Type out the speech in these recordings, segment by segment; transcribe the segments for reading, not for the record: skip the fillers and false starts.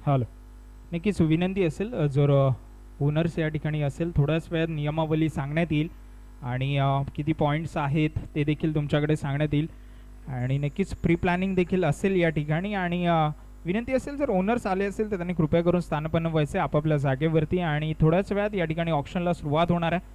Hello. नक्कीच विनंती असेल जर ओनर्स या ठिकाणी असेल थोड्याच वेळात नियमावली सांगण्यात येईल आणि किती पॉईंट्स आहेत ते देखील तुमच्याकडे सांगण्यात येईल आणि नक्कीच प्री प्लॅनिंग देखील असेल या ठिकाणी. आणि विनंती असेल जर ओनर्स आले असेल तर त्यांनी कृपया करून स्थानपन्न व्हायचे आपापल्या जागेवरती आणि थोड्याच वेळात या ठिकाणी ऑप्शनला सुरुवात होणार आहे.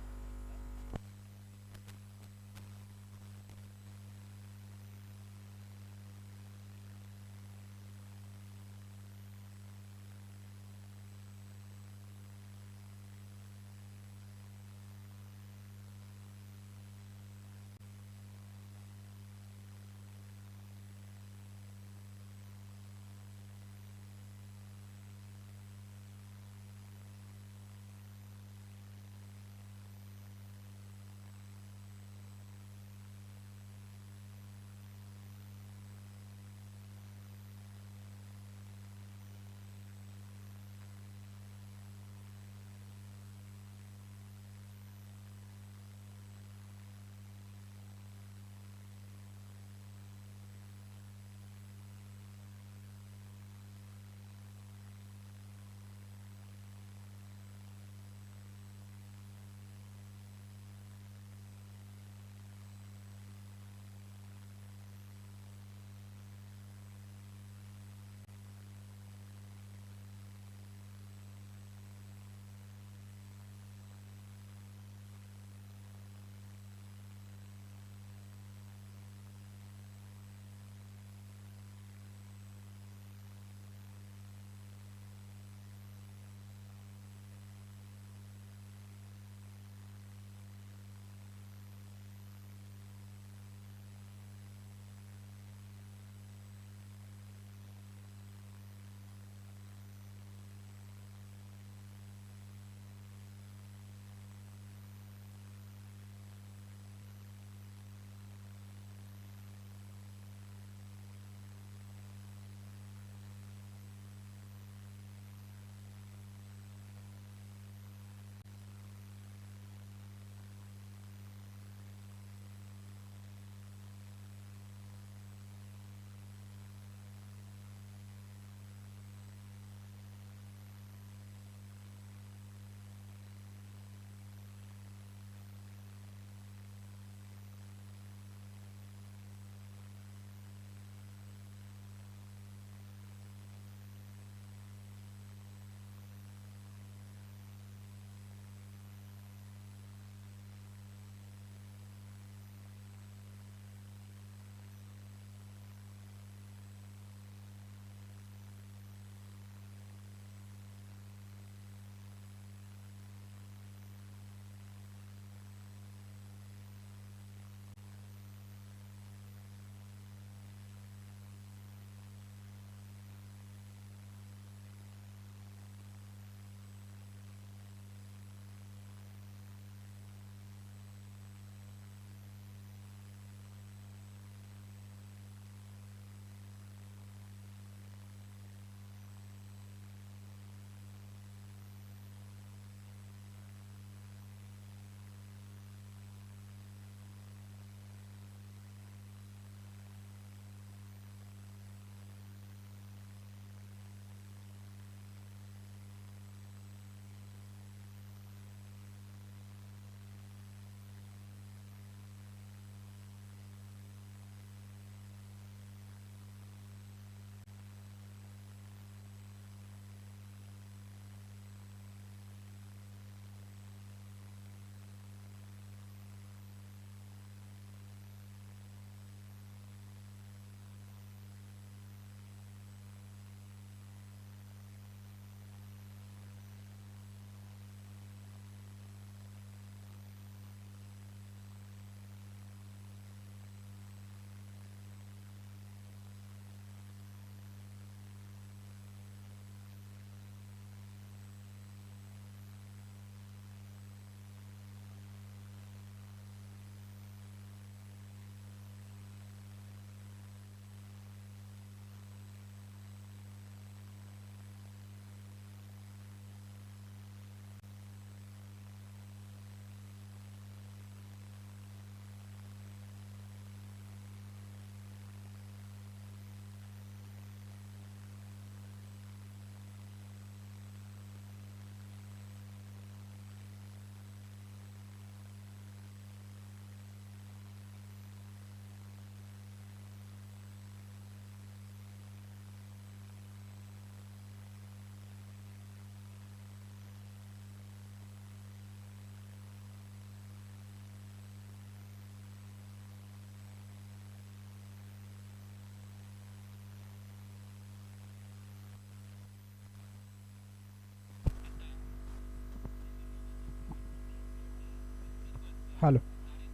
हॅलो,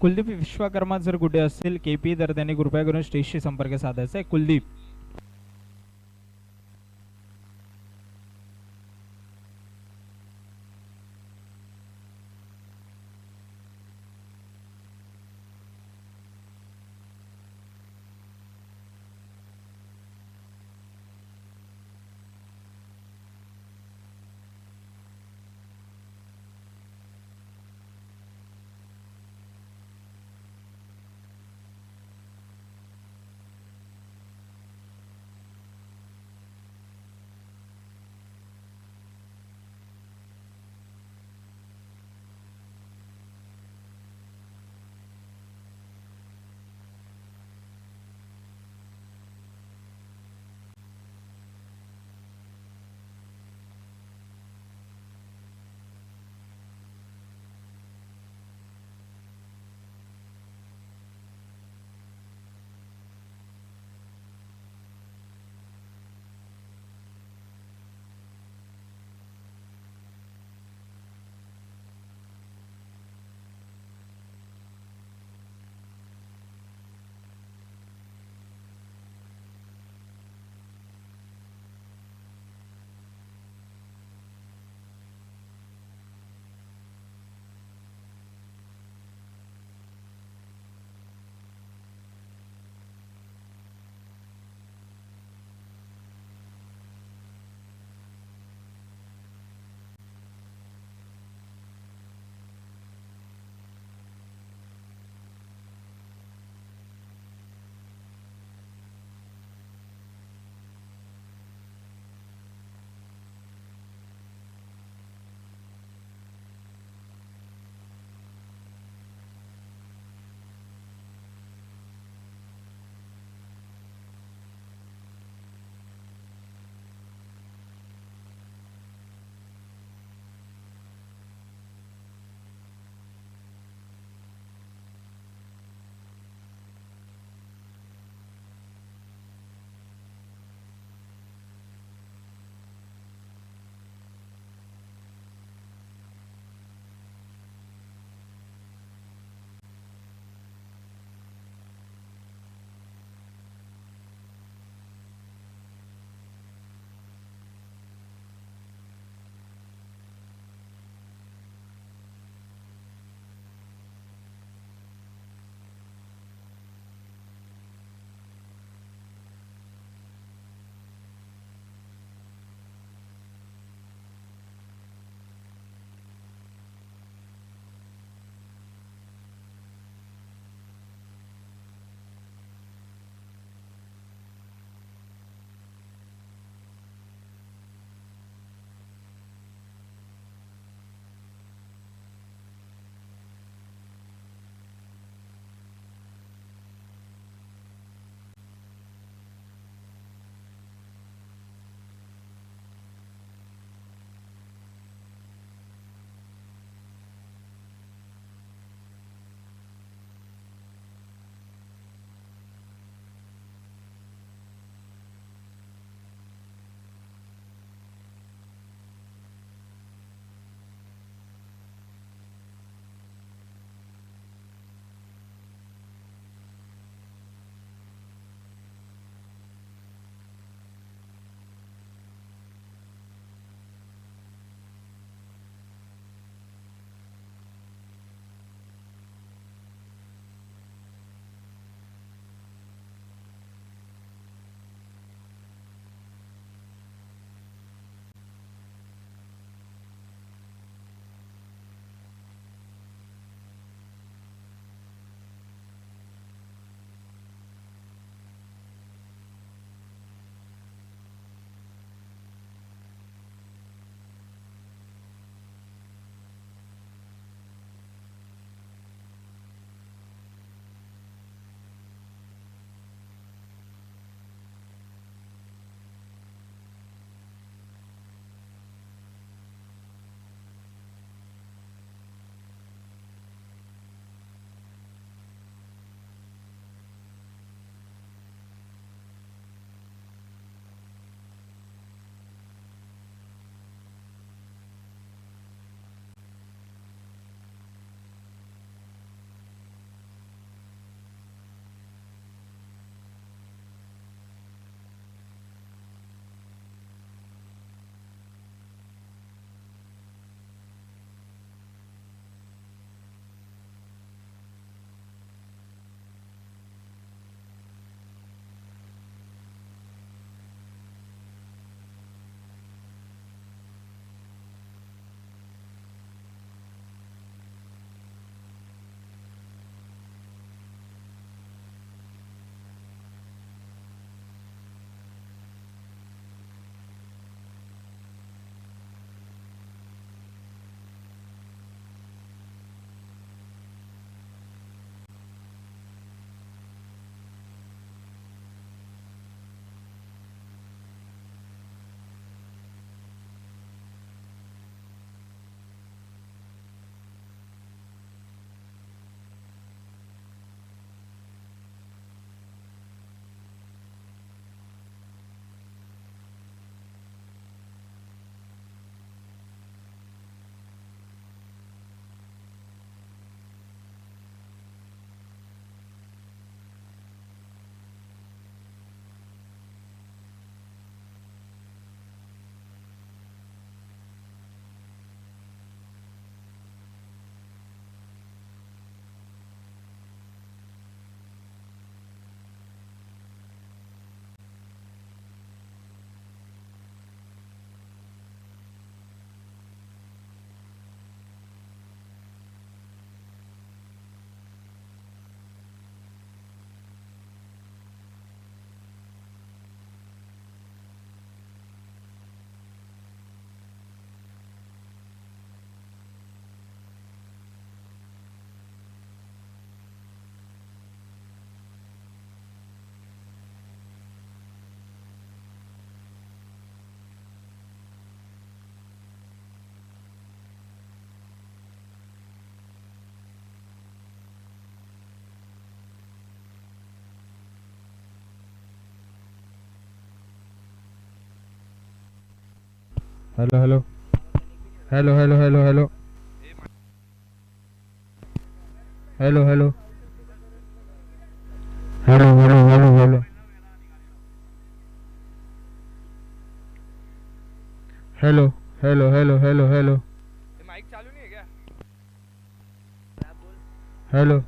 कुलदीप विश्वकर्मा जर कुठे असेल केपी तर त्यांनी कृपया करून स्टेजशी संपर्क साधायचा आहे. Kuldeep. Hello hello hello hello hello hello hello hello hello hello hello hello hello hello hello hello hello mic चालू नहीं है क्या? Hello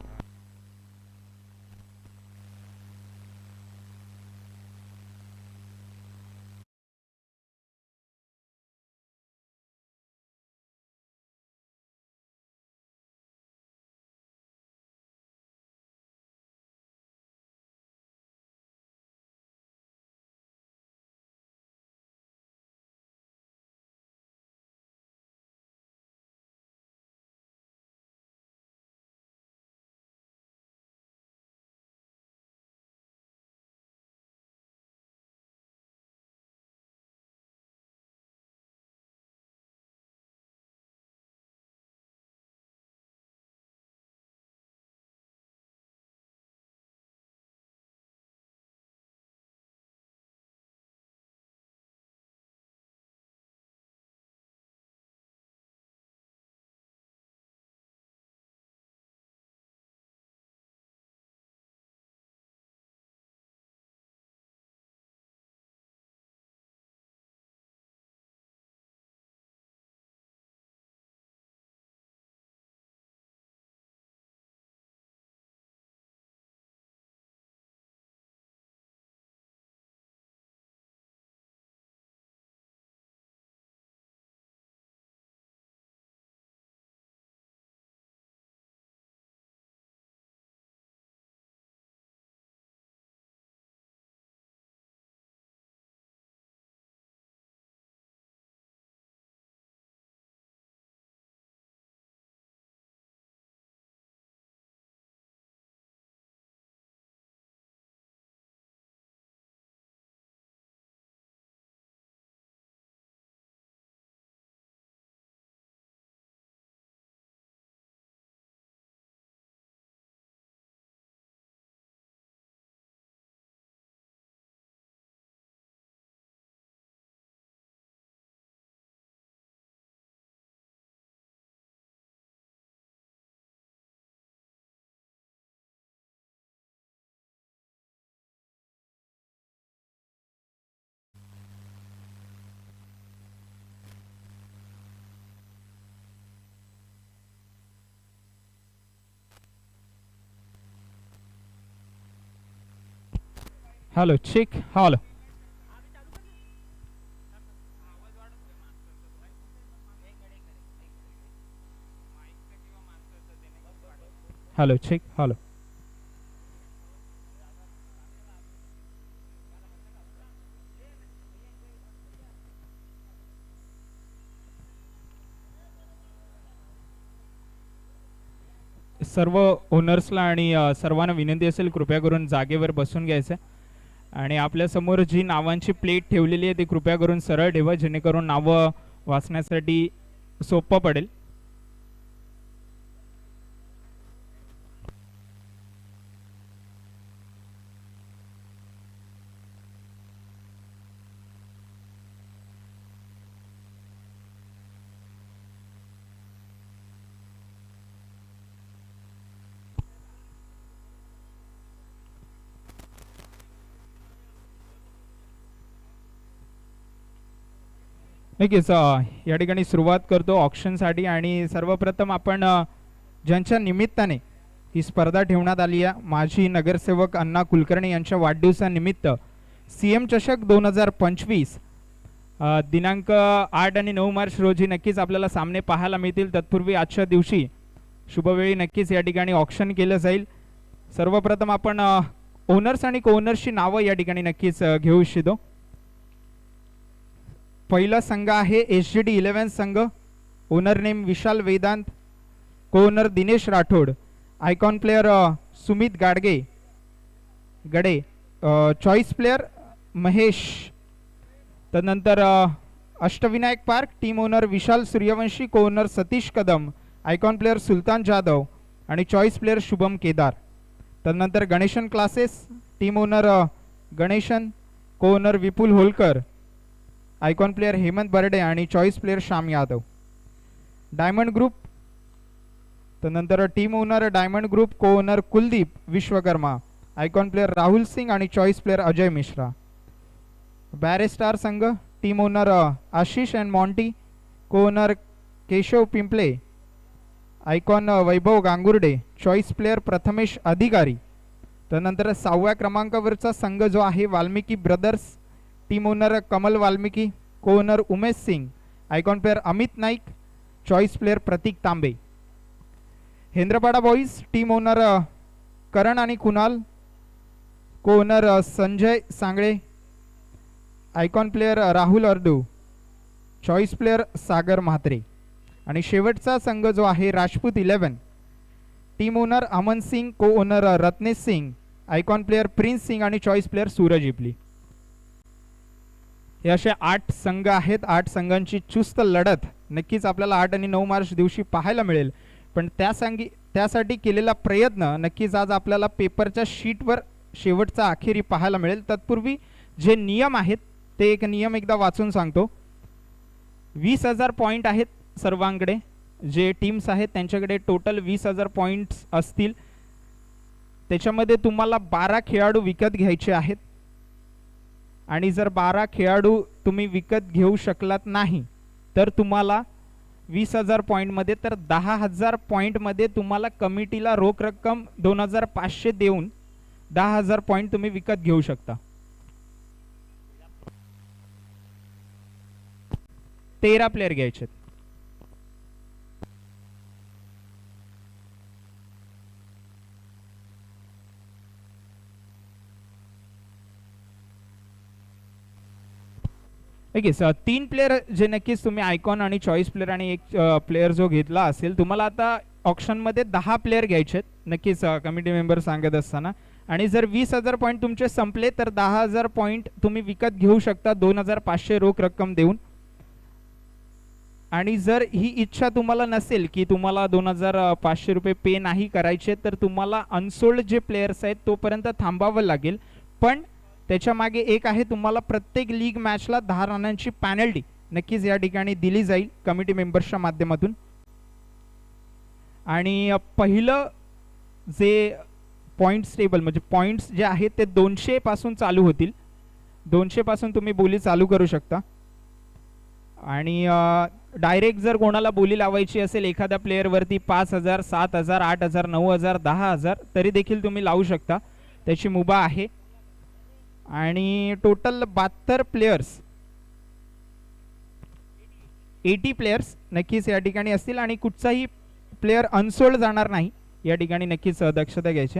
hello check hello hello check hello सर्व ओनर्सला आणि सर्वांना विनंती असेल कृपया करून जागेवर बसून घ्यायचं आणि आपल्या समोर जी नावांची प्लेट ठेवलेली आहे ती कृपया करून सरळ ठेवा जेणेकरून नावं वाचण्यासाठी सोपं पडेल. नक्कीच या ठिकाणी सुरुवात करतो ऑप्शनसाठी आणि सर्वप्रथम आपण ज्यांच्या निमित्ताने ही स्पर्धा ठेवण्यात आली आहे माजी नगरसेवक अण्णा कुलकर्णी यांच्या वाढदिवसानिमित्त CM चषक 2025 दिनांक 8 आणि 9 मार्च रोजी नक्कीच आपल्याला सामने पाहायला मिळतील. तत्पूर्वी आजच्या दिवशी शुभवेळी नक्कीच या ठिकाणी ऑप्शन केलं जाईल. सर्वप्रथम आपण ओनर्स आणि को ओनर्सची नावं या ठिकाणी नक्कीच घेऊ इच्छितो. पहिला संघ आहे SGD 11 संघ. Owner name Vishal Vedant, co owner Dinesh Rathod, icon player Sumit Gadge Gade, choice player Mahesh. तदनंतर Ashtavinayak park team owner Vishal Suryavanshi, co owner Satish Kadam, icon player Sultan Jadhav आणि चॉईस प्लेयर शुभम केदार. तदनंतर Ganeshan classes team owner Ganeshan, co owner Vipul Holkar, icon player Hemant Barde आणि choice player Shyam Yadav. Diamond group, त्यानंतर team owner diamond group, co owner Kuldeep Vishwakarma, icon player Rahul Singh आणि choice player Ajay Mishra. Barrage star संघ, team owner Ashish and Monty, co owner Keshav Pimple, icon Vaibhav Gangurde, choice player Prathamesh Adhikari. त्यानंतर 6व्या क्रमांकावरचा संघ जो आहे Valmiki brothers, team owner Kamal Valmiki, co owner Umesh Singh, icon player Amit Naik, choice player Pratik Tambe. Hendrapada boys, team owner Karan आणि Kunal, co owner Sanjay Sangle, icon player Rahul Ardu, choice player Sagar Mhatre. आणि शेवटचा संघ जो आहे राजपूत 11, टीम ओनर अमन सिंग, को ओनर रत्नेश सिंग, आयकॉन प्लेयर प्रिन्स सिंग आणि चॉईस प्लेयर सूरज इपली. हे असे 8 संघ आहेत. 8 संघांची चुस्त लढत नक्कीच आपल्याला 8 आणि 9 मार्च दिवशी पाहायला मिळेल. पण त्यासाठी केलेला प्रयत्न नक्कीच आज आपल्याला पेपरच्या शीटवर शेवटचा अखेरी पाहायला मिळेल. तत्पूर्वी जे नियम आहेत ते एक नियम एकदा वाचून सांगतो. 20,000 पॉईंट आहेत सर्वांकडे. जे टीम्स आहेत त्यांच्याकडे टोटल 20,000 पॉईंट्स असतील. त्याच्यामध्ये तुम्हाला 12 खेळाडू विकत घ्यायचे आहेत. आणि जर 12 खेळाडू तुम्ही विकत घेऊ शकलात नाही तर तुम्हाला 20,000 पॉईंटमध्ये तर 10,000 पॉईंटमध्ये तुम्हाला कमिटीला रोख रक्कम 2,500 देऊन 10,000 पॉईंट तुम्ही विकत घेऊ शकता. 13 प्लेयर घ्यायचे. ओके सर, 3 प्लेयर जे नक्कीच तुम्ही आयकॉन आणि चॉईस प्लेयर आणि एक प्लेयर जो घेतला असेल, तुम्हाला आता ऑप्शनमध्ये 10 प्लेयर घ्यायचे नक्कीच कमिटी मेंबर सांगत असताना. आणि जर 20,000 पॉईंट तुमचे संपले तर 10,000 पॉईंट तुम्ही विकत घेऊ शकता 2,500 रोख रक्कम देऊन. आणि जर ही इच्छा तुम्हाला नसेल की तुम्हाला 2,500 रुपये पे नाही करायचे तर तुम्हाला अनसोल्ड जे प्लेयर्स आहेत तोपर्यंत थांबावं लागेल. पण त्याच्या मागे एक आहे, तुम्हाला प्रत्येक लीग मॅचला 10 रनांची पॅनल्टी नक्कीच या ठिकाणी दिली जाईल कमिटी मेंबर्सच्या माध्यमातून. आणि पहिलं जे पॉईंट्स टेबल म्हणजे पॉईंट्स जे आहेत ते 200 पासून चालू होतील. 200 पासून तुम्ही बोली चालू करू शकता. आणि डायरेक्ट जर कोणाला बोली लावायची असेल एखाद्या प्लेयरवरती 5,000, 7,000, 8,000, 9,000, 10,000 तरी देखील तुम्ही लावू शकता. त्याची मुभा आहे. आणि टोटल 72 प्लेयर्स 80 प्लेयर्स नक्कीच या ठिकाणी असतील. आणि कुठचाही प्लेयर अनसोल्ड जाणार नाही या ठिकाणी नक्कीच दक्षता घ्यायची.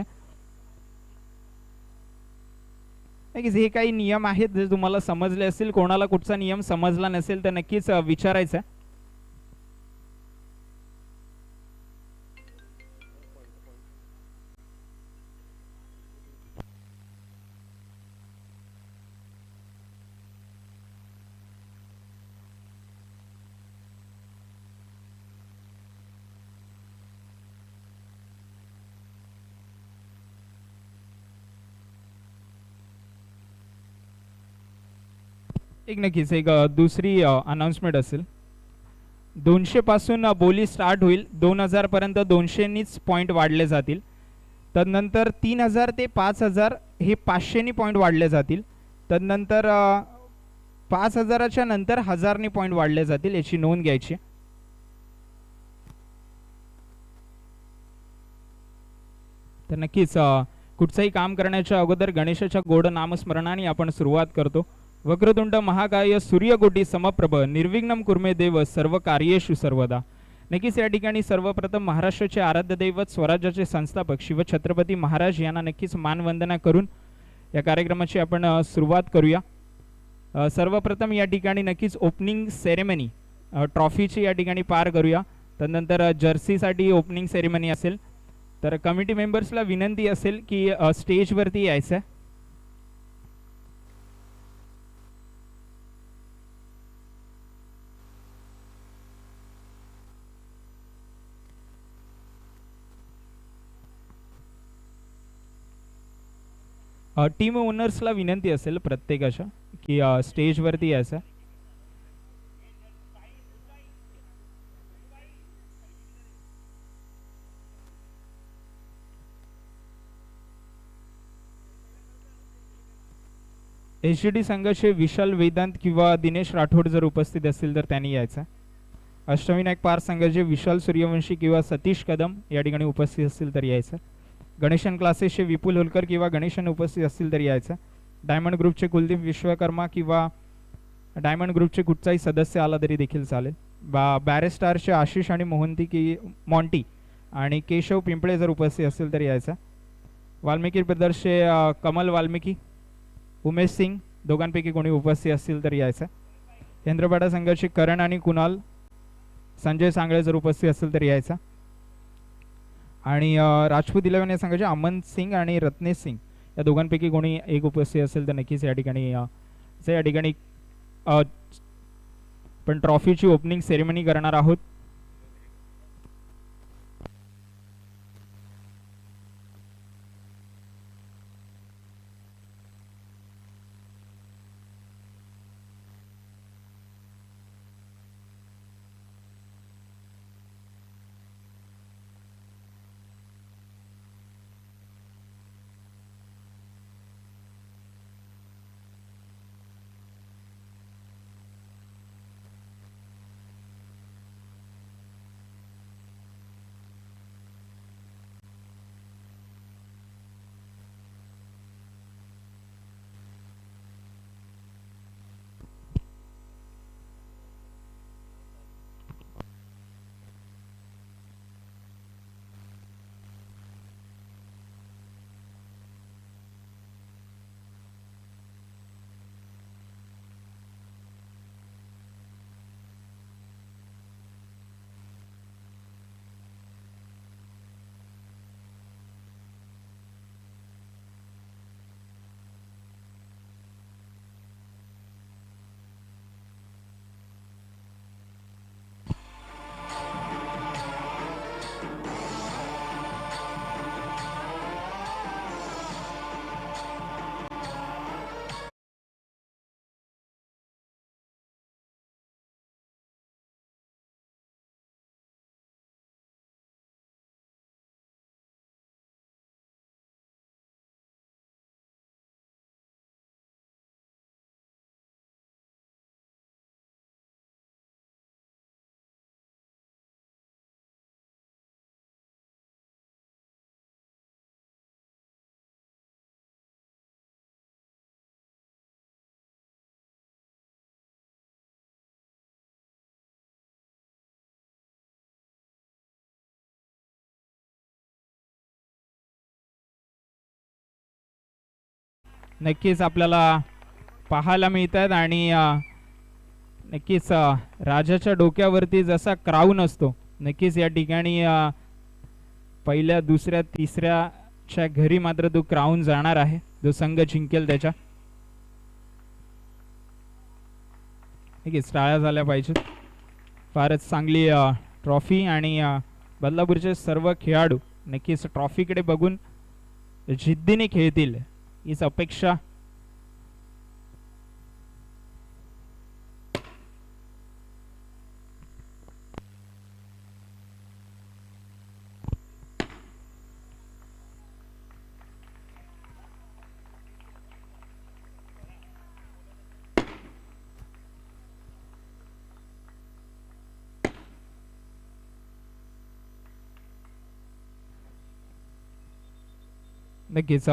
नक्कीच हे काही नियम आहेत जे तुम्हाला समजले असतील. कोणाला कुठचा नियम समजला नसेल तर नक्कीच विचारायचा. एक नक्कीच एक दुसरी अनाउन्समेंट असेल. 200 पासून बोली स्टार्ट होईल. 2,000 पर्यंत 200नीच पॉईंट वाढले जातील. तदनंतर 3,000 ते 5,000 हे 500नी पॉईंट वाढले जातील. तदनंतर 5,000च्या नंतर 1,000नी पॉईंट वाढले जातील. याची नोंद घ्यायची. तर नक्कीच कुठचंही काम करण्याच्या अगोदर गणेशाच्या गोड नामस्मरणाने आपण सुरुवात करतो. वक्रतुंड महाकाय सूर्यकोटी समप्रभ निर्विघ्नं कुर्मे देव सर्व कार्येषु सर्वदा. नक्कीच या ठिकाणी सर्वप्रथम महाराष्ट्राचे आराध्य दैवत स्वराज्याचे संस्थापक शिवछत्रपती महाराज यांना नक्कीच मानवंदना करून या कार्यक्रमाची आपण सुरुवात करूया. सर्वप्रथम या ठिकाणी नक्कीच ओपनिंग सेरेमनी ट्रॉफीची या ठिकाणी पार करूया. त्यानंतर जर्सीसाठी ओपनिंग सेरेमनी असेल. तर कमिटी मेंबर्सला विनंती असेल की स्टेजवरती यायचं आहे. टीम ओनर्सला विनंती असेल प्रत्येकाच्या की स्टेजवरती यायचं. HGD संघाचे विशाल वेदांत किंवा दिनेश राठोड जर उपस्थित असतील तर त्यांनी यायचं. अष्टविनायक पार संघाचे विशाल सूर्यवंशी किंवा सतीश कदम या ठिकाणी उपस्थित असतील तर यायचं. गणेशन क्लासेसचे विपुल होलकर किंवा गणेशन उपस्थित असतील तर यायचं. डायमंड ग्रुपचे कुलदीप विश्वकर्मा किंवा डायमंड ग्रुपचे कुठचाही सदस्य आला तरी देखील चालेल. बॅरेस्टारचे आशिष आणि मॉन्टी आणि केशव पिंपळे जर उपस्थित असतील तर यायचं. वाल्मिकी ब्रदर्सचे कमल वाल्मिकी, उमेश सिंग दोघांपैकी कोणी उपस्थित असतील तर यायचं. केंद्रपाडा संघाचे करण आणि कुणाल, संजय सांगळे जर उपस्थित असतील तर यायचा. आणि राजपूत 11 या संघाचे अमन सिंग आणि रत्नेश सिंग या दोघांपैकी कोणी एक उपस्थित असेल तर नक्कीच या ठिकाणी पण ट्रॉफीची ओपनिंग सेरेमनी करणार आहोत. नक्कीच आपल्याला पाहायला मिळतात आणि नक्कीच राजाच्या डोक्यावरती जसा क्राऊन असतो, नक्कीच या ठिकाणी पहिल्या दुसऱ्या तिसऱ्याच्या घरी मात्र तो क्राऊन जाणार आहे, जो संघ जिंकेल त्याच्या. नक्कीच टाळ्या झाल्या पाहिजेत. फारच चांगली ट्रॉफी आणि बदलापूरचे सर्व खेळाडू नक्कीच ट्रॉफीकडे बघून जिद्दीने खेळतील हीच अपेक्षा. नक्कीच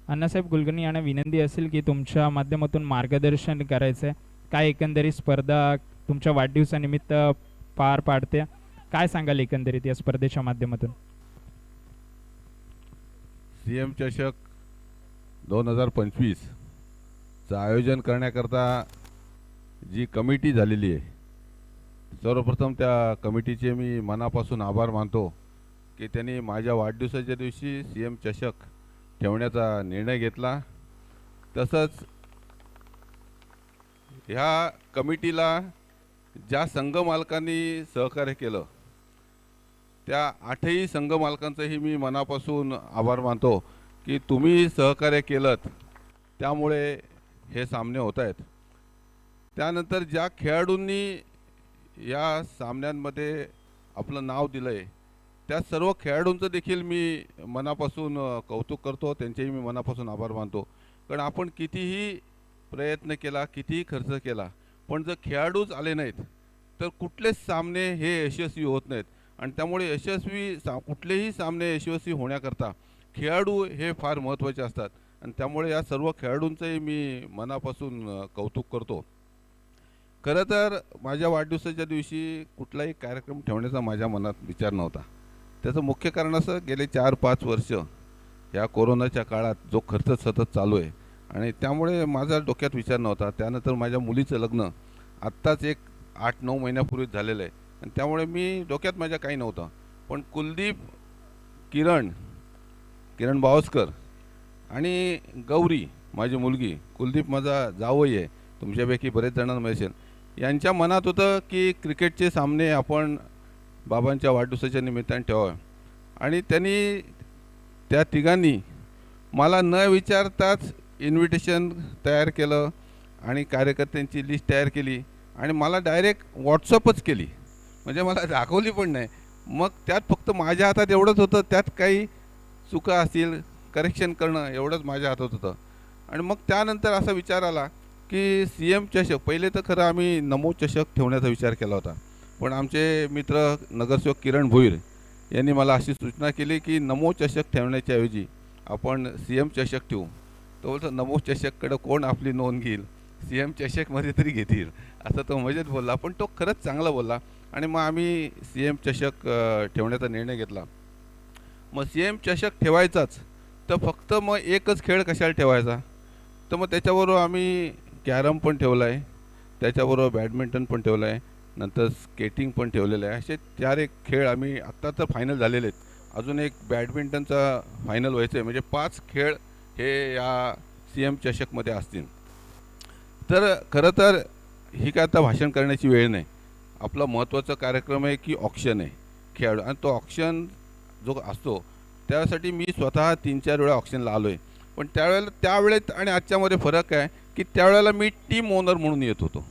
अण्णासाहेब कुलकर्णी यांना विनंती असेल की तुमच्या माध्यमातून मार्गदर्शन करायचं आहे. काय एकंदरीत स्पर्धा तुमच्या वाढदिवसानिमित्त पार पाडते, काय सांगाल एकंदरीत या स्पर्धेच्या माध्यमातून? CM चषक 2025 चं आयोजन करण्याकरता जी कमिटी झालेली आहे, सर्वप्रथम त्या कमिटीचे मी मनापासून आभार मानतो की त्यांनी माझ्या वाढदिवसाच्या दिवशी CM चषक ठेवण्याचा निर्णय घेतला. तसंच ह्या कमिटीला ज्या संघ मालकांनी सहकार्य केलं त्या 8ही संघ मालकांचंही मी मनापासून आभार मानतो की तुम्ही सहकार्य केलंत, त्यामुळे हे सामने होत आहेत. त्यानंतर ज्या खेळाडूंनी या सामन्यांमध्ये आपलं नाव दिलं आहे त्या सर्व खेळाडूंचं देखील मी मनापासून कौतुक करतो, त्यांचेही मी मनापासून आभार मानतो. कारण आपण कितीही प्रयत्न केला, कितीही खर्च केला, पण जर खेळाडूच आले नाहीत तर कुठलेच सामने हे यशस्वी होत नाहीत. आणि त्यामुळे कुठलेही सामने यशस्वी होण्याकरता खेळाडू हे फार महत्त्वाचे असतात. आणि त्यामुळे या सर्व खेळाडूंचंही मी मनापासून कौतुक करतो. खरं तर माझ्या वाढदिवसाच्या दिवशी कुठलाही कार्यक्रम ठेवण्याचा माझ्या मनात विचार नव्हता. त्याचं मुख्य कारण असं, गेले 4-5 वर्ष या कोरोनाच्या काळात जो खर्च सतत चालू आहे आणि त्यामुळे माझा डोक्यात विचार नव्हता. त्यानंतर माझ्या मुलीचं लग्न आत्ताच एक 8-9 महिन्यापूर्वीच झालेलं आहे आणि त्यामुळे मी डोक्यात माझ्या काही नव्हतं. पण कुलदीप, किरण बावस्कर आणि गौरी माझी मुलगी, कुलदीप माझा जावई आहे, तुमच्यापैकी बरेच जणांना माहीत असेल, यांच्या मनात होतं की क्रिकेटचे सामने आपण बाबांच्या वाढदिवसाच्या निमित्ताने ठेवावे. आणि त्यांनी त्या तिघांनी मला न विचारताच इन्व्हिटेशन तयार केलं आणि कार्यकर्त्यांची लिस्ट तयार केली आणि मला डायरेक्ट व्हॉट्सअपच केली, म्हणजे मला दाखवली पण नाही. मग त्यात फक्त माझ्या हातात एवढंच होतं, त्यात काही चुका असतील करेक्शन करणं एवढंच माझ्या हातात होतं. आणि मग त्यानंतर असा विचार आला की CM चषक, पहिले तर खरं आम्ही नमो चषक ठेवण्याचा विचार केला होता, पण आमचे मित्र नगरसेवक किरण भोईर यांनी मला अशी सूचना केली की नमो चषक ठेवण्याच्या ऐवजी आपण CM चषक ठेवू. तो बोलतो नमो चषककडे कोण आपली नोंद घेईल, CM चषकमध्ये तरी घेतील, असं तो मजेत बोलला. पण तो खरंच चांगला बोलला आणि मग आम्ही CM चषक ठेवण्याचा निर्णय घेतला. मग CM चषक ठेवायचाच तर फक्त मग एकच खेळ कशाला ठेवायचा, तर मग त्याच्याबरोबर आम्ही कॅरम पण ठेवला आहे, त्याच्याबरोबर बॅडमिंटन पण ठेवलं आहे, नंतर स्केटिंग पण ठेवलेलं आहे. असे 4 खेळ आम्ही आत्ता तर फायनल झालेले आहेत. अजून एक बॅडमिंटनचा फायनल व्हायचं आहे, म्हणजे 5 खेळ हे या CM चषकमध्ये असतील. तर खरं तर ही काय आता भाषण करण्याची वेळ नाही. आपला महत्त्वाचा कार्यक्रम आहे की ऑक्शन आहे खेळाडू, आणि तो ऑक्शन जो असतो त्यासाठी मी स्वतः 3-4 वेळा ऑक्शनला आलो आहे. पण त्यावेळेत आणि आजच्यामध्ये फरक आहे की त्यावेळेला मी टीम ओनर म्हणून येत होतो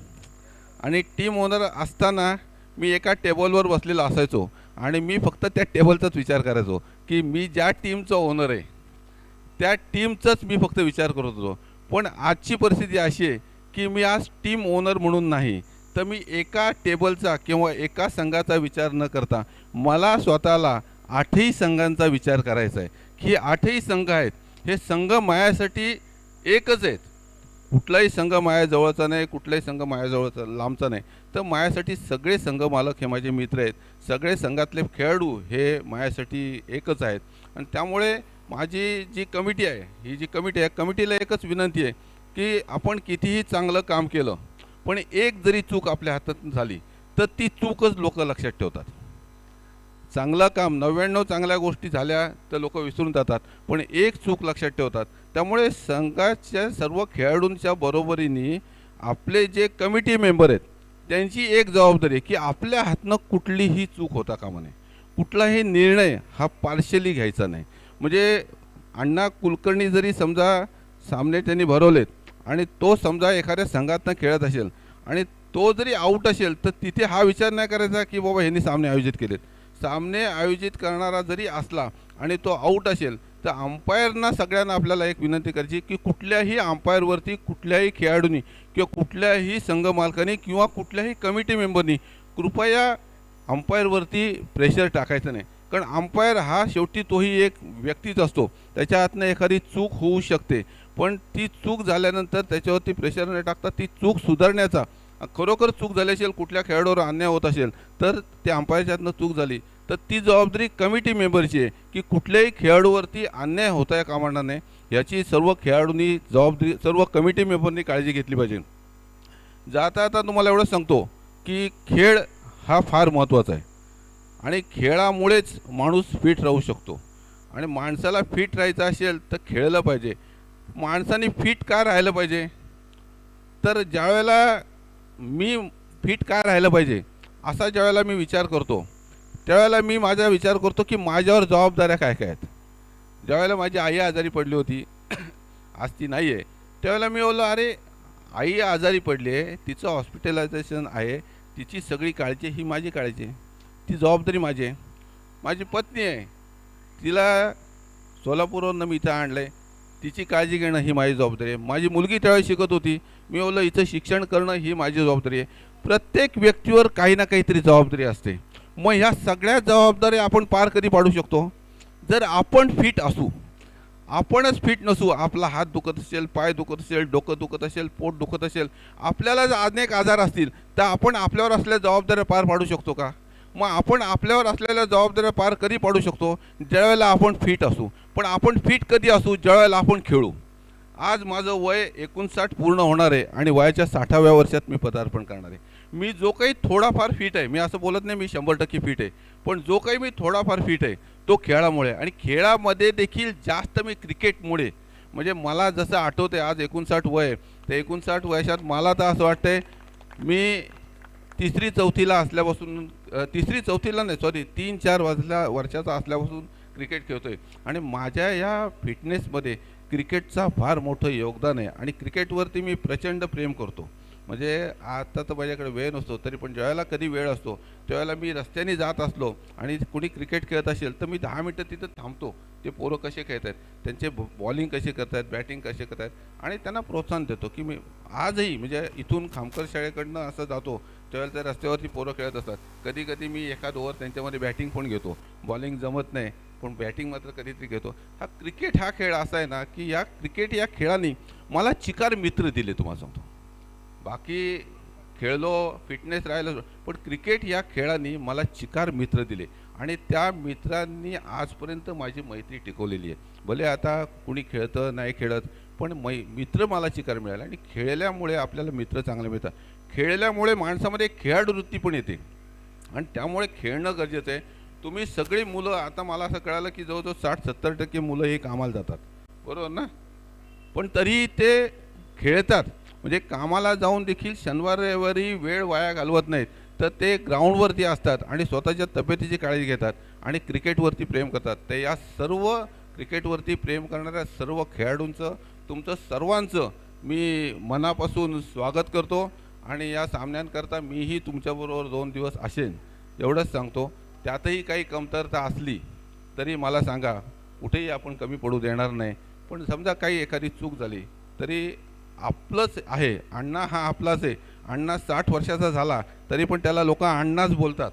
आणि टीम ओनर असताना मी एका टेबलवर बसलेला असायचो आणि मी फक्त त्या टेबलचाच विचार करायचो की मी ज्या टीमचा ओनर आहे त्या टीमचाच मी फक्त विचार करत होतो. पण आजची परिस्थिती अशी आहे की मी आज टीम ओनर म्हणून नाही, तर मी एका टेबलचा किंवा एका संघाचा विचार न करता मला स्वतःला 8ही संघांचा विचार करायचा आहे की 8ही संघ आहेत, हे संघ माझ्यासाठी एकच आहेत. कुठलाही संघ माझ्याजवळचा नाही, कुठलाही संघ माझ्याजवळचा लांबचा नाही, तर माझ्यासाठी सगळे संघ मालक हे माझे मित्र आहेत, सगळे संघातले खेळाडू हे माझ्यासाठी एकच आहेत. आणि त्यामुळे माझी जी कमिटी आहे, ही जी कमिटी आहे, कमिटीला एकच विनंती आहे की आपण कितीही चांगलं काम केलं पण एक जरी चूक आपल्या हातात झाली तर ती चूकच लोक लक्षात ठेवतात. चांगलं काम 99 चांगल्या गोष्टी झाल्या तर लोक विसरून जातात, पण एक चूक लक्षात ठेवतात. त्यामुळे संघाच्या सर्व खेळाडूंच्या बरोबरीने आपले जे कमिटी मेंबर आहेत त्यांची एक जबाबदारी आहे की आपल्या हातनं कुठलीही चूक होता कामा नये, कुठलाही निर्णय हा पार्शली घ्यायचा नाही. म्हणजे अण्णा कुलकर्णी जरी समजा सामने त्यांनी भरवलेत आणि तो समजा एखाद्या संघातनं खेळत असेल आणि तो जरी आऊट असेल तर तिथे हा विचार नाही करायचा की बाबा ह्यांनी सामने आयोजित केलेत. सामने आयोजित करणारा जरी असला आणि तो आऊट असेल तर अंपायरना सगळ्यांना आपल्याला एक विनंती करायची की कुठल्याही अंपायरवरती कुठल्याही खेळाडूंनी किंवा कुठल्याही संघ मालकांनी किंवा कुठल्याही कमिटी मेंबरनी कृपया अंपायरवरती प्रेशर टाकायचं नाही. कारण अंपायर हा शेवटी तोही एक व्यक्तीच असतो, त्याच्या हातनं एखादी चूक होऊ शकते, पण ती चूक झाल्यानंतर त्याच्यावरती प्रेशर न टाकता ती चूक सुधारण्याचा, खरोखर चूक झाली असेल, कुठल्या खेळाडूवर अन्याय होत असेल तर त्या अंपायरच्या हातनं चूक झाली तर ती जबाबदारी कमिटी मेंबरची आहे की कुठल्याही खेळाडूवरती अन्याय होता कामा नये, याची सर्व खेळाडूंनी जबाबदारी, सर्व कमिटी मेंबरनी काळजी घेतली पाहिजे. जाता आता तुम्हाला एवढं सांगतो की खेळ हा फार महत्त्वाचा आहे आणि खेळामुळेच माणूस फिट राहू शकतो. आणि माणसाला फिट राहायचं असेल तर खेळलं पाहिजे. माणसाने फिट का राहिलं पाहिजे, तर ज्यावेळेला मी फिट का राहिलं पाहिजे असा ज्यावेळेला मी विचार करतो त्यावेळेला मी माझा विचार करतो की माझ्यावर जबाबदाऱ्या काय काय आहेत. ज्यावेळेला माझी आई आजारी पडली होती, आज ती नाही आहे, त्यावेळेला मी बोललो अरे आई आजारी पडली आहे, तिचं हॉस्पिटलायझेशन आहे, तिची सगळी काळजी ही माझी काळजी आहे, ती जबाबदारी माझी आहे. माझी पत्नी आहे, तिला सोलापूरवरून मी इथं आणलं आहे, तिची काळजी घेणं ही माझी जबाबदारी आहे. माझी मुलगी त्यावेळी शिकत होती, मी बोललो हिचं शिक्षण करणं ही माझी जबाबदारी आहे. प्रत्येक व्यक्तीवर काही ना काहीतरी जबाबदारी असते. मग ह्या सगळ्या जबाबदाऱ्या आपण पार कधी पाडू शकतो जर आपण फिट असू. आपणच फिट नसू, आपला हात दुखत असेल, पाय दुखत असेल, डोकं दुखत असेल, पोट दुखत असेल, आपल्याला जर अनेक आजार असतील तर आपण आपल्यावर असलेल्या जबाबदाऱ्या पार पाडू शकतो का? मग आपण आपल्यावर असलेल्या जबाबदाऱ्या पार कधी पाडू शकतो ज्यावेळेला आपण फिट असू. पण आपण फिट कधी असू ज्यावेळेला आपण खेळू. आज माझं वय 59 पूर्ण होणार आहे आणि वयाच्या 60व्या वर्षात मी पदार्पण करणार आहे. मी जो काही थोडाफार फिट आहे, मी असं बोलत नाही मी 100% फिट आहे, पण जो काही मी थोडाफार फिट आहे तो खेळामुळे. आणि खेळामध्ये देखील जास्त मी क्रिकेटमुळे. म्हणजे मला जसं आठवते आज 59 वय, तर 59 वर्षात मला तर असं वाटतंय मी तिसरी चौथीला असल्यापासून, तिसरी चौथीला नाही सॉरी 3-4 वर्षाचा असल्यापासून क्रिकेट खेळतोय. आणि माझ्या या फिटनेसमध्ये क्रिकेटचा फार मोठं योगदान आहे. आणि क्रिकेटवरती मी प्रचंड प्रेम करतो. म्हणजे आता तर माझ्याकडे वेळ नसतो, तरी पण ज्यावेळेला कधी वेळ असतो त्यावेळेला मी रस्त्याने जात असलो आणि कुणी क्रिकेट खेळत असेल तर मी 10 मिनटं तिथं थांबतो. ते पोरं कसे खेळत आहेत, त्यांचे बॉलिंग कसे करत आहेत, बॅटिंग कसे करत आहेत, आणि त्यांना प्रोत्साहन देतो. की मी आजही म्हणजे इथून खामकर शाळेकडनं असं जातो त्यावेळेला त्या रस्त्यावरती पोरं खेळत असतात. कधी कधी मी एखाद ओव्हर त्यांच्यामध्ये बॅटिंग पण घेतो. बॉलिंग जमत नाही पण बॅटिंग मात्र कधीतरी घेतो. हा क्रिकेट हा खेळ असा आहे ना की या क्रिकेट या खेळाने मला चिकार मित्र दिले. तुम्हाला सांगतो, बाकी खेळलो, फिटनेस राहिलो, पण क्रिकेट या खेळाने मला चिकार मित्र दिले. आणि त्या मित्रांनी आजपर्यंत माझी मैत्री टिकवलेली आहे. भले आता कुणी खेळतं नाही खेळत, पण मित्र मला चिकार मिळाला. आणि खेळल्यामुळे आपल्याला मित्र चांगले मिळतात. खेळल्यामुळे माणसामध्ये खेळाडू वृत्ती पण येते आणि त्यामुळे खेळणं गरजेचं आहे. तुम्ही सगळी मुलं, आता मला असं कळालं की जवळजवळ 60-70% मुलं हे कामाला जातात, बरोबर ना, पण तरी ते खेळतात. म्हणजे कामाला जाऊन देखील शनिवार रविवारी वेळ वाया घालवत नाहीत, तर ते ग्राउंडवरती असतात आणि स्वतःच्या तब्येतीची काळजी घेतात आणि क्रिकेटवरती प्रेम करतात. तर या सर्व क्रिकेटवरती प्रेम करणाऱ्या सर्व खेळाडूंचं, तुमचं सर्वांचं मी मनापासून स्वागत करतो. आणि या सामन्यांकरता मीही तुमच्याबरोबर 2 दिवस असेन एवढंच सांगतो. त्यातही काही कमतरता असली तरी मला सांगा, कुठेही आपण कमी पडू देणार नाही. पण समजा काही एखादी चूक झाली तरी आपलंच आहे, अण्णा हा आपलाच आहे. अण्णा 60 वर्षाचा झाला तरी पण त्याला लोक अण्णाच बोलतात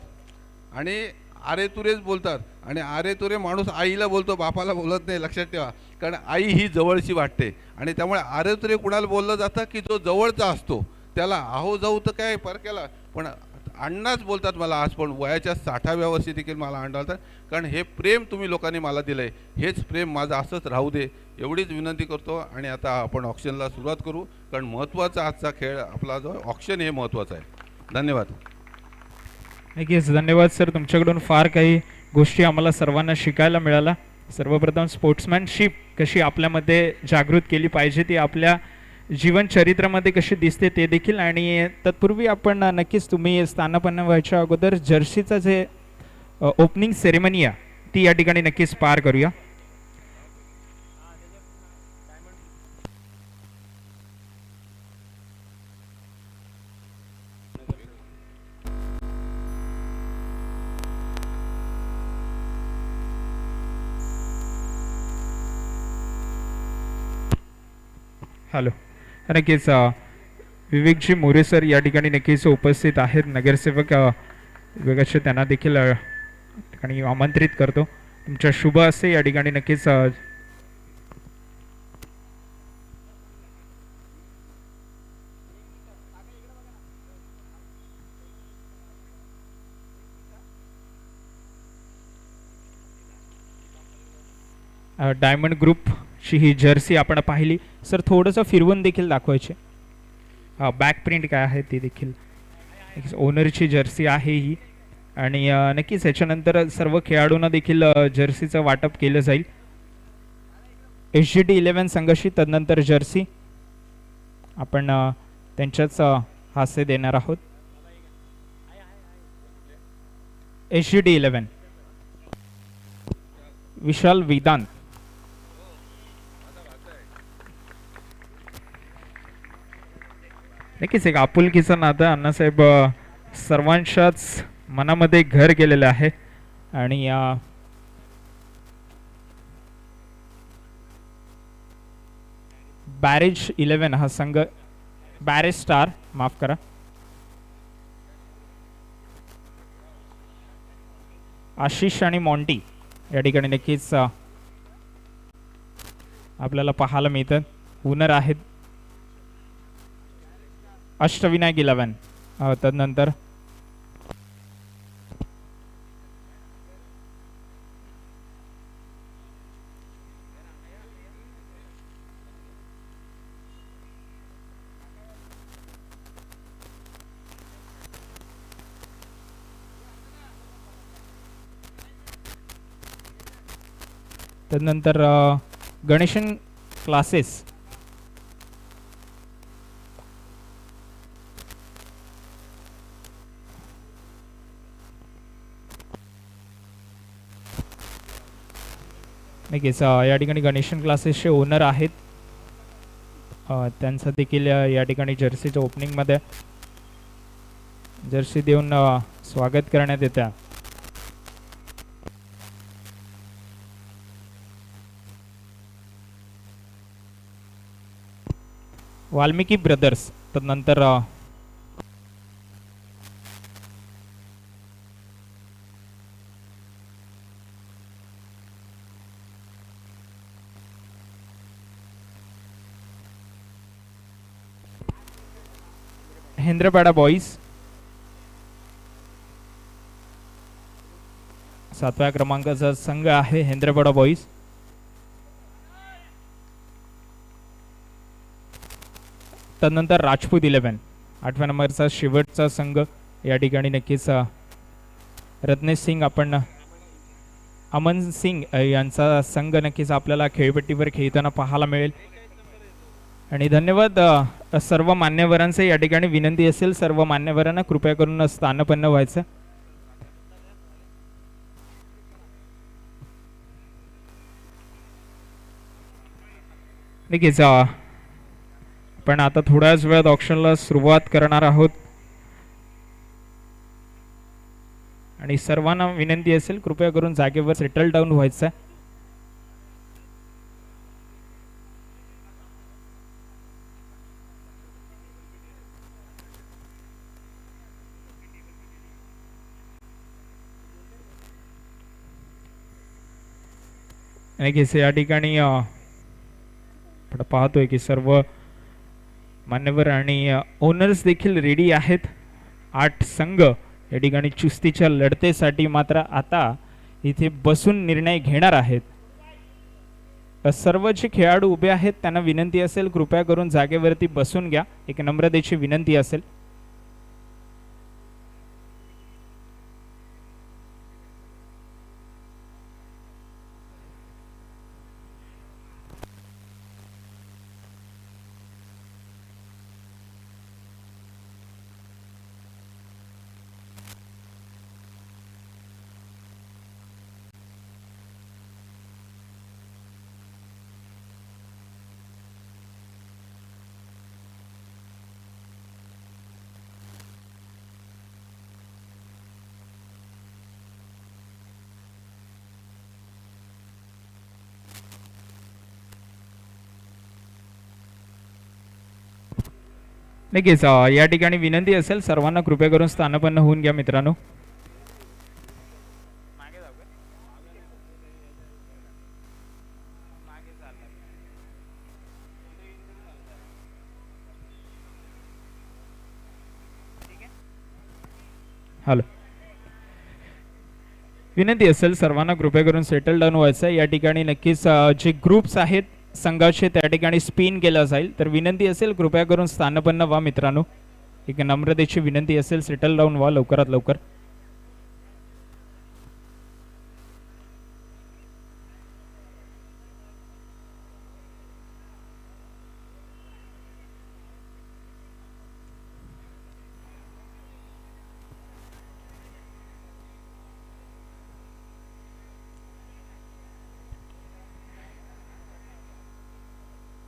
आणि आरे तुरेच बोलतात. आणि आरे तुरे माणूस आईला बोलतो, बापाला बोलत नाही, लक्षात ठेवा. कारण आई ही जवळची वाटते आणि त्यामुळे आरे तुरे कुणाला बोललं जातं की जो जवळचा असतो त्याला. आहो जाऊ तर काय परक्याला, पण अण्णाच बोलतात मला आज पण. वयाच्या 60व्या वर्षी देखील मला अण्णा, कारण हे प्रेम तुम्ही लोकांनी मला दिलं आहे, हेच प्रेम माझं असंच राहू दे एवढीच विनंती करतो. आणि आता आपण ऑक्शनला सुरुवात करू, कारण महत्त्वाचा आजचा खेळ आपला जो ऑक्शन हे महत्त्वाचं आहे. धन्यवाद. नक्कीच धन्यवाद सर. तुमच्याकडून फार काही गोष्टी आम्हाला सर्वांना शिकायला मिळाल्या. सर्वप्रथम स्पोर्ट्समॅनशिप कशी आपल्यामध्ये जागृत केली पाहिजे, ती आपल्या जीवन चरित्रामध्ये कशी दिसते ते देखील. आणि तत्पूर्वी आपण नक्कीच तुम्ही स्थानापन्न व्हायच्या अगोदर जर्सीचं जे ओपनिंग सेरेमनी आहे ती या ठिकाणी नक्कीच पार करूया. हॅलो, नक्कीच विवेकजी मोरे सर या ठिकाणी नक्कीच उपस्थित आहेत. नगरसेवक विवेकाचे त्यांना देखील ठिकाणी आमंत्रित करतो. तुमच्या शुभ असते या ठिकाणी नक्कीच डायमंड ग्रुपची ही जर्सी आपण पाहिली. सर थोडंसं फिरवून देखील दाखवायचे, बॅक प्रिंट काय आहे ते देखील. ओनरची जर्सी आहे ही. आणि नक्कीच याच्यानंतर सर्व खेळाडूंना देखील जर्सीचं वाटप केलं जाईल. HGT 11 संघाशी तदनंतर जर्सी आपण त्यांच्याच हास्य देणार आहोत. HGT 11 विशाल वेदांत. नक्कीच एक आपुलकीचं नातं अण्णासाहेब सर्वांच्याच मनामध्ये घर केलेलं आहे. आणि बॅरेज 11 हा संघ, बॅरेज स्टार माफ करा, आशिष आणि मॉन्टी या ठिकाणी नक्कीच आपल्याला पाहायला मिळतं. विनर आहेत अष्टविनायक 11. तदनंतर गणेशन क्लासेस नक्कीच या ठिकाणी गणेशन क्लासेसचे ओनर आहेत. त्यांचं देखील या ठिकाणी जर्सीच्या ओपनिंगमध्ये जर्सी देऊन स्वागत करण्यात येतं. वाल्मिकी ब्रदर्स तदनंतर हेंद्रपाडा बॉईज 7व्या क्रमांकाचा संघ आहे हेंद्रपाडा बॉईज. तदनंतर राजपूत 11 8व्या नंबरचा शेवटचा संघ या ठिकाणी नक्कीच रत्नेश सिंग आपण अमन सिंग यांचा संघ नक्कीच आपल्याला खेळपट्टीवर खेळताना पाहायला मिळेल. आणि धन्यवाद सर्व मान्यवरांचे या ठिकाणी विनंती असेल सर्व मान्यवरांना कृपया करून स्थानपन्न व्हायचं. नक्कीच पण आता थोड्याच वेळात ऑक्शनला सुरुवात करणार आहोत आणि सर्वांना विनंती असेल कृपया करून जागेवर सेटल डाऊन व्हायचं. नक्कीच या ठिकाणी आपण पाहतोय की सर्व मान्यवर आणि ओनर्स देखील रेडी आहेत. 8 संघ या ठिकाणी चुस्तीच्या लढतेसाठी मात्र आता इथे बसून निर्णय घेणार आहेत. सर्व जे खेळाडू उभे आहेत त्यांना विनंती असेल कृपया करून जागेवरती बसून घ्या, एक नम्रतेची विनंती असेल. नक्कीच या ठिकाणी विनंती असेल सर्वांना कृपया करून स्थानपन्न होऊन घ्या मित्रांनो. हॅलो, विनंती असेल सर्वांना कृपया करून सेटल डाऊन व्हायचं. या ठिकाणी नक्कीच जे ग्रुप्स आहेत संघाचे त्या ठिकाणी स्पिन केला जाईल, तर विनंती असेल कृपया करून स्थानपन्न व्हा मित्रांनो. एक नम्रतेची विनंती असेल सेटल डाऊन व्हा लवकरात लवकर.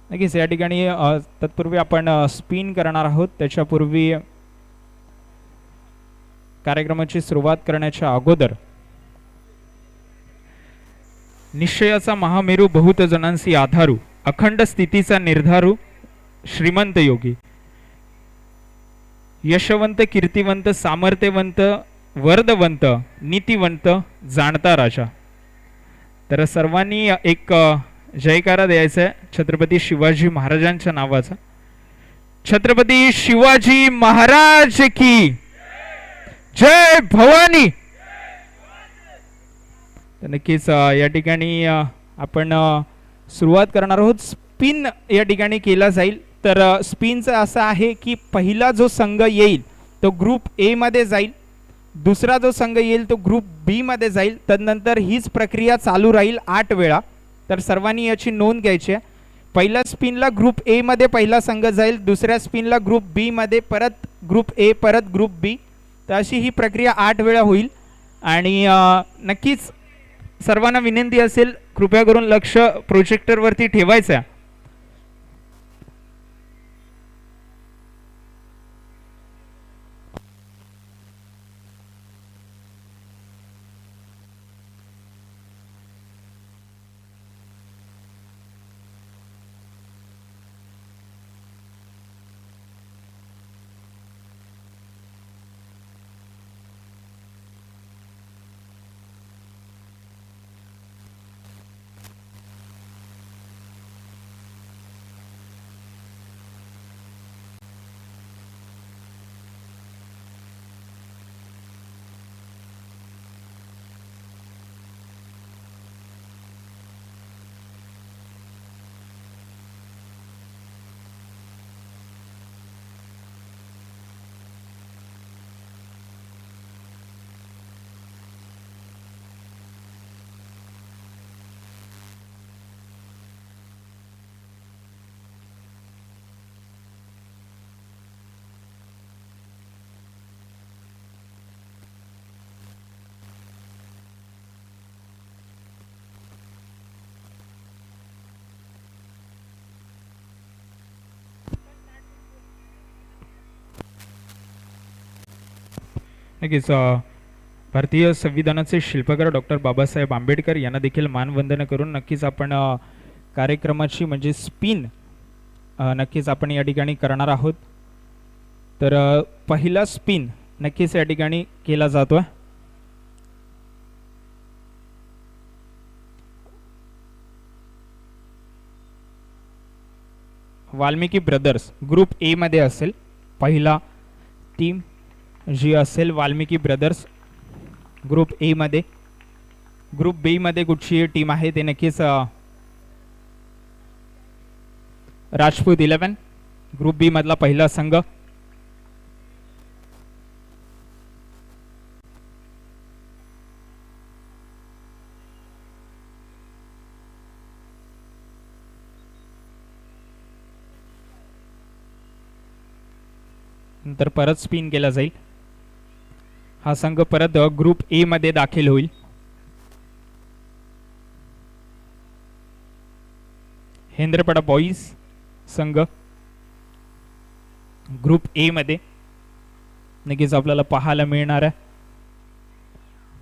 नक्कीच या ठिकाणी तत्पूर्वी आपण स्पिन करणार आहोत. त्याच्यापूर्वी कार्यक्रमाची सुरुवात करण्याच्या अगोदर निश्चयाचा महामेरू बहुत जणांसी आधारू अखंड स्थितीचा निर्धारू श्रीमंत योगी, यशवंत कीर्तिवंत सामर्थ्यवंत वर्धवंत नीतिवंत जाणता राजा. तर सर्वांनी एक जयकारा द्यायचा आहे छत्रपती शिवाजी महाराजांच्या नावाचा. छत्रपती शिवाजी महाराज की जय भवानी. तर नक्कीच या ठिकाणी आपण सुरुवात करणार आहोत. स्पिन या ठिकाणी केला जाईल. तर स्पिनचं असं आहे की पहिला जो संघ येईल तो ग्रुप ए मध्ये जाईल, दुसरा जो संघ येईल तो ग्रुप बी मध्ये जाईल. तदनंतर हीच प्रक्रिया चालू राहील 8 वेळा. तर सर्वांनी याची नोंद घ्यायची आहे. पहिल्या स्पिनला ग्रुप ए मध्ये पहिला संघ जाईल, दुसऱ्या स्पिनला ग्रुप बी मध्ये परत ग्रुप ए परत ग्रुप बी. तर अशी ही प्रक्रिया 8 वेळा होईल. आणि नक्कीच सर्वांना विनंती असेल कृपया करून लक्ष प्रोजेक्टरवरती ठेवायचं आहे. नक्कीच भारतीय संविधानाचे शिल्पकार डॉक्टर बाबासाहेब आंबेडकर यांना देखील मानवंदना करून नक्कीच आपण कार्यक्रमाची म्हणजे स्पिन नक्कीच आपण या ठिकाणी करणार आहोत. तर पहिला स्पिन नक्कीच या ठिकाणी केला जातोय. वाल्मिकी ब्रदर्स ग्रुप ए मध्ये असेल पहिला टीम जी असेल वाल्मिकी ब्रदर्स ग्रुप ए मध्ये. ग्रुप बी मध्ये कुठची टीम आहे ते नक्कीच राजपूत 11 ग्रुप बी मधला पहिला संघ. नंतर परत स्पिन केला जाईल. हा संघ परत ग्रुप ए मध्ये दाखल होईल. हेंद्रपडा बॉईज संघ ग्रुप ए मध्ये नक्कीच आपल्याला पाहायला मिळणार आहे.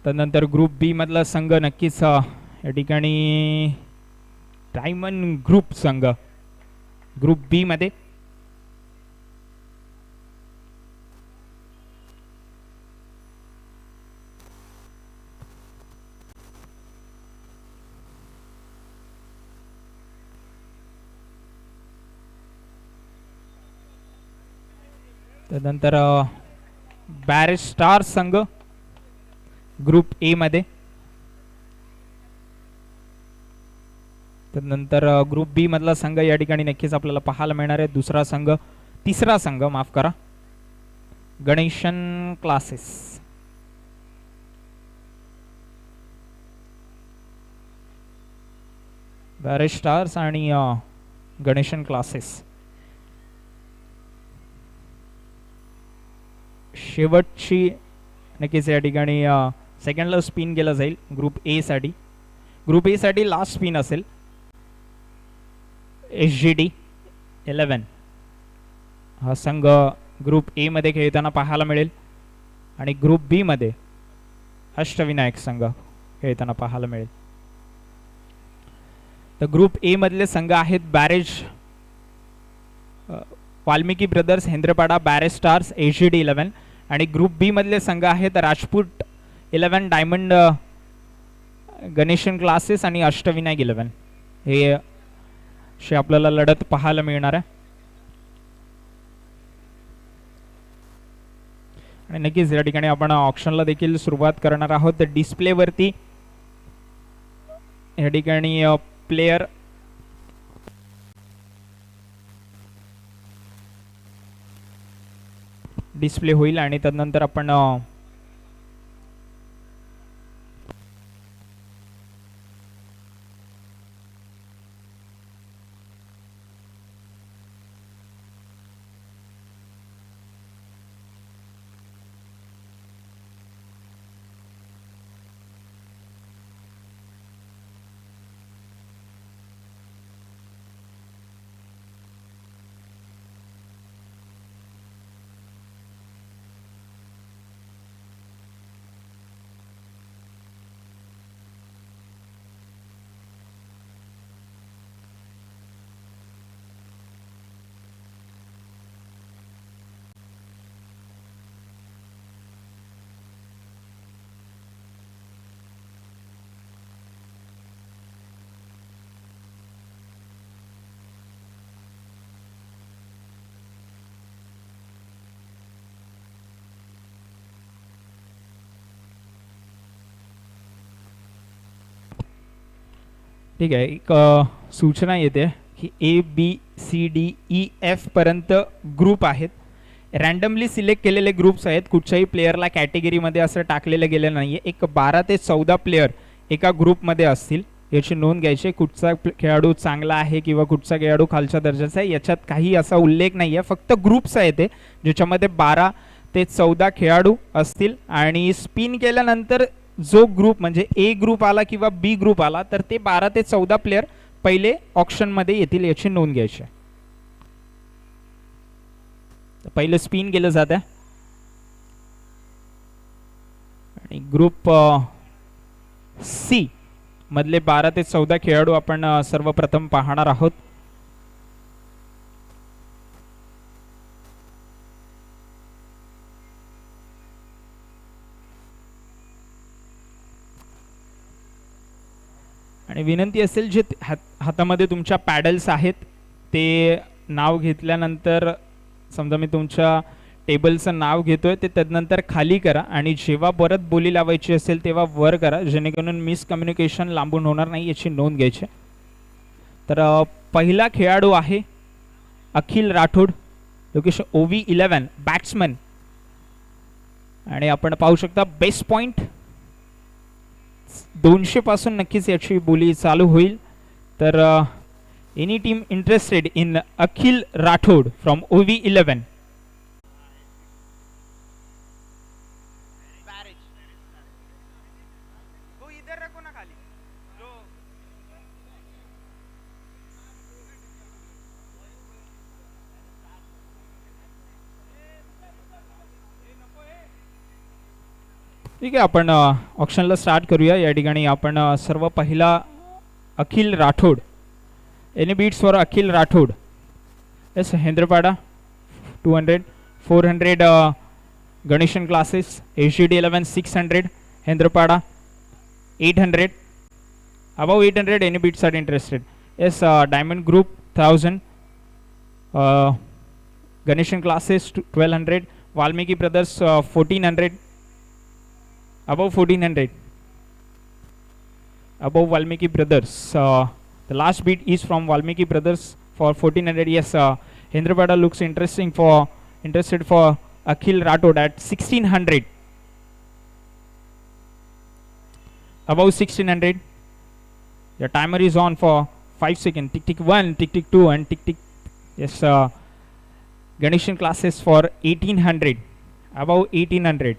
त्यानंतर ग्रुप बी मधला संघ नक्कीच या ठिकाणी डायमंड ग्रुप संघ ग्रुप बी मध्ये. त्यानंतर बॅरेज स्टार संघ ग्रुप ए मध्ये. त्यानंतर ग्रुप बी मधला संघ या ठिकाणी नक्कीच आपल्याला पाहायला मिळणार आहे. दुसरा संघ तिसरा संघ माफ करा गणेशन क्लासेस. बॅरेज स्टार्स आणि गणेशन क्लासेस. शेवटची नक्कीच या ठिकाणी सेकंडला स्पिन केला जाईल ग्रुप ए साठी. ग्रुप ए साठी लास्ट स्पिन असेल SGD 11 हा संघ ग्रुप ए मध्ये खेळताना पाहायला मिळेल आणि ग्रुप बी मध्ये अष्टविनायक संघ खेळताना पाहायला मिळेल. तर ग्रुप ए मधले संघ आहेत barrage Valmiki brothers Hendrapada barrage stars AGD 11 आणि ग्रुप बी मधले संघ आहेत राजपूत 11 डायमंड गणेशन क्लासेस आणि अष्टविनायक 11 हे अशी आपल्याला लढत पाहायला मिळणार आहे. आणि नक्कीच या ठिकाणी आपण ऑप्शनला देखील सुरुवात करणार आहोत. तर डिस्प्लेवरती या ठिकाणी प्लेयर डिस्प्ले होईल आणि त्यानंतर आपण ठीक आहे. एक सूचना येते की ABCDEF पर्यंत ग्रुप आहेत. रॅन्डमली सिलेक्ट केलेले ग्रुप्स आहेत. कुठच्याही प्लेयरला कॅटेगरीमध्ये असं टाकलेलं गेलं नाही आहे. एक 12 ते 14 प्लेयर एका ग्रुपमध्ये असतील याची नोंद घ्यायची. कुठचा खेळाडू चांगला आहे किंवा कुठचा खेळाडू खालच्या दर्जाचा आहे याच्यात काही असा उल्लेख नाही आहे. फक्त ग्रुप्स आहेत ते ज्याच्यामध्ये 12 ते 14 खेळाडू असतील आणि स्पिन केल्यानंतर जो ग्रुप म्हणजे ए ग्रुप आला किंवा बी ग्रुप आला तर ते 12 ते 14 प्लेयर पहिले ऑप्शनमध्ये येतील याची नोंद घ्यायची. पहिलं स्पिन केलं जात आहे आणि ग्रुप सी मधले 12 ते 14 खेळाडू आपण सर्वप्रथम पाहणार आहोत. आणि विनंती असेल जे हातामध्ये तुमच्या पॅडल्स आहेत ते नाव घेतल्यानंतर समजा मी तुमच्या टेबलचं नाव घेतोय ते त्यानंतर खाली करा आणि जेव्हा परत बोली लावायची असेल तेव्हा वर करा जेणेकरून मिसकम्युनिकेशन लांबून होणार नाही याची नोंद घ्यायची. तर पहिला खेळाडू आहे अखिल राठोड लोकेशन OV11 बॅट्समन आणि आपण पाहू शकता बेस्ट पॉइंट 200 पासून नक्कीच याची बोली चालू होईल. तर any team interested in Akhil Rathod from OV11. ठीक आहे. आपण ऑप्शनला स्टार्ट करूया. या ठिकाणी आपण सर्व पहिला Akhil Rathod any bids for Akhil Rathod. Yes Hendrapada 200 400 Ganeshan classes HGD 11 600 Hendrapada 800 above 800 any beats are interested. Yes diamond group 1000 Ganeshan classes 1200 Valmiki brothers 1400 above 1400 above Valmiki brothers. The last bid is from Valmiki brothers for 1400. Yes Hendrapada looks interested for Akhil Rathod at 1600 above 1600. The timer is on for 5 seconds. Tick tick 1 tick tick 2 and tick tick. Yes Ganeshan classes for 1800 above 1800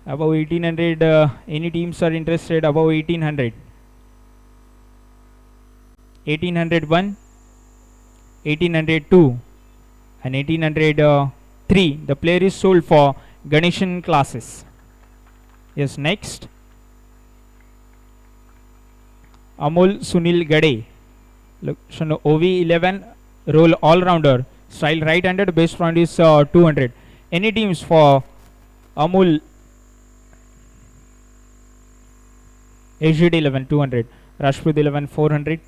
above 1800. Any teams are interested above 1800. 1801 1802 and 1803. The player is sold for Ganeshan classes. Yes next Amol Sunil Gade. Location OV11, role all-rounder. Style right-handed, base point is 200. Any teams for Amol? HGD 11 200, Rashput 11 400,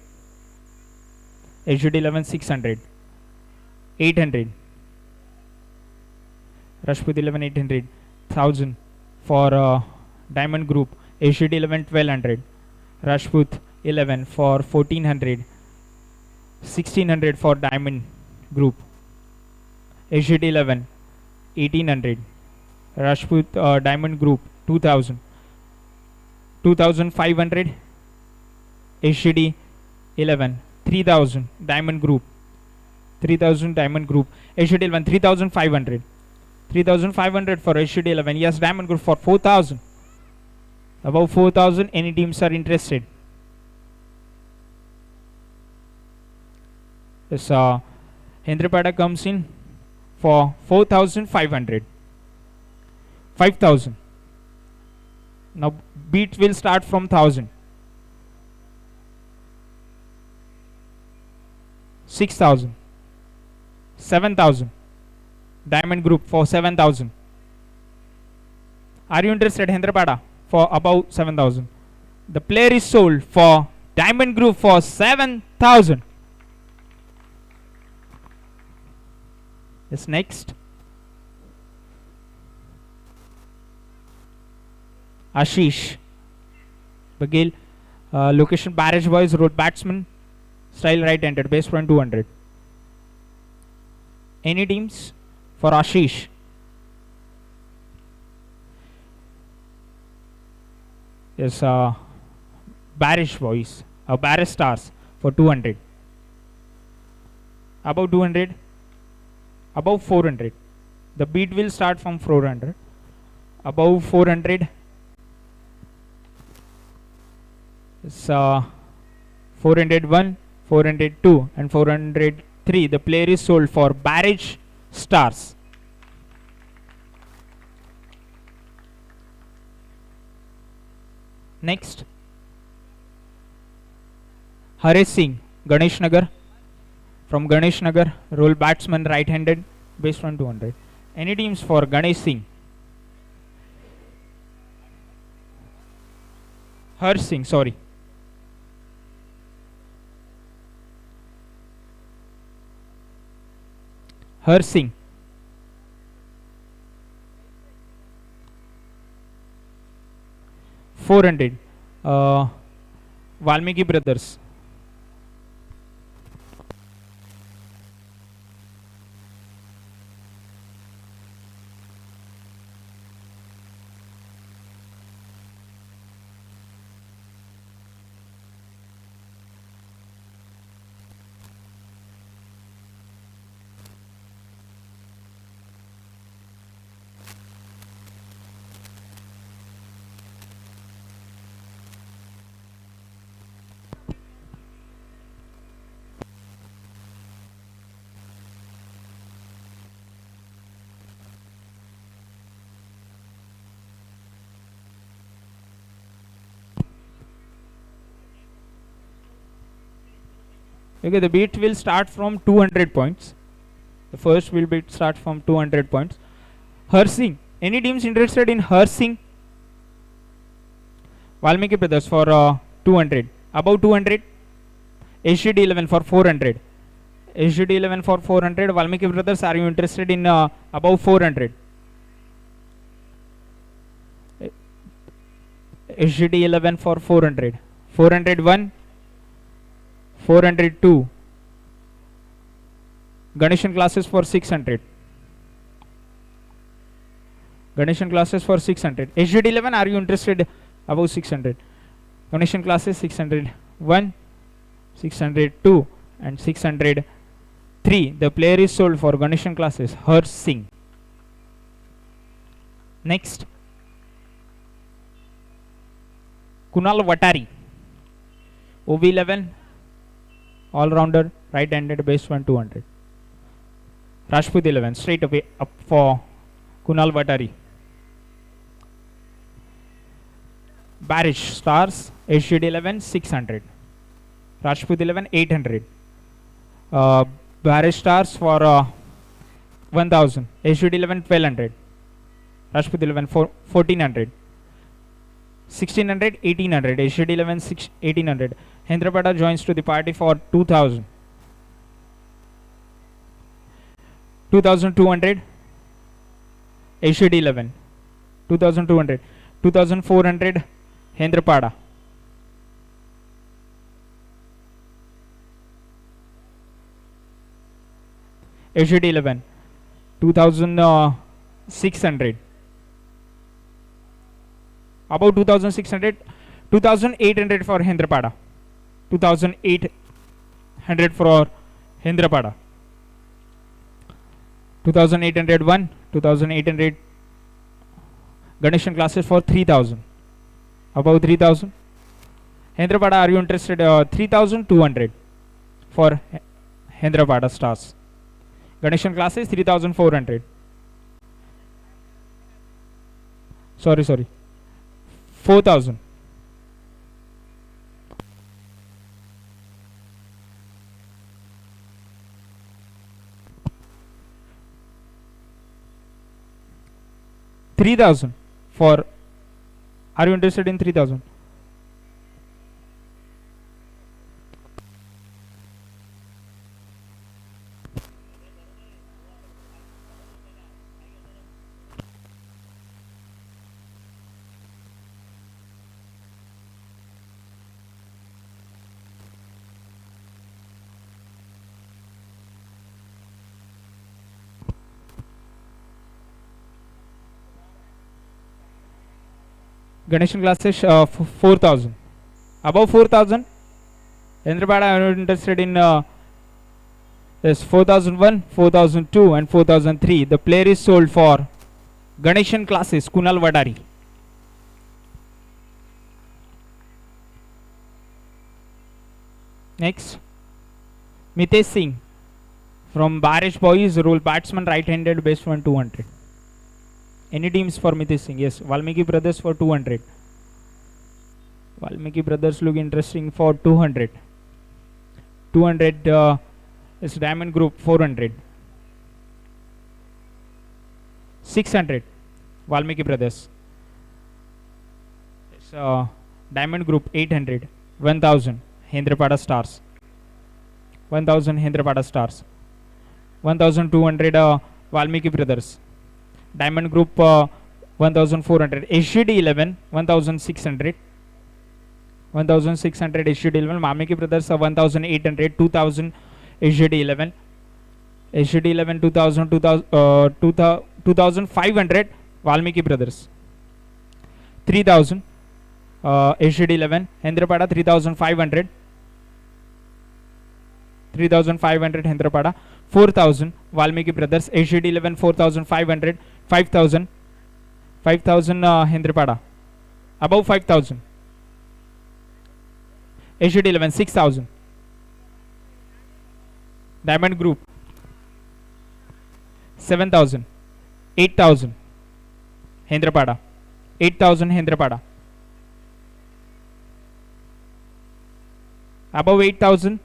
HGD 11 600, 800, Rashput 11 800, 1000 for Diamond Group, HGD 11 1200, Rashput 11 for 1400, 1600 for Diamond Group, HGD 11 1800, Rashput Diamond Group 2000. 2500 HGD 11 3000 Diamond Group 3000 Diamond Group HGD 11 3500 3500 for HGD 11. Yes, Diamond Group for 4000. Above 4000, any teams are interested? Yes, Hendrapada comes in for 4500 5000. Now beat will start from 1000. 6000. 7000. Diamond Group for 7000. Are you interested, Hendrapada, for above 7000? The player is sold for Diamond Group for 7000. Yes, next. Ashish Bagel, location Barrage Boys, road batsman, style right-handed, base point 200. Any teams for Ashish? Yes, Barrage Boys, Barrage Stars for 200. Above 200, above 400. The beat will start from 400. Above 400. It's 401, 402 and 403. The player is sold for Barrage Stars. Next, Hare Singh, Ganesh Nagar. From Ganesh Nagar, role batsman, right-handed, base on 200. Any teams for Ganesh Singh? Har Singh, sorry. Har Singh. $400. Valmiki Brothers. Okay, the beat will start from 200 points. The first will be start from 200 points. Har Singh. Any teams interested in Har Singh? Valmiki Brothers for 200. Above 200. HGD 11 for 400. HGD 11 for 400. Valmiki Brothers, are you interested in above 400? HGD 11 for 400. 401. 402. Ganeshan classes for 600. Ganeshan classes for 600. HGD 11, are you interested above 600? Ganeshan classes 601, 602 and 603. The player is sold for Ganeshan classes. Har Singh. Next, Kunal Vatari. OV11, all-rounder, right-handed, base 1 200. Rashput 11, straight away up for Kunal Vatari. Barish Stars, HGD 11 600. Rajput 11 800. Bharat Stars for 1000. HUD 11 1200. Rajput 11 1400. 1600 1800. HUD 11 1800. Hendrapada joins to the party for 2000. 2200. HUD 11 2200. 2400. Hendrapada. HUD 11 2600. About 2600. 2800 for Hendrapada. 2800 for Hendrapada. 2801. 2800. Ganeshan classes for 3000. Above 3000. Hendrapada, are you interested? 3200 for Hendrapada Stars. Ganeshan classes 3400. Sorry. 4000. $3,000 for. Are you interested in 3000? Ganeshan classes 4000. Above 4000. Hendrapada, are you interested in yes, 4001, 4002 and 4003. The player is sold for Ganeshan classes Kunal Vadari. Next, Mitesh Singh from Barish Boys, role batsman, right-handed, best 1 200. Any teams for Mitesh Singh? Yes, Valmiki Brothers for 200. Valmiki Brothers look interesting for 200. 200 is Diamond Group 400. 600 Valmiki Brothers. It's Diamond Group 800. 1000 Hendrapada Stars. 1000 Hendrapada Stars. 1200 Valmiki Brothers. Diamond Group 1400. HUD 11 1600. 1600 HUD 11. Valmiki Brothers 1800. 2000 HUD 11. HUD 11 2000 2500 Valmiki Brothers. 3000 HUD 11. Hendrapada 3500. 3500 Hendrapada. 4000 Valmiki Brothers. HUD 11 4500. 5000 Hendrapada. Above 5000 HUD 11 6000. Diamond Group 7000. 8000 Hendrapada. 8000 Hendrapada. Above 8000.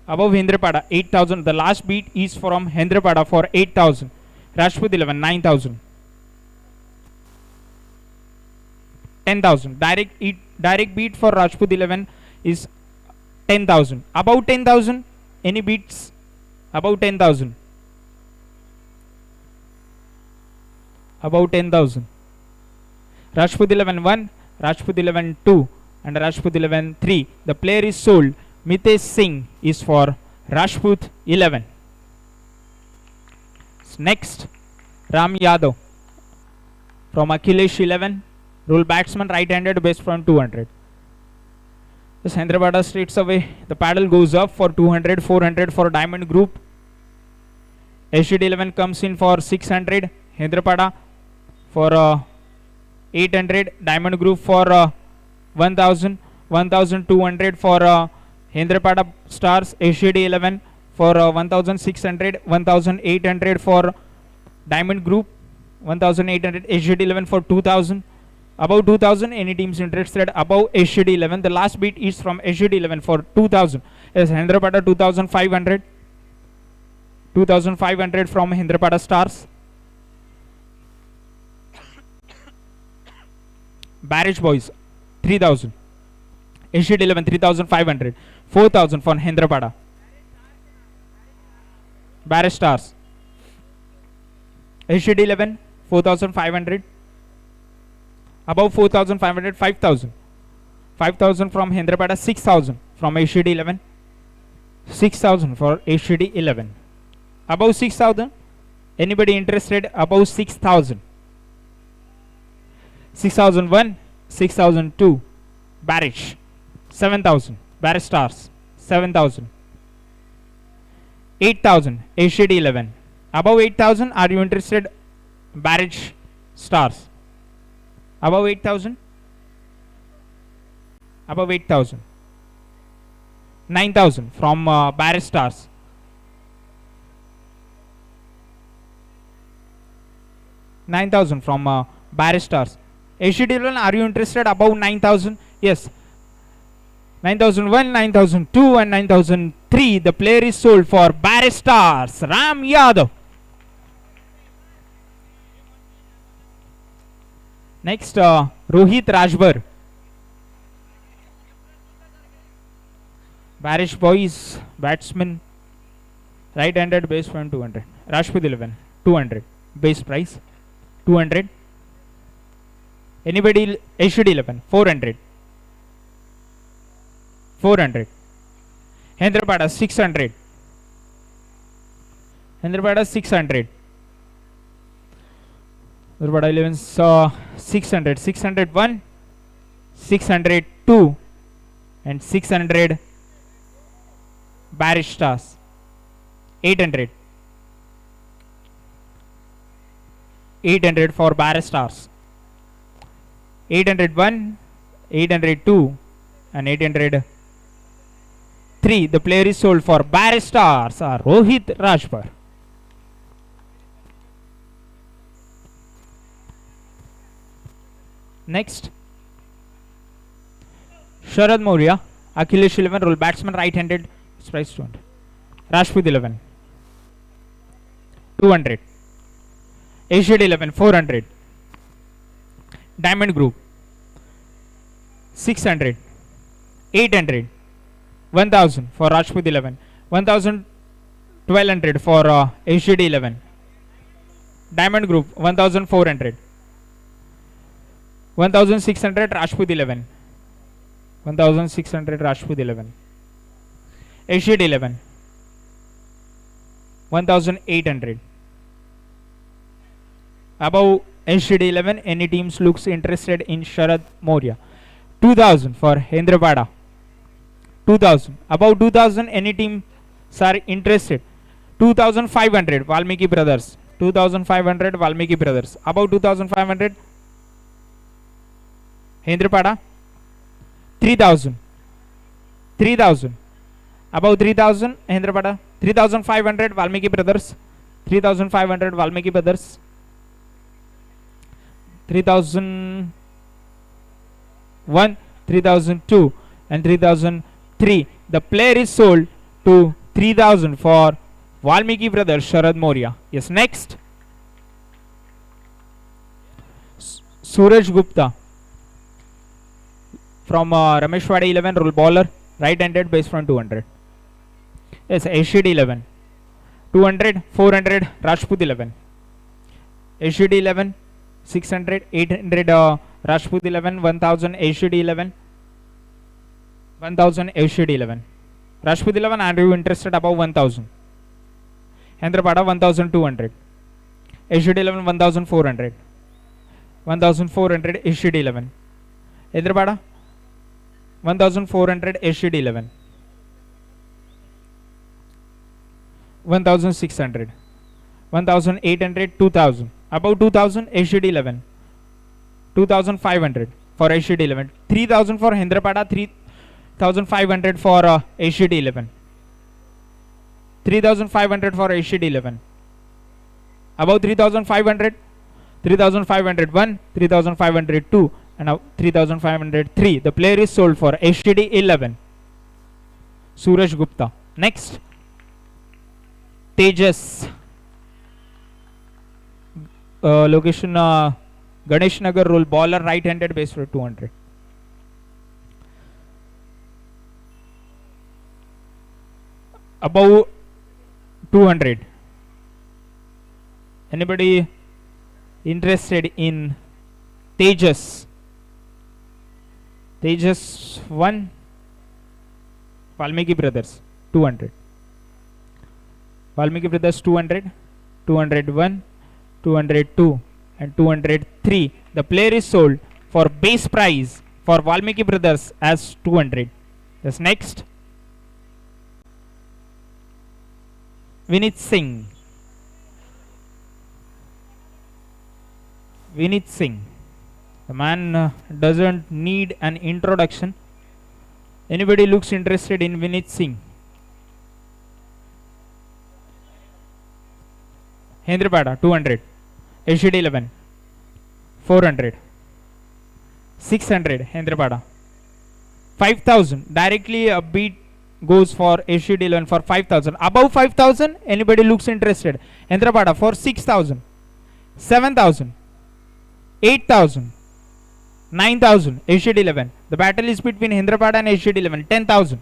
Above Hendrapada 8000. The last beat is from Hendrapada for 8000. Rajput 11 9000. 10,000. Direct beat for Rajput 11 is 10,000. Above 10,000. Any beats above 10,000? Above 10,000. Rajput 11 1, Rajput 11 2 and Rajput 11 3. The player is sold. Mitesh Singh is for Rajput 11. Next, Ram Yadav from Akhilesh 11. Role batsman, right-handed, best from 200. This Hendrapada straights away. The paddle goes up for 200. 400 for Diamond Group. HUD 11 comes in for 600. Hendrapada for 800. Diamond Group for 1000. 1200 for Hendrapada Stars. HUD 11 for 1600. 1800 for Diamond Group. 1800. HUD 11 for 2000. Above 2000, any teams interested above HCD 11? The last bid is from HCD 11 for 2000. Yes, Hendrapada 2500. 2500 from Hendrapada Stars. Barrage Boys 3000. HCD 11 3500. 4000 for Hendrapada. Barrage Stars. HCD 11 4500. Above 4500, 5000. 5000 from Hendrapada. 6000 from HCD 11. 6000 for HCD 11. Above 6000, anybody interested above 6000? 6001, 6002. Barrage 7000. Barrage Stars 7000. 8000 HCD 11. Above 8000, are you interested? Barrage Stars. Above 8000. Above 8000. 9000 from Barrage Stars. 9000 from Barrage Stars. HCD 11, are you interested above 9000? Yes. 9001, 9002 and 9003. The player is sold for Barrage Stars. Ram Yadav. Next, Rohit Rajbar. Barrage Boys, batsman, right-handed, base point 200. Rajput 11, 200. Base price 200. Anybody? HCD 11, 400. 400. Hendrapada 600. Hendrapada 600. Hendrapada 11 600. 601, 602 and 600. Barrage Stars 800. 800 for Barrage Stars. 801, 802 and 803. The player is sold for Barrage Stars. Rohit Rajpur. Next, Sharad Maurya, Akhilesh 11, role batsman, right-handed, price 200. Rajput 11, 200. HCD 11, 400. Diamond Group 600. 800. 1000 for Rajput 11. 1000, 1200 for HCD 11. Diamond Group 1400. 1600 Rajput 11. 1600 Rajput 11. HCD 11. 1800. Above HCD 11, any teams looks interested in Sharad Maurya. 2000 for Hendrapada. 2000. Above 2000, any teams are interested. 2500 Valmiki Brothers. 2500 Valmiki Brothers. Above 2500 Hendrapada. 3000. 3000. Above 3000 Hendrapada. 3500 Valmiki Brothers. 3500 Valmiki Brothers. 3001, 3002 and 3003. The player is sold to 3000 for Valmiki Brothers Sharad Maurya. Yes, next, Suraj Gupta from Rameshwadi 11, role bowler, right-handed, base front 200. Yes, HCD 11, 200, 400 Rajput 11. HCD 11, 600, 800 Rajput 11, 1000 HCD 11. 1000 HCD 11. Rajput 11, are you interested above 1000? Hendrapada 1200. HCD 11, 1400. 1400 HCD 11. Hendrapada 1400 HCD 11. 1600. 1800, 2000. About 2000 HCD 11. 2500 for HCD 11. 3000 for Hendrapada. 3500 for HCD 11. 3500 for HCD 11. About 3500. 3501, 3502 and now 3,503. The player is sold for HDD 11. Suraj Gupta. Next, Tejas. Location Ganesh Nagar, role bowler, right-handed, base for 200. Above 200. Anybody interested in Tejas? Tejas 1. Valmiki Brothers 200. Valmiki Brothers 200, 201, 202 and 203. The player is sold for base price for Valmiki Brothers as 200. That's next. Vinit Singh. Vinit Singh. The man doesn't need an introduction. Anybody looks interested in Vinit Singh? Hendrapada 200. HDD 11. 400. 600. Hendrapada. 5,000. Directly a beat goes for HDD 11 for 5,000. Above 5,000, anybody looks interested? Hendrapada for 6,000. 7,000. 8,000. 9,000. HDD 11. The battle is between Hendrapada and HDD 11. 10,000.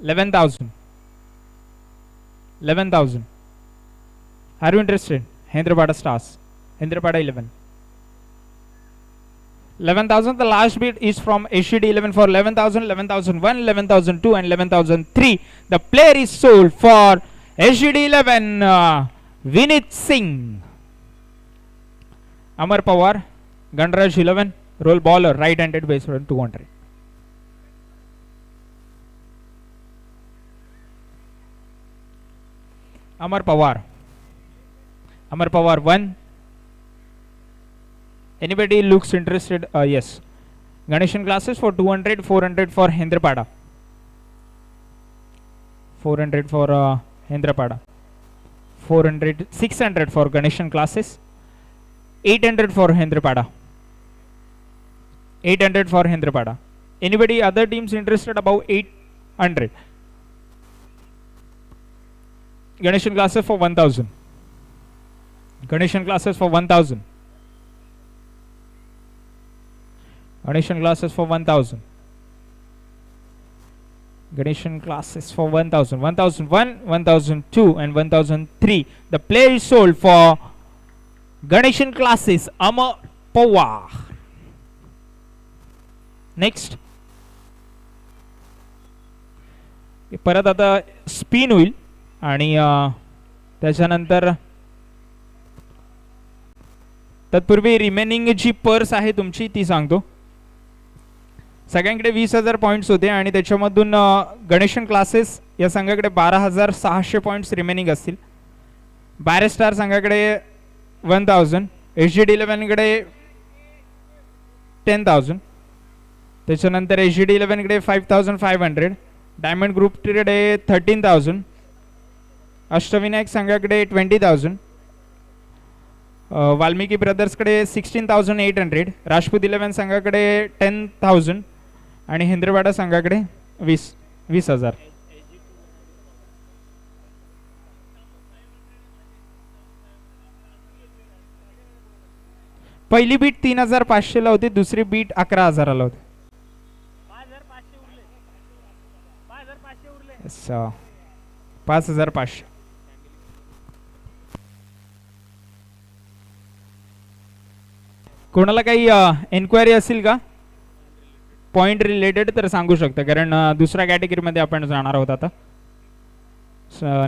11,000. 11,000. Are you interested? Hendrapada stars. Hendrapada 11. 11,000. The last bid is from HDD 11 for 11,000, 11,001, 11,002 and 11,003. The player is sold for HDD 11. Vinit Singh. Amar Pawar, DHANRAJ 11, role bowler, right-handed, base for 200. Amar Pawar. Amar Pawar 1. Anybody looks interested? Yes. Ganeshan classes for 200, 400 for Hendrapada. 400 for Hendrapada. 400, 600 for Ganeshan classes. 800 for Hendrapada. 800 for Hendrapada. Anybody other teams interested above 800? Ganeshan classes for 1,000. Ganeshan classes for 1,000. Ganeshan classes for 1,000. Ganeshan classes for 1,000. 1,001, 1,002 and 1,003. The player is sold for Ganeshan classes Amar Pawar. Next. परत आता spin होईल आणि त्याच्यानंतर तत्पूर्वी remaining जी purse आहे तुमची ती सांगतो. सगळ्यांकडे 20,000 पॉइंट्स होते आणि त्याच्यामधून गणेशन क्लासेस या संघाकडे 12,600 पॉइंट्स रिमेनिंग असतील. बॅरिस्टार संघाकडे 1,000. HDD 11 कडे 10,000. त्याच्यानंतर HDD 11 कडे 5,500. डायमंड ग्रुप कडे 13,000. अष्टविनायक संघाकडे 20,000. वाल्मिकी ब्रदर्स कडे 16,800. राजपूत 11 संघाकडे 10,000 आणि हेंद्रवाडा संघाकडे 20,000. पहिली बीट 3,500 ला होती, दुसरी बीट 11,000 ला होती. 5,500. कोणाला काही एन्क्वायरी असेल का पॉइंट रिलेटेड तर सांगू शकता, कारण दुसऱ्या कॅटेगरी मध्ये आपण जाणार आहोत आता.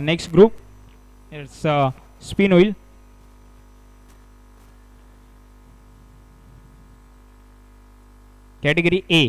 नेक्स्ट ग्रुप इट्स स्पिन होईल. Category A.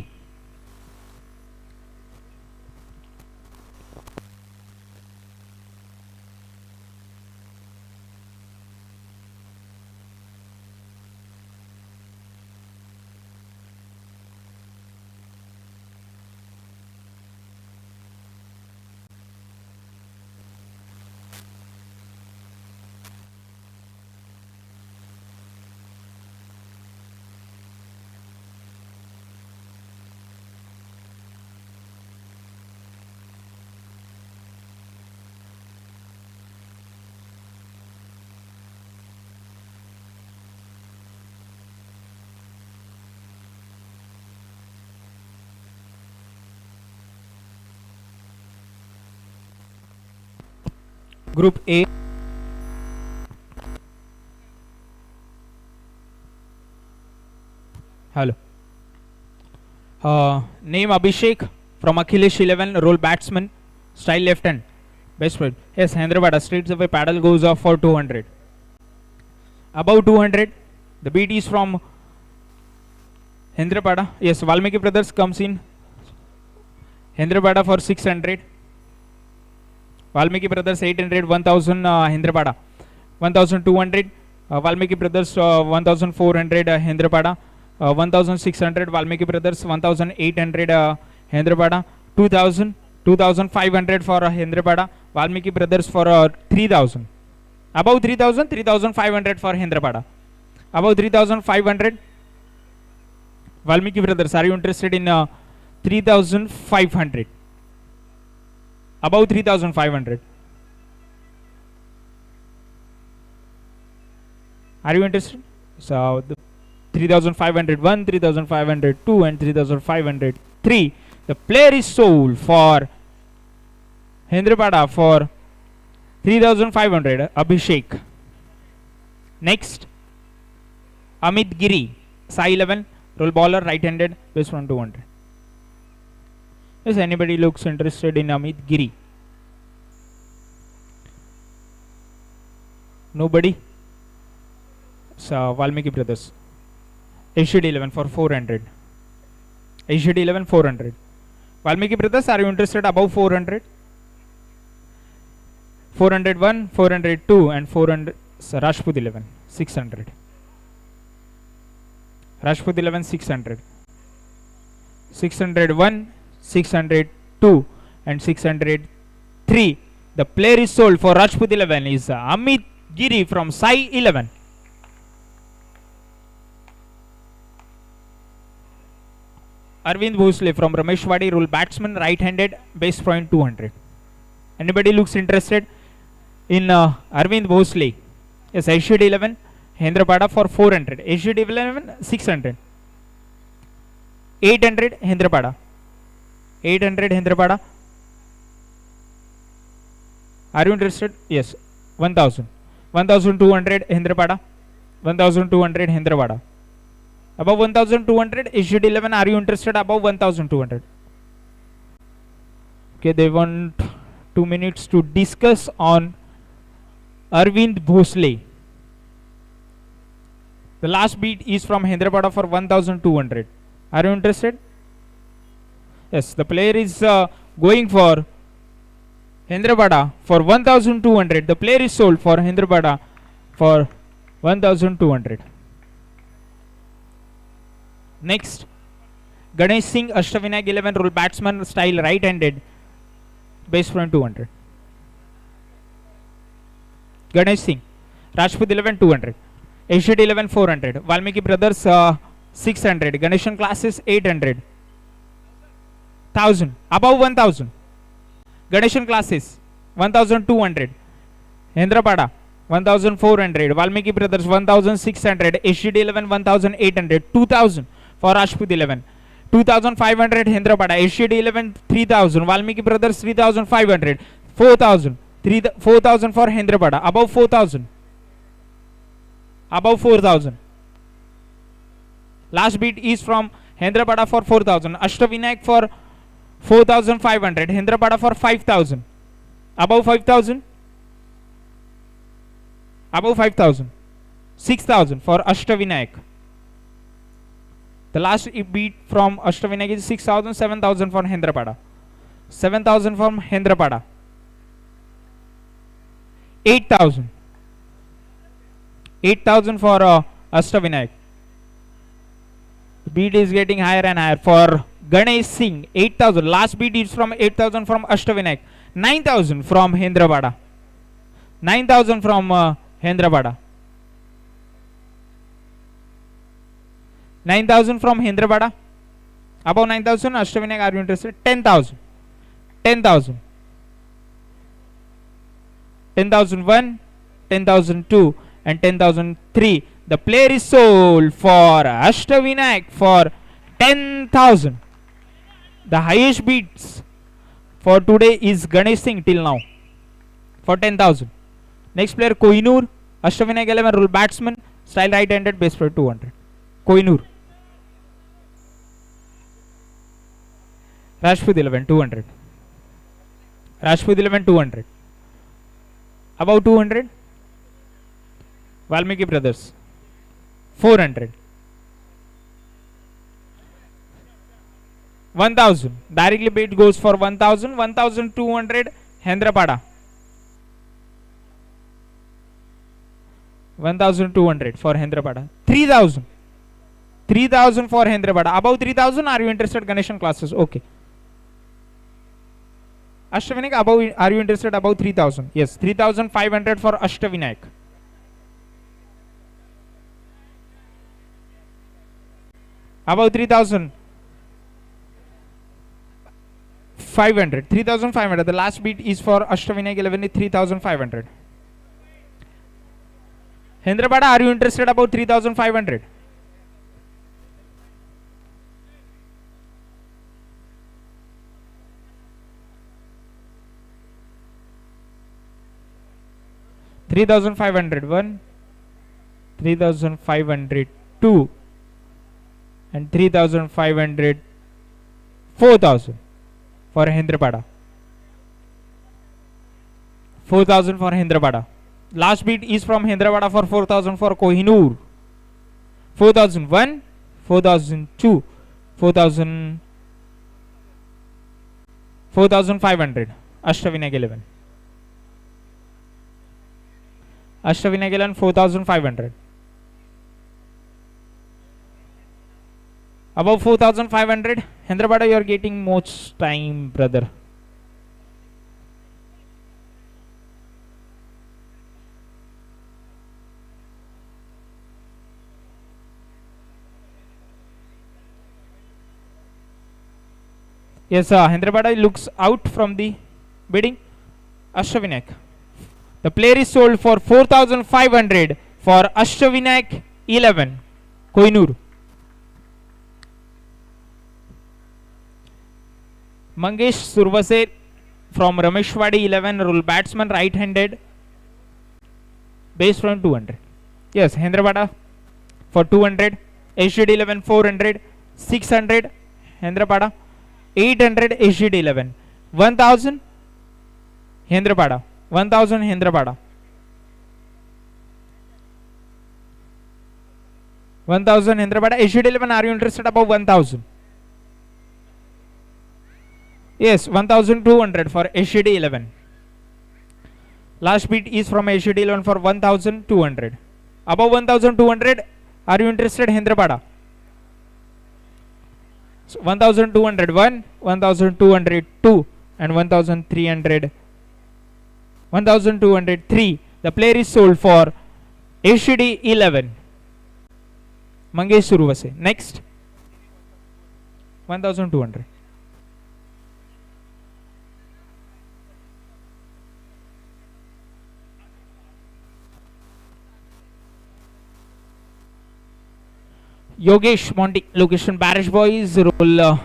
Group A. Hello. Name Abhishek from Akhilesh 11, role batsman, style left hand, best friend. Yes, Hyderabad straight away paddle goes off for 200. Above 200, the beat is from Hyderabad. Yes, Valmiki Brothers comes in. Hyderabad for 600. Valmiki Brothers 800, 1000 Hyderabad. 1200, Valmiki Brothers 1400 Hyderabad. 1600 Valmiki Brothers, 1800 Hyderabad, 2000, 2500 for Hyderabad, Valmiki Brothers for 3000. Above 3000, 3500 for Hyderabad. Above 3500, Valmiki Brothers, are you interested in 3500? Above 3500. Are you interested? So the 3501, 3502 and 3503. The player is sold for Hyderabad for 3500. Abhishek. Next, Amit Giri, Sai 11, roll bowler, right-handed, base from 200. Yes, anybody looks interested in Amit Giri? Nobody? So Valmiki Brothers. HUD 11 for 400. HUD 11 400. Valmiki Brothers, are you interested above 400? 401, 402 and 400. So Rajput 11 600. Rajput 11 600. 601, 602 and 603. The player is sold for Rajput 11 is Amit Giri from Sai 11. Arvind Bhosle from Rameshwadi, rule batsman, right-handed, base point 200. Anybody looks interested in Arvind Bhosle? Yes, HUD 11, Hyderabad for 400. HUD 11, 600. 800, Hyderabad. 800, Hyderabad. Are you interested? Yes, 1000. 1200, Hyderabad. 1200, Hyderabad. Above 1200, HUD 11, are you interested above 1200? Okay, they want 2 minutes to discuss on Arvind Bhosle. The last beat is from Hyderabad for 1200. Are you interested? Yes, the player is going for Hyderabad for 1200. The player is sold for Hyderabad for 1200. Next, Ganesh Singh, Ashtavinayak 11, role batsman, style right-handed, base front 200. Ganesh Singh, Rajput 11 200, HUD 11 400, Valmiki Brothers 600, Ganeshan classes 800, 1000, above 1000, Ganeshan classes 1200, Hyderabad 1400, Valmiki Brothers 1600, HUD 11 1800, 2000 for Rajput 11, 2500 Hyderabad, HUD 11 3000, Valmiki Brothers 3500, 4000, 4000 for Hyderabad, above 4000, above 4000. Last beat is from Hyderabad for 4000, Ashtavinayak for 4500, Hyderabad for 5000, above 5000, above 5000, 6000 for Ashtavinayak. The last beat from Ashtavinayak is 6000, 7000 for Hyderabad, 7000 from Hyderabad, 8000, 8000 for Ashtavinayak. The beat is getting higher and higher for Ganesh Singh, 8000. Last beat is from 8000 from Ashtavinayak, 9000 from Hyderabad, 9000 from Hyderabad, 9000 from Hyderabad. Above 9000, Ashtavinayak, are you interested? 10,000, 10,000, 10,001, 10,002 and 10,003. The player is sold for Ashtavinayak for 10,000. The highest beats for today is Ganesh Singh till now. for 10,000. Next player Kohinoor, Ashtavinayak 11, rule batsman, style right-handed, base for 200. Kohinoor. Rajput 11, 200. Rajput 11, 200. Above 200. Valmiki Brothers, 400. 1,000. Directly bid goes for 1,000. 1,200. Hendrapada. 1,200 for Hendrapada. 3,000. 3,000 for Hendrapada. Above 3,000, are you interested? Ganeshan classes. Okay. Ashtavinayak, above, are you interested? Above 3,000. Yes, 3,500 for Ashtavinayak. Above 3,000. 500. 3,500. The last bid is for Ashtavinayak 11 is 3,500. Hendrapada, are you interested? About 3,500. $3,501, 3,502, and 3,500, 4,000 for Hendrapada. 4,000 for Hendrapada. Last bid is from Hendrapada for 4,000 for Kohinoor. 4,001, 4,002, 4,000, 4,500. Ashtavinayak 11. Ashtavinayak 11, 4,500. Above 4,500, Hendrapada, you are getting much time, brother. Yes, Hendrapada looks out from the bidding. Ashtavinayak. The player is sold for 4,500 for Ashtavinayak 11, Kohinoor. Mangesh Survase from Rameshwadi 11, rule batsman, right-handed, base from 200. Yes, Hendrapada for 200, HDD 11 400, 600, Hendrapada, 800, HDD 11, 1,000, Hendrapada, 1,000, Hendrapada, 1,000, Hendrapada, HDD 11, are you interested? Above 1,000. Yes, 1,200 for HDD 11. Last bid is from HDD 11 for 1,200. Above 1,200, are you interested? Hendrapada. So 1,201, 1,202, and 1,300, 1,203. The player is sold for HDD 11. Mangesh Survase. Next, 1,200. Yogesh Monty, location Barrage Boys, roll.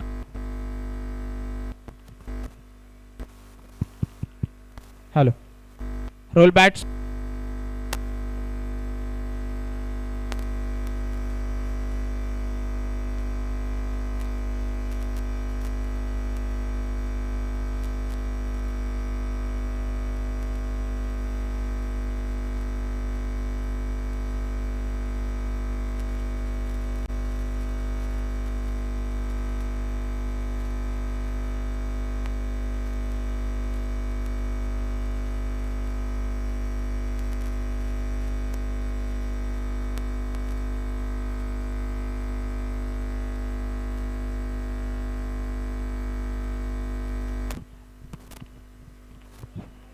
Hello. Roll bats.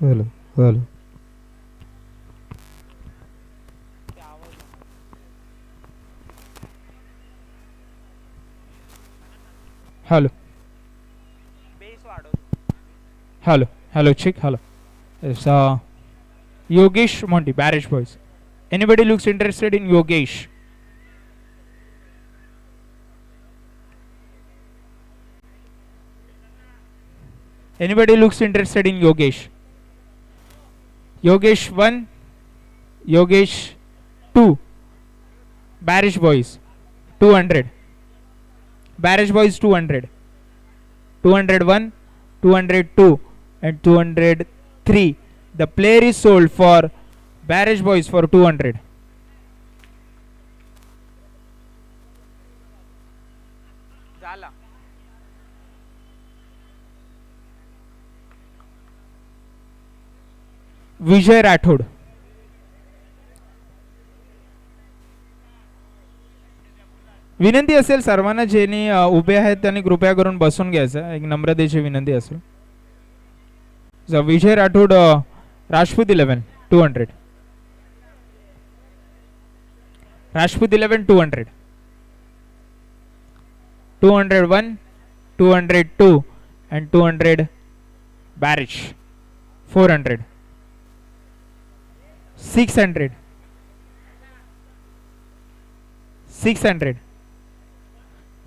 Hello, hello. Hello. Hello. Hello, chick. Hello. It's Yogesh Monty, Barrage Boys. Anybody looks interested in Yogesh? Anybody looks interested in Yogesh? Yogesh 1, Yogesh 2, Barish Boys 200, Barish Boys 200, 201, 202 and 203. The player is sold for Barish Boys for 200. झाला. विजय राठोड. विनंती असेल सर्वांना ज्यांनी उभे आहेत त्यांनी कृपया करून बसून घ्यायचं, एक नम्रतेची विनंती असेल. Vijay Rathod, Rajput 11 200, Rajput 11 200, 201, 202 and 200 Barish 400, 600, 600,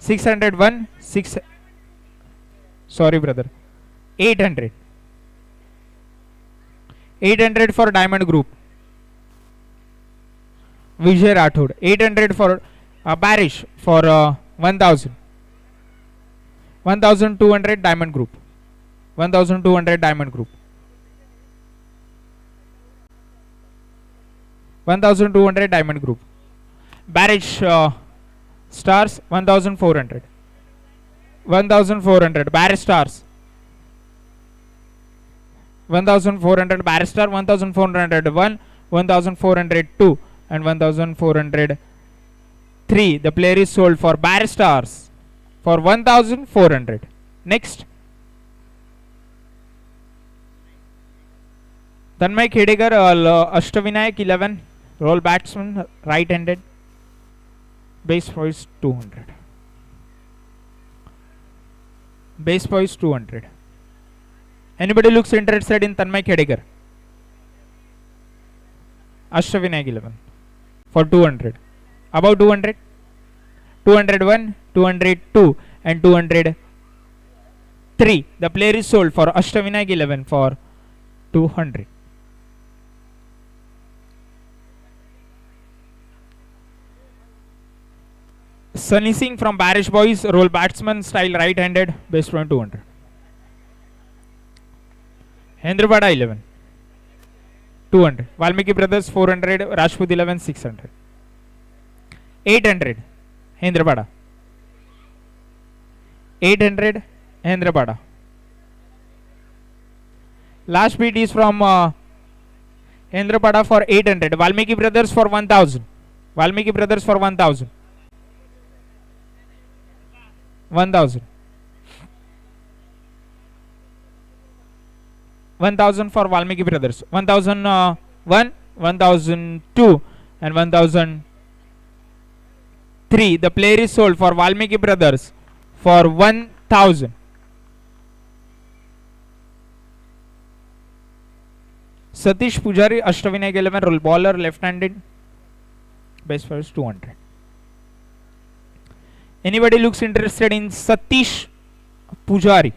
601, 6, sorry brother, 800, 800 for Diamond Group. Vijay Rathod 800 for Barish for 1000, 1200 Diamond Group, 1200 Diamond Group, 1200 Diamond Group. Barish Stars 1400, 1400 Barish Stars, 1400 Barish Star, 1401, 1402 and 1403. The player is sold for Barish Stars for 1400. Next, Tanmay Khedekar, Ashtavinayak 11, roll batsman, right-handed, base price 200. Base price 200. Anybody looks interested in Tanmay Khedekar? Ashtavinayak 11 for 200. About 200, 201, 202 and 203. The player is sold for Ashtavinayak 11 for 200. Sunny Singh from Barish Boys, roll batsman, style right-handed, base point 200. Hendrapada 11 200, Valmiki Brothers 400, Rajput 11 600, 800 Hendrapada, 800 Hendrapada. Last bid is from Hendrapada for 800, Valmiki Brothers for 1000, Valmiki Brothers for 1000, 1000, 1000 for Valmiki Brothers, 1001, 1002 and 1003. The player is sold for Valmiki Brothers for 1000. Satish Pujari, Ashtavinayak 11, roll bowler, left-handed, base first 200. Anybody looks interested in Satish Pujari?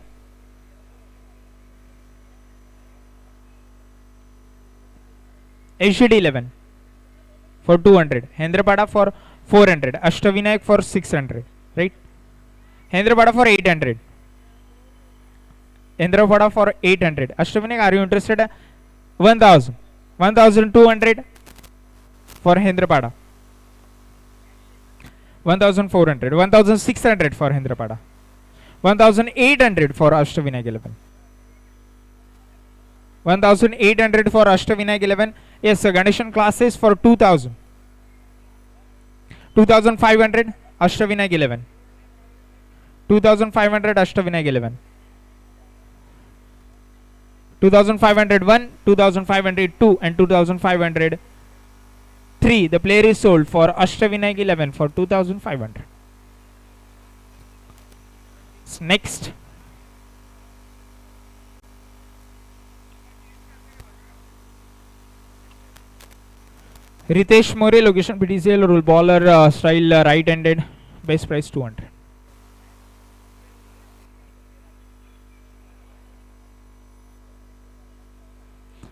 HD 11 for 200, Hendrapada for 400, Ashtavinayak for 600, right? Hendrapada for 800, Hendrapada for 800, Ashtavinayak, are you interested? 1000, 1200 for Hendrapada, 1400, 1600 for Hendrapada, 1800 for Ashtavinayak 11, 1800 for Ashtavinayak 11. Yes, Ganeshan classes for 2000, 2500 Ashtavinayak 11, 2500 Ashtavinayak 11, 2501, 2502 and 2503. The player is sold for Ashtavinayak 11 for 2500. Next, Ritesh More, location PTCL, rule bowler, style right-handed, base price 200.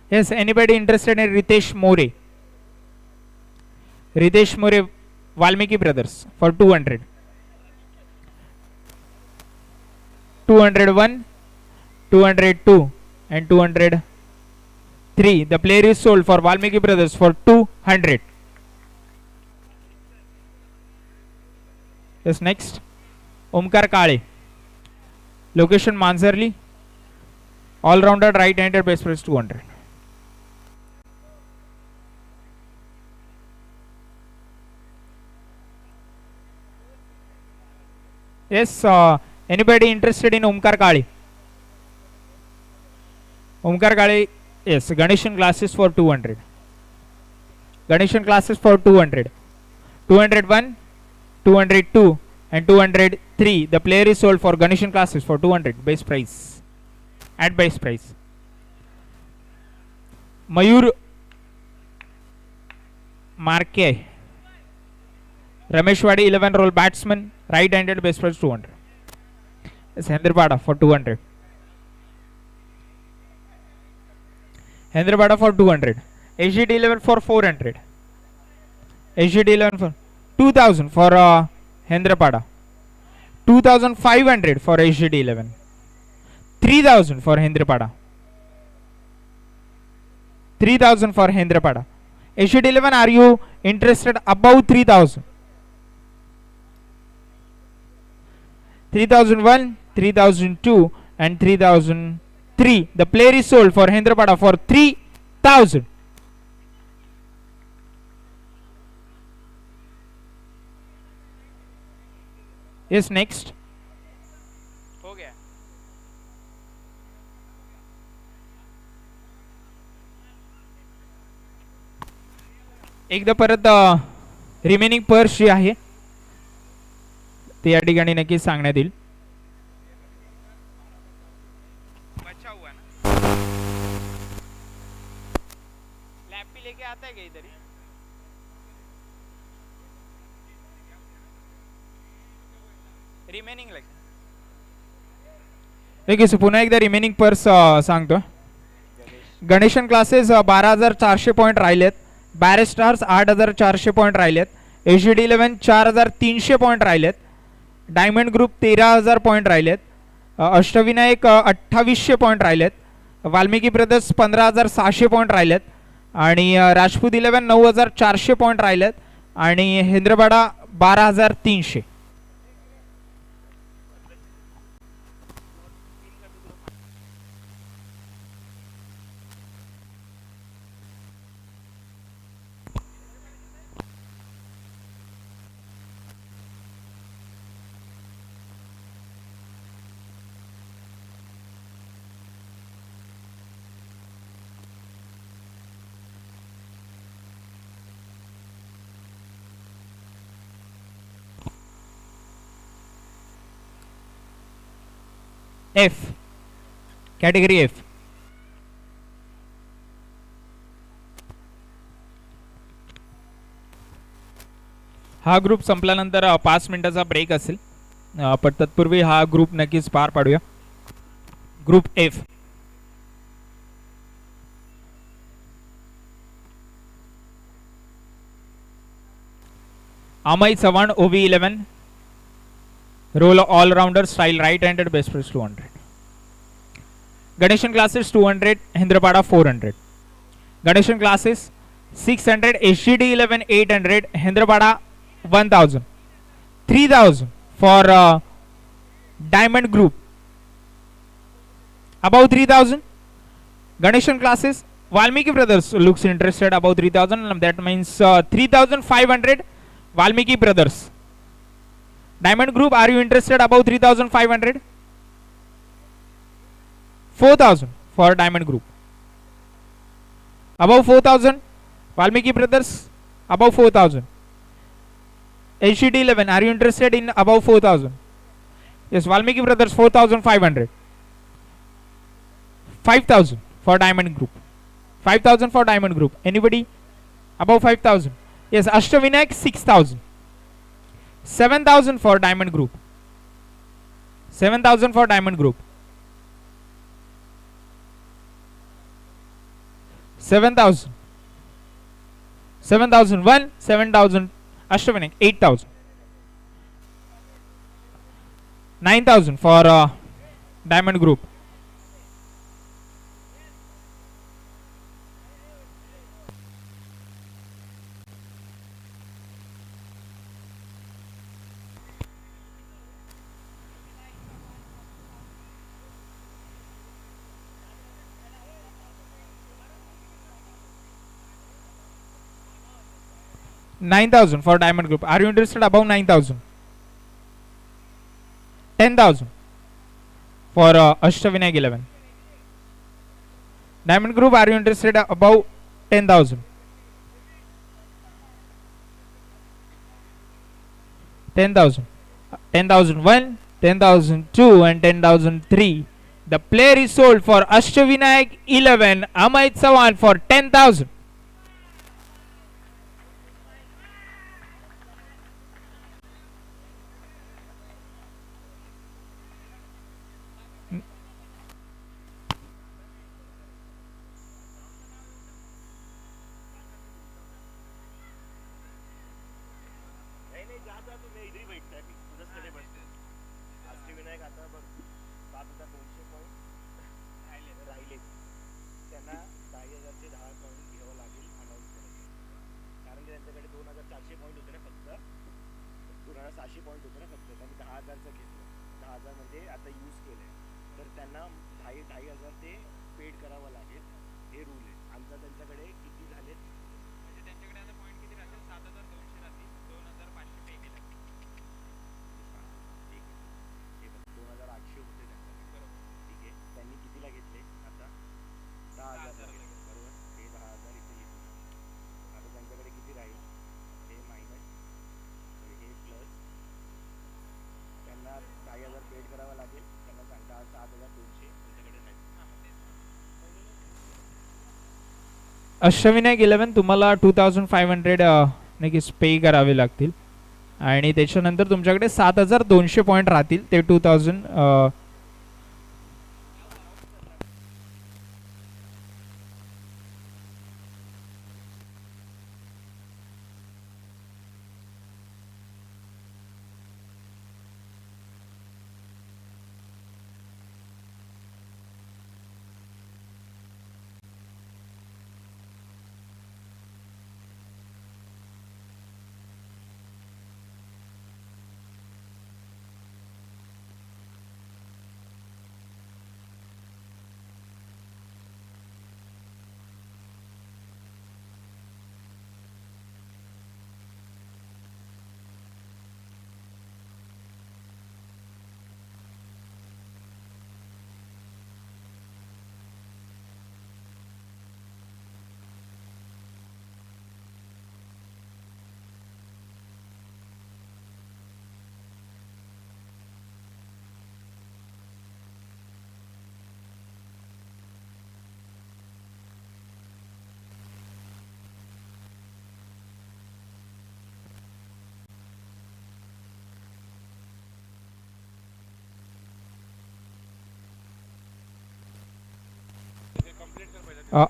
Yes, anybody interested in Ritesh More? Ritesh More, Valmiki Brothers for 200. 201, 202 and 203. The player is sold for Valmiki Brothers for 200. Yes, next. Omkar Kale. Location Mansarli. All-rounder, right-handed, base price 200. Yes, anybody interested in Omkar Kale? Omkar Kale, yes, Ganeshan classes for 200. Ganeshan classes for 200. 201, 202 and 203. The player is sold for Ganeshan classes for 200. Base price. At base price. Mayur Marke. Rameshwadi 11 roll batsman. Right-handed, base price 200. Yes, Hendrapada for 200. Hendrapada for 200. HGD 11 for 400. HGD 11 for 2000 for Hendrapada. 2500 for HGD 11. 3000 for Hendrapada. 3000 for Hendrapada. HGD 11, are you interested above 3000? 3001, 3002 and 3003. The player is sold for Hendrapada for 3000. Yes, next. हो गया. एकदा परत remaining purse जी आहे ते या ठिकाणी नक्की सांगण्यात येईल. बचा हुआ ना लैप भी लेके आता है क्या इधर ही. रिमेनिंग देखिए पुन्हा एकदा रिमेनिंग पर्स सांगतो. गणेशन क्लासेस 12,400 पॉइंट राहिलेत. बॅरिस्टार्स 8,400 पॉइंट राहिलेत. HGD 11 4,300 पॉइंट राहिलेत. डायमंड ग्रुप 13,000 पॉइंट राहिलेत. अष्टविनायक 2,800 पॉइंट राहिलेत. वाल्मिकी ब्रदर्स 15,600 पॉइंट राहिलेत आणि राजपूत 11 9,400 पॉइंट राहिलेत आणि हेंद्रपाडा 12,300. F category F. हा ग्रुप संपल्यानंतर 5 मिनिटाचा ब्रेक असेल पण तत्पूर्वी हा ग्रुप नक्कीच पार पाडूया. Group F. Amay Chavan OV11 roll all rounder style right handed, base price 200. Ganeshan classes 200, Hendrapada 400. Ganeshan classes 600, HGD 11 800, Hendrapada 1000. 3000 for diamond group. Above 3000 Ganeshan classes, Valmiki brothers looks interested above 3000, and that means 3500 Valmiki brothers. Diamond group, are you interested above 3,500? 4,000 for diamond group. Above 4,000 Valmiki brothers, above 4,000. HGD 11, are you interested in above 4,000? Yes, Valmiki brothers 4,500. 5,000 for diamond group. 5,000 for diamond group. Anybody above 5,000? Yes, Ashtavinayak 6,000. 7,000 for diamond group. 7,000 for diamond group. 7,000. 7,001, 7,000. Ashwini, 8,000. 9,000 for Diamond Group. $9,000 for Diamond Group. Are you interested above 9,000? 10,000 for Ashtavinayak 11. Diamond Group, are you interested above 10,000? 10,000. 10,001, 10,002 and 10,003. The player is sold for Ashtavinayak 11, Amit Sawan for 10,000. Ashtavinayak 11 तुम्हाला 2,500 नक्कीच पे करावे लागतील आणि त्याच्यानंतर तुमच्याकडे 7,200 point राहतील ते 2,000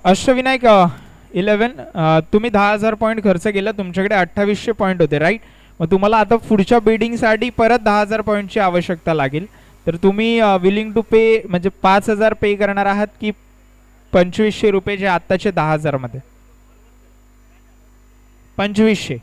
अष्टविनायक 11 तुम्ही 10,000 पॉईंट खर्च केला तुमच्याकडे 2,800 पॉईंट होते राईट मग तुम्हाला आता पुढच्या बिडिंगसाठी परत 10,000 पॉईंटची आवश्यकता लागेल तर तुम्ही विलिंग टू पे म्हणजे 5,000 पे करणार आहात की 2,500 रुपये जे आत्ताचे 10,000 मध्ये 2,500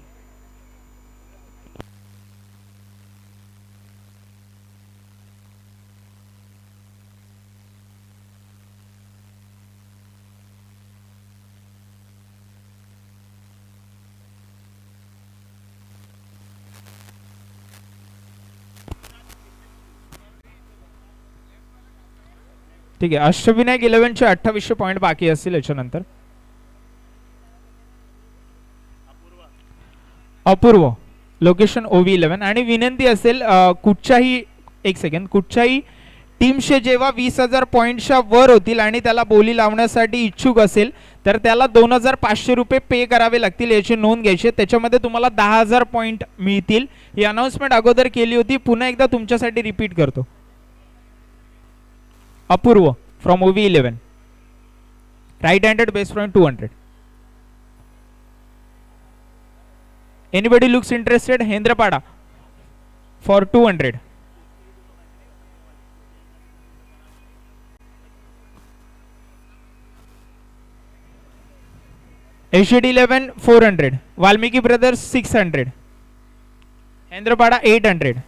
ठीक आहे अष्टविनायक 11 चे 2,800 पॉईंट बाकी असतील याच्यानंतर अपूर्व लोकेशन ओव्ही 11 आणि विनंती असेल कुठच्याही एक सेकंड कुठच्याही टीमचे जेव्हा 20,000 पॉईंटच्या वर होतील आणि त्याला बोली लावण्यासाठी इच्छुक असेल तर त्याला 2,500 रुपये पे करावे लागतील याची नोंद घ्यायची त्याच्यामध्ये तुम्हाला 10,000 पॉईंट मिळतील ही अनाउन्समेंट अगोदर केली होती पुन्हा एकदा तुमच्यासाठी रिपीट करतो अपूर्व from ओव्ही 11 Right-handed base front 200. Anybody looks interested? Hendrapada for 200. HUD 11 400. Valmiki Brothers 600. Hendrapada 800.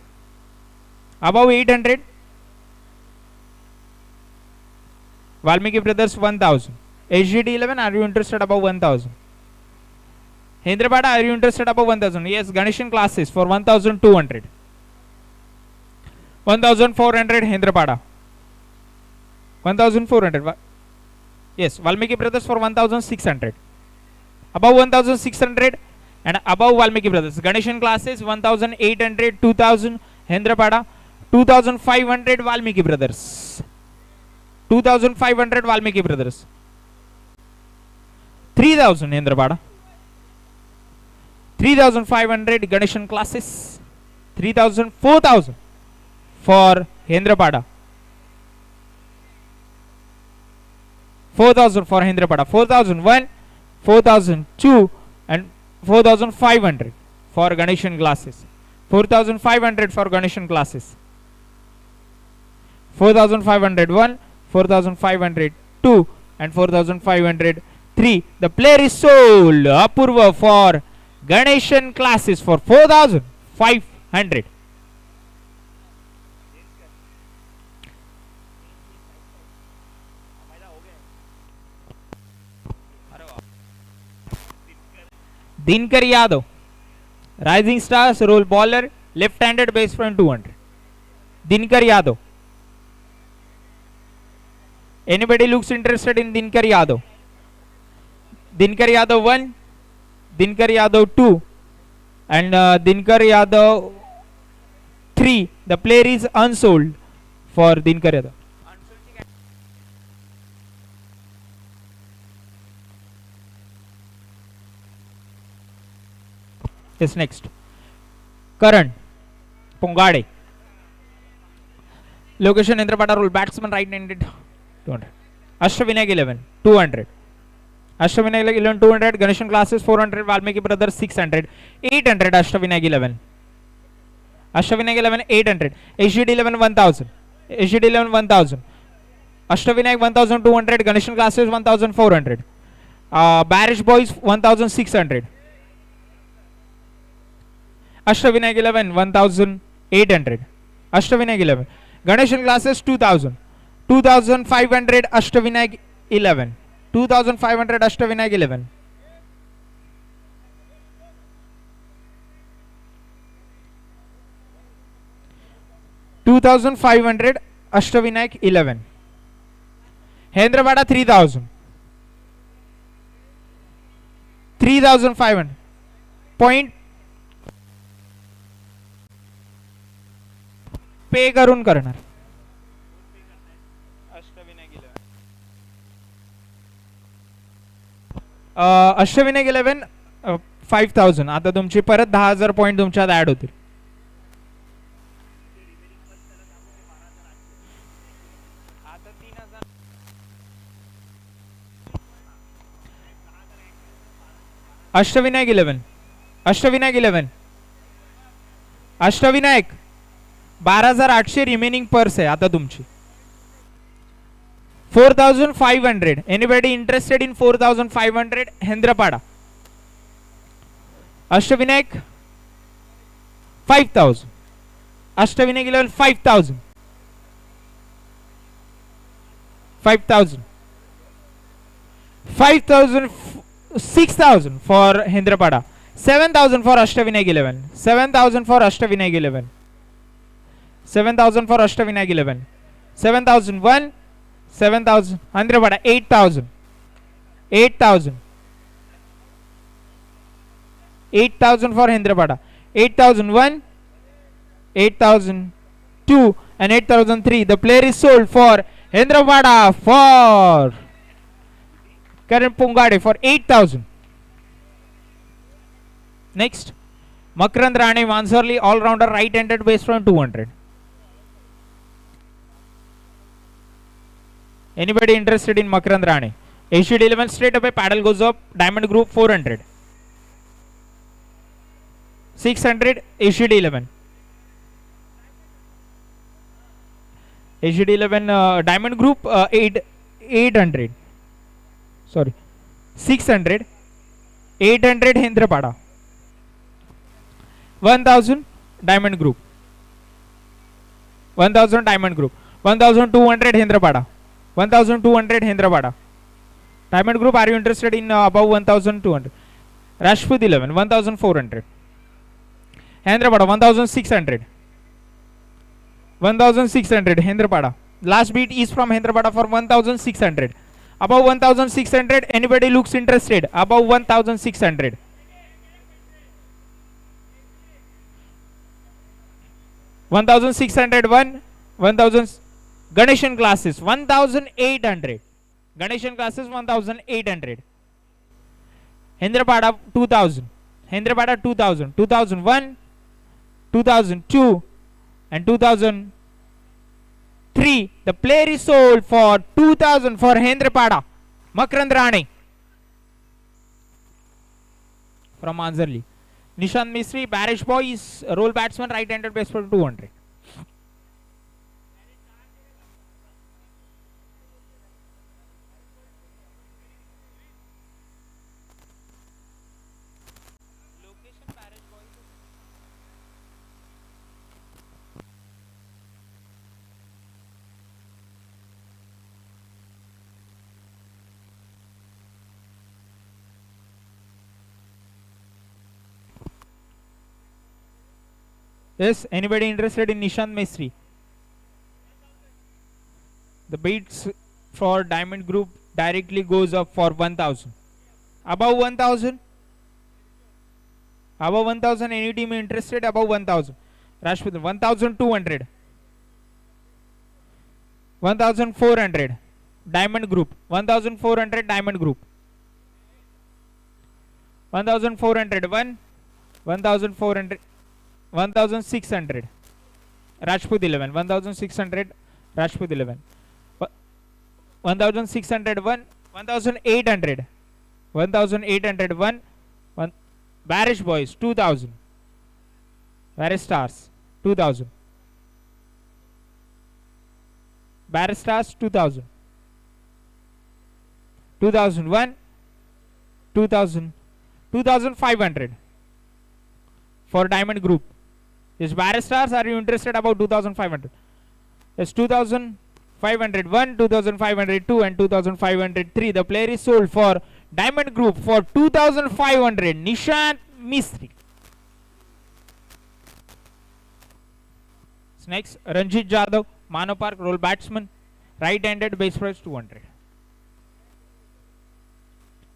Above 800. Valmiki Brothers 1000. HUD 11, are you interested above 1000? Hendrapada, are you interested above 1000? Yes, Ganeshan classes for 1200. 1400 Hendrapada. 1400. Yes, Valmiki Brothers for 1600. Above 1600 and above Valmiki Brothers. Ganeshan classes 1800, 2000 Hendrapada. 2500 Valmiki Brothers. 2500 Valmiki Brothers. 3000 Hendrapada. 3500 Ganeshan classes. 3000, 4000 for Hendrapada. 4000 for Hendrapada. 4001, 4002 and 4500 for Ganeshan classes. 4500 for Ganeshan classes. 4501, 4502 and 4503. The player is sold. Apurva for Ganeshan classes for 4500. Dinkar Yadav, Rising Stars, role bowler, left-handed base front 200. Dinkar Yadav. Anybody looks interested in Dinkar Yadav? Dinkar Yadav 1, Dinkar Yadav 2 and Dinkar Yadav 3. The player is unsold for Dinkar Yadav. Yes, next. Karan Pongade. Location Hendrapada role, batsman right-handed 200. Ashwinag 11 200. Ashwinag 11 200. Ganeshan classes 400. Valmiki Brothers 600. 800 Ashwinag 11. Ashwinag 11 800. HUD 11 1000. HUD 11 1000. Ashwinag 1200. Ganeshan classes 1400. Barish Boys 1600. Ashwinag 11 1800. Ashwinag 11. Ganeshan classes 2000. 2500 Ashwinag 11. 2500 Ashwinag 11. $2,500 Ashwinag 11. Hendrapada 3000. 3500. Point पे करून करणार. अष्टविनायक 11 5000. आता तुमची परत 10000 point तुमच्यात add होतील. Ashtavinayak 11. Ashtavinayak 11. Ashtavinayak 12800 remaining purse आहे आता तुमची. 4500. Anybody interested in 4500? Hendrapada. Ashwinayak 5000. Ashwinayak 11 5000. 5000. 5000 6000 for Hendrapada. 7000 for Ashwinayak 11. 7000 for Ashwinayak 11. 7000 for Ashwinayak 11. 7001. 7000. Hendrapada 8000. 8000. 8000 for Hendrapada. 8001. 8002 and 8003. The player is sold for Hendrapada for Karan Pungade for 8000. Next, Makrand Rane Mansorli, all-rounder, right-handed base from 200. Anybody interested in Makrand Rane? Ace 11 straight away, paddle goes up, diamond group 400. 600, Ace 11. Ace 11, diamond group 800. Sorry, 600, 800, Hendrapada. 1000, diamond group. 1000, diamond group. 1200, Hendrapada. 1200, Hendrapada. Diamond group, are you interested in above 1200? Rashput 11, 1400. Hendrapada, 1600. 1600, Hendrapada. Last beat is from Hendrapada for 1600. Above 1600, anybody looks interested? Above 1600. 1601, 1000 Ganeshan classes 1800. Ganeshan classes 1800. Hendrapada 2000. Hendrapada 2000. 2001, 2002, and 2003. The player is sold for 2000 for Hendrapada. Makrandrani from Anzarli. Nishant Misri, Barish Boy is a role batsman, right-handed base for 200. Yes, anybody interested in Nishant Mesri? The bids for diamond group directly goes up for 1000. Above 1000? Above 1000, any team interested? Above 1000. Rashput 1200. 1400. Diamond group. 1400, diamond group. 1401. 1400. 1600. Rajput 11. 1600. Rajput 11. 1601. 1800. 1801. Barish Boys 2000. Barish Stars 2000. Barish Stars 2000. 2001. 2000. 2500 for diamond group. Yes, Barish Stars, are you interested? About 2500. Yes, 2501, 2502, and 2503. The player is sold for diamond group for 2500. Nishant Misri. Next, Ranjit Jadhav, Mano Park, role batsman, right-handed, base price 200.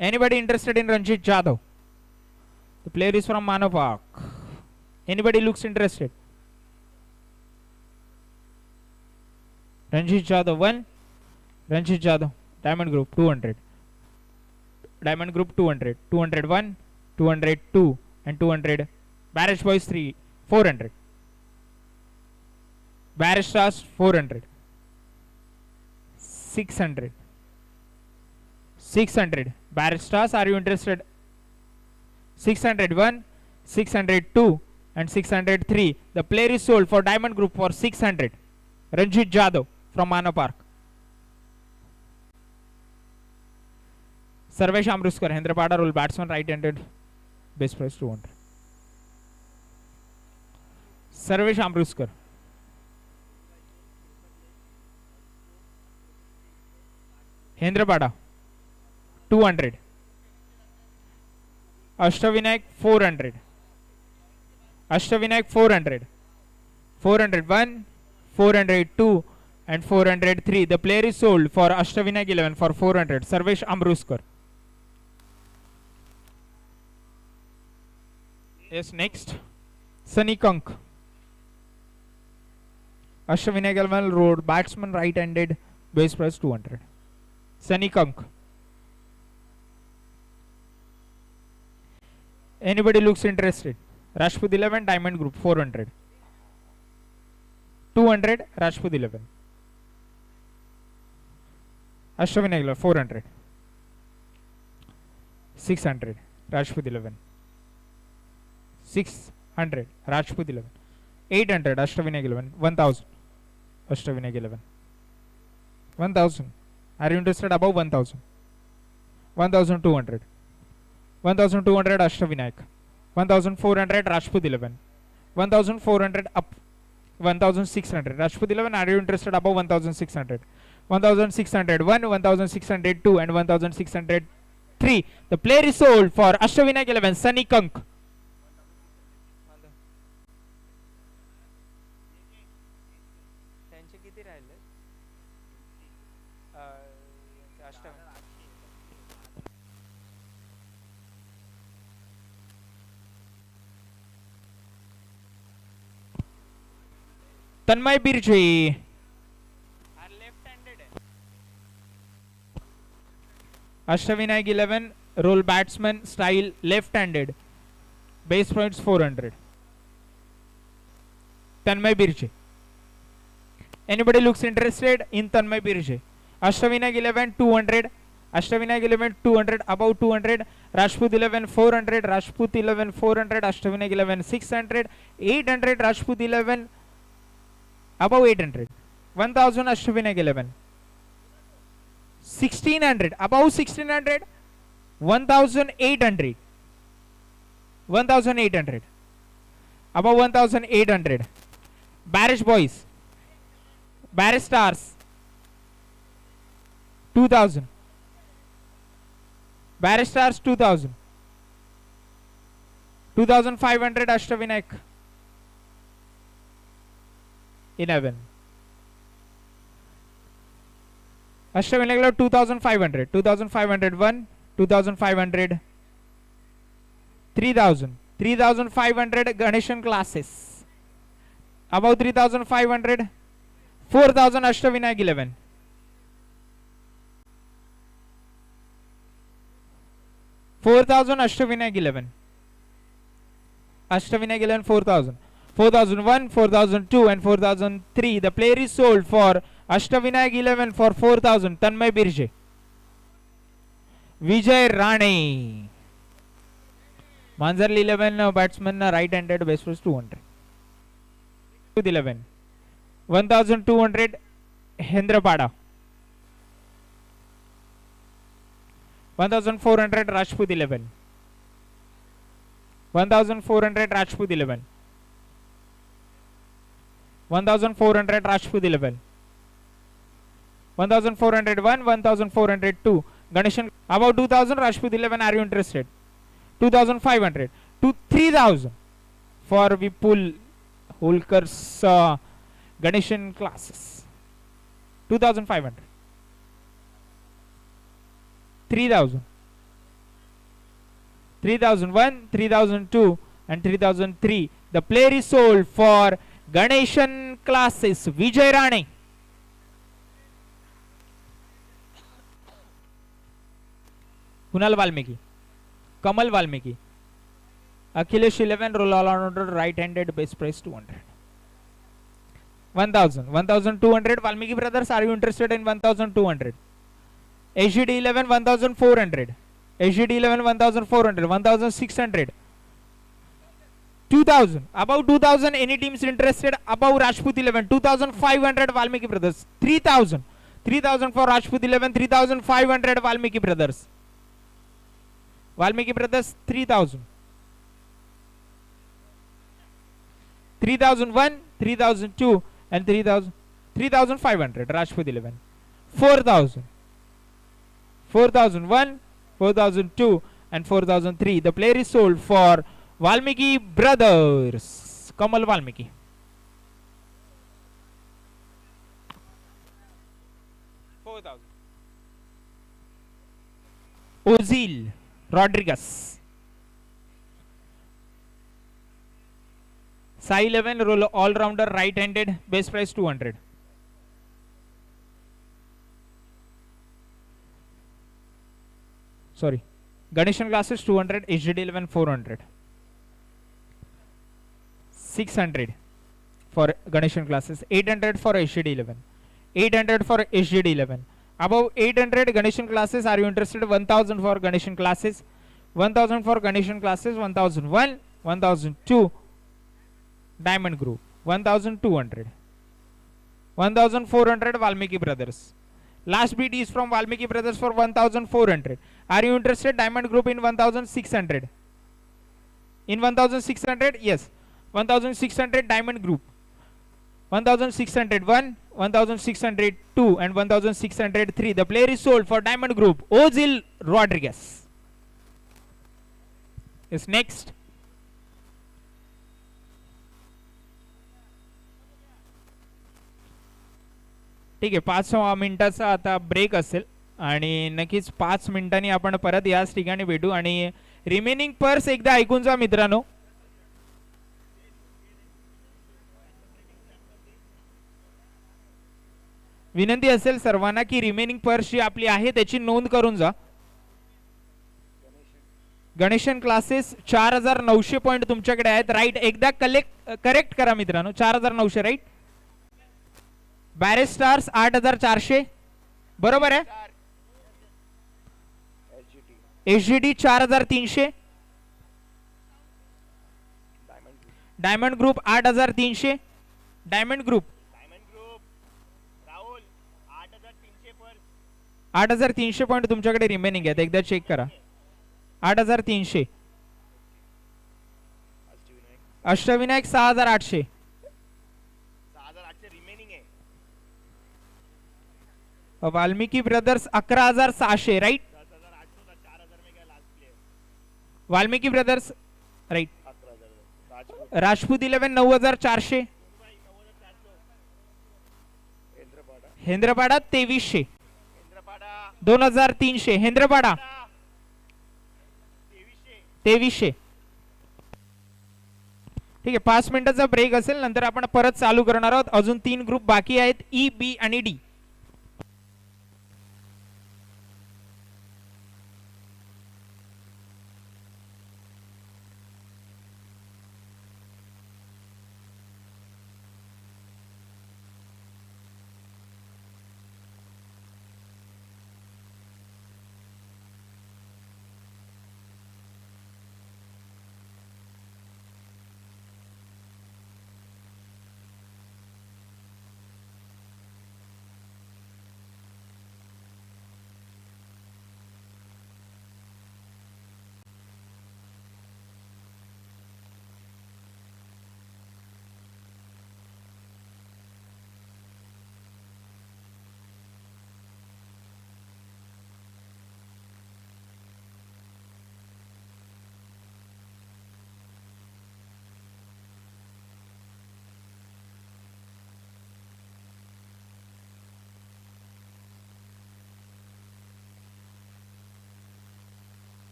Anybody interested in Ranjit Jadhav? The player is from Mano Park. Anybody looks interested? Ranjit Jadhav 1. Ranjit Jadhav, diamond group 200. Diamond group 200. 201, 202, and 200. Barish Boys 3, 400. Barish Stars 400. 600. 600. Barish Stars, are you interested? 601, 602, and 603. The player is sold for diamond group for 600. Ranjit Jadhav from Mano Park. Sarvesh Amruskar, Hendrapada, role batsman, right-handed, base price 200. Sarvesh Amruskar. Hendrapada 200. Ashtavinayak 400. Ashtavinayak 400. 401, 402, and 403. The player is sold for Ashtavinayak 11 for 400. Sarvesh Amruskar. Yes, next. Sunny Kank. Ashtavinayak 11, road batsman, right-handed, base price 200. Sunny Kank. Anybody looks interested? Rashput 11, diamond group 400. 200, Rashput 11. Ashwin 400. 600 Rajput 11. 600 Rajput 11. 800 Ashtavinay 11. 1000 Ashtavinay 11. 1000. Are you interested above 1000? 1200. 1200 Ashtavinayak. 1400 Rajput 11. 1400 up. 1600 Rajput 11. Are you interested above 1600? 1601, 1602 and 1603. The player is sold for Ashtavinayak 11 Sunny Kunk. त्यांचे किती राहिले Tanmay Birje. Left handed आहे Ashtavinayak 11 role batsman style left-handed. Base points 400. Tanmay Birje. Anybody looks interested in Tanmay Birje? Ashtavinayak 11 200. Ashtavinayak 11 200 above 200. Rajput 11 400. Rajput 11 400. Ashtavinayak 11 600. 800 Rajput 11 above 800. 1000 Ashtavinayak 11. 1600 above 1600. 1800. 1800 above 1800. Barish boys. Barish stars. 2000. Barish stars 2000. 2500 Ashtavinayak 11. Ashtavinayak 2500. 2501. 2500. 3000. 3500 Ganeshan classes. Above 3500. 4000 Ashtavinayak 11. 4000 Ashtavinayak 11. Ashtavinayak 11 4000. 4001, 4002 and 4003. The player is sold for Ashtavinayak 11 for 4000. Tanmay Birje. Vijay Rane. Manzarli 11 batsman right-handed, base was 200. 11. 1200 Hendrapada. 1400 Rajput 11. 1400 Rajput 11. 1400 Rajput 11. 1401, 1402 Ganeshan about 2000 Rajput 11. Are you interested? 2500 to 3000 for Vipul Holkar's Ganeshan classes. 2500. 3000. 3001, 3002 and 3003. The player is sold for Ganeshan classes. Vijay Rane. Kunal Valmiki. Kamal Valmiki. Akhilesh 11 roll all-rounder right-handed, base price 200. 1000. 1200 Valmiki brothers. Are you interested in 1200? HGD 11 1400. HGD 11 1400. 1600. 2000. Above 2000 any teams interested? Above Rajput 11 2500 Valmiki brothers. 3000. 3000 for Rajput 11. 3500 Valmiki brothers. Valmiki brothers 3000. 3001, 3002 and 3500 Rajput 11. 4000. 4001, 4002 and 4003. The player is sold for Valmiki brothers. Kamal Valmiki. Ozil Rodriguez. Sai 11 roll all-rounder right-handed, base price 200. Sorry, Ganeshan classes 200, HGD 11 400. 600 for Ganeshan classes, 800 for HGD 11. 800 for HGD 11. Above 800 Ganeshan classes, are you interested? 1000 for Ganeshan classes. 1000 for Ganeshan classes, 1001, 1002 Diamond Group, 1200, 1400 Valmiki Brothers. Last bid is from Valmiki Brothers for 1400. Are you interested? Diamond Group in 1600. In 1600, yes. 1600 Diamond Group. 1601, 1602 and 1603. The player is sold for Diamond Group. Ozil Rodriguez. Yes, next. ठीक आहे, 5 मिनिटाचा आता break असेल आणि नक्कीच 5 मिनिटांनी आपण परत याच ठिकाणी भेटू आणि रिमेनिंग पर्स एकदा ऐकून जा मित्रांनो. विनंती असेल सर्वांना की रिमेनिंग पर्स जी आपली आहे त्याची नोंद करून जा. गणेशन क्लासेस 4900 पॉइंट तुमच्याकडे आहेत. राईट, एकदा करेक्ट करा मित्रांनो. 4900 राईट. बॅरेज स्टार्स 8400 बरोबर आहे. HGD 4300. Diamond group 8300. Diamond group 8300 point तुमच्याकडे रिमेनिंग आहेत. एकदा चेक करा. 8300. Ashtavinayak 6800. Valmiki brothers 11600 right. Valmiki brothers right. Rajput 11 9400. Hendrapada 2300. 2300 Hendrapada 2300. ठीक आहे, 5 मिनिटाचा ब्रेक असेल, नंतर आपण परत चालू करणार आहोत. अजून 3 ग्रुप बाकी आहेत, ई, बी आणि डी.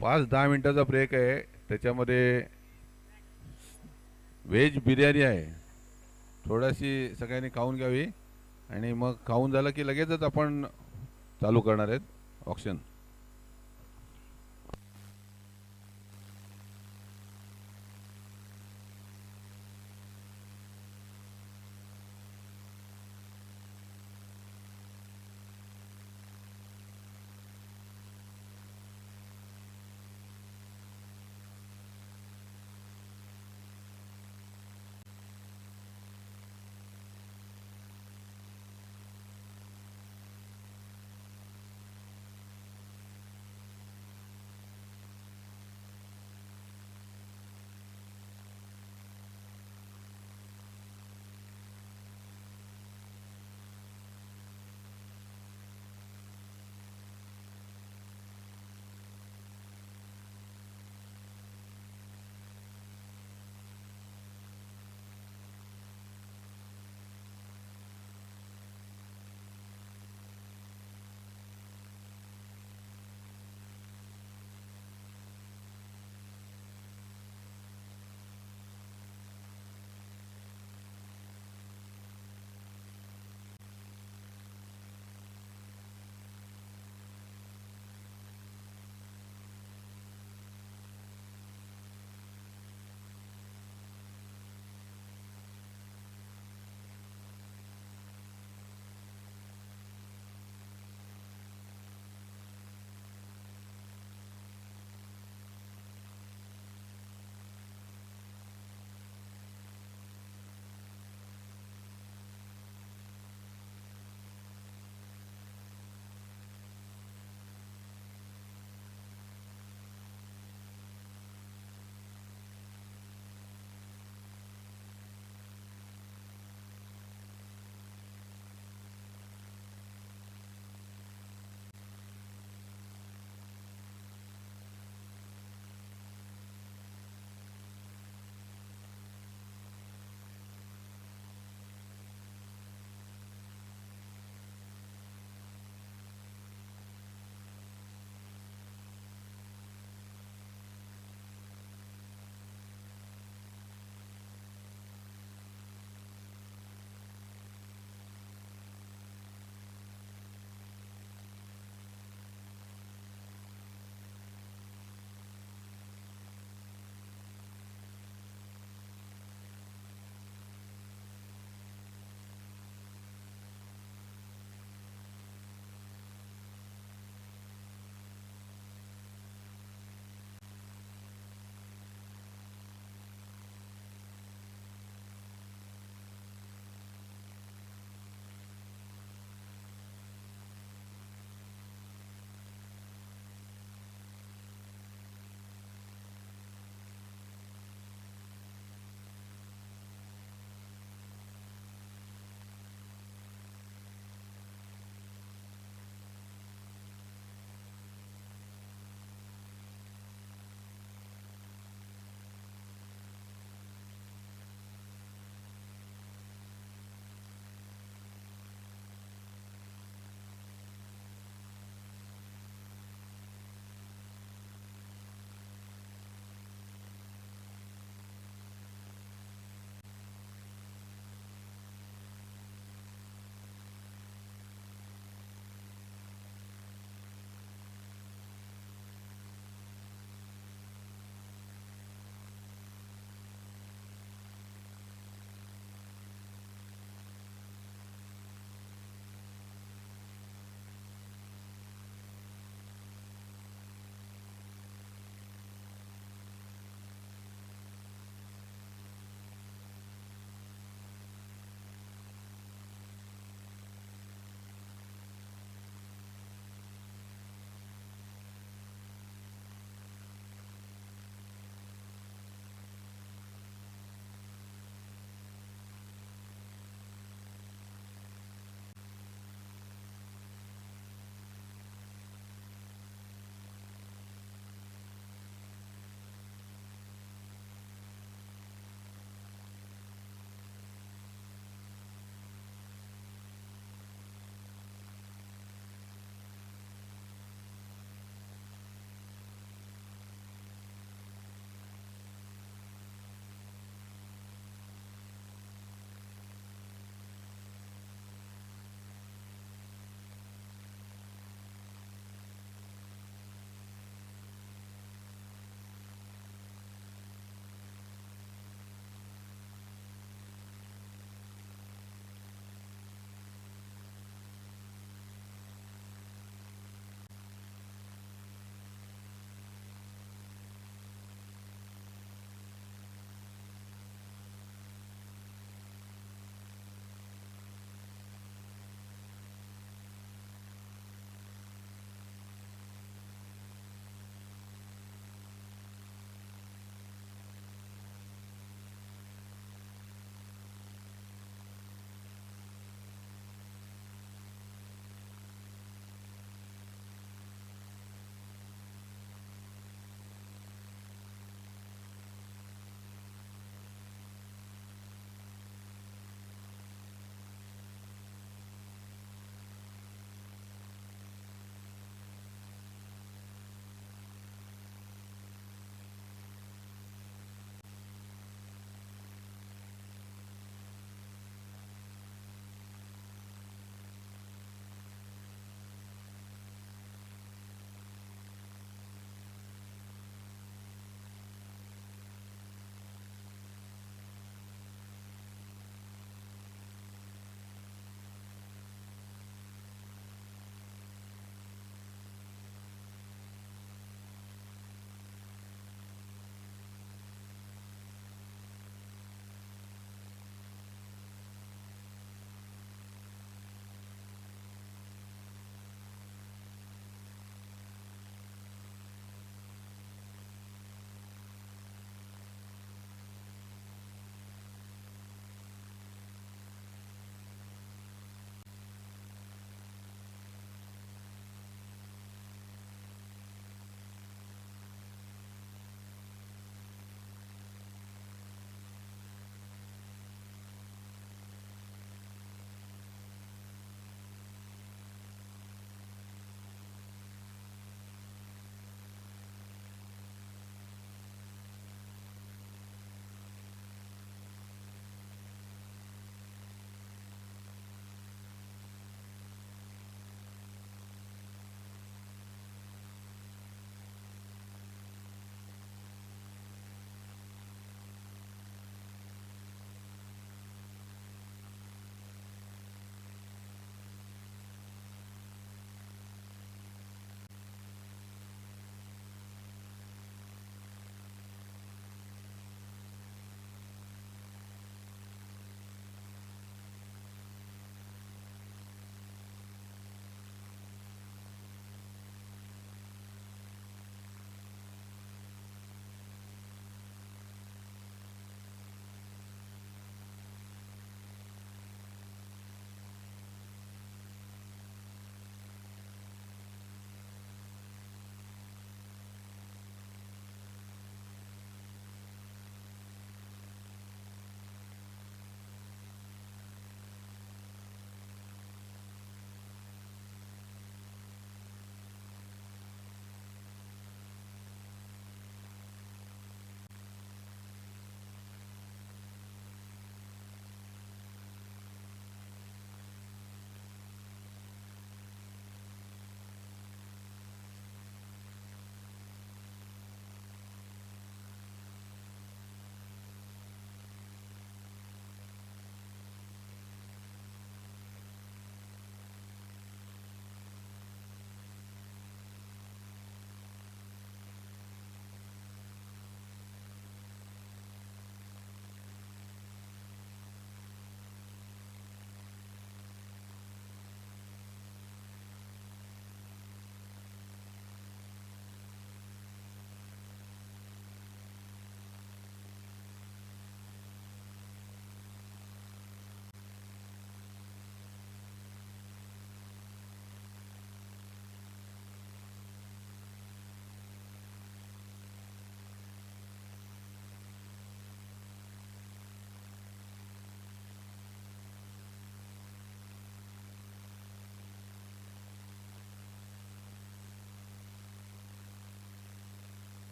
5-10 मिनिटाचा ब्रेक आहे. त्याच्यामध्ये व्हेज बिर्याणी आहे, थोडीशी सगळ्यांनी खाऊन घ्यावी आणि मग खाऊन झालं की लगेचच आपण चालू करणार आहेत ऑक्शन.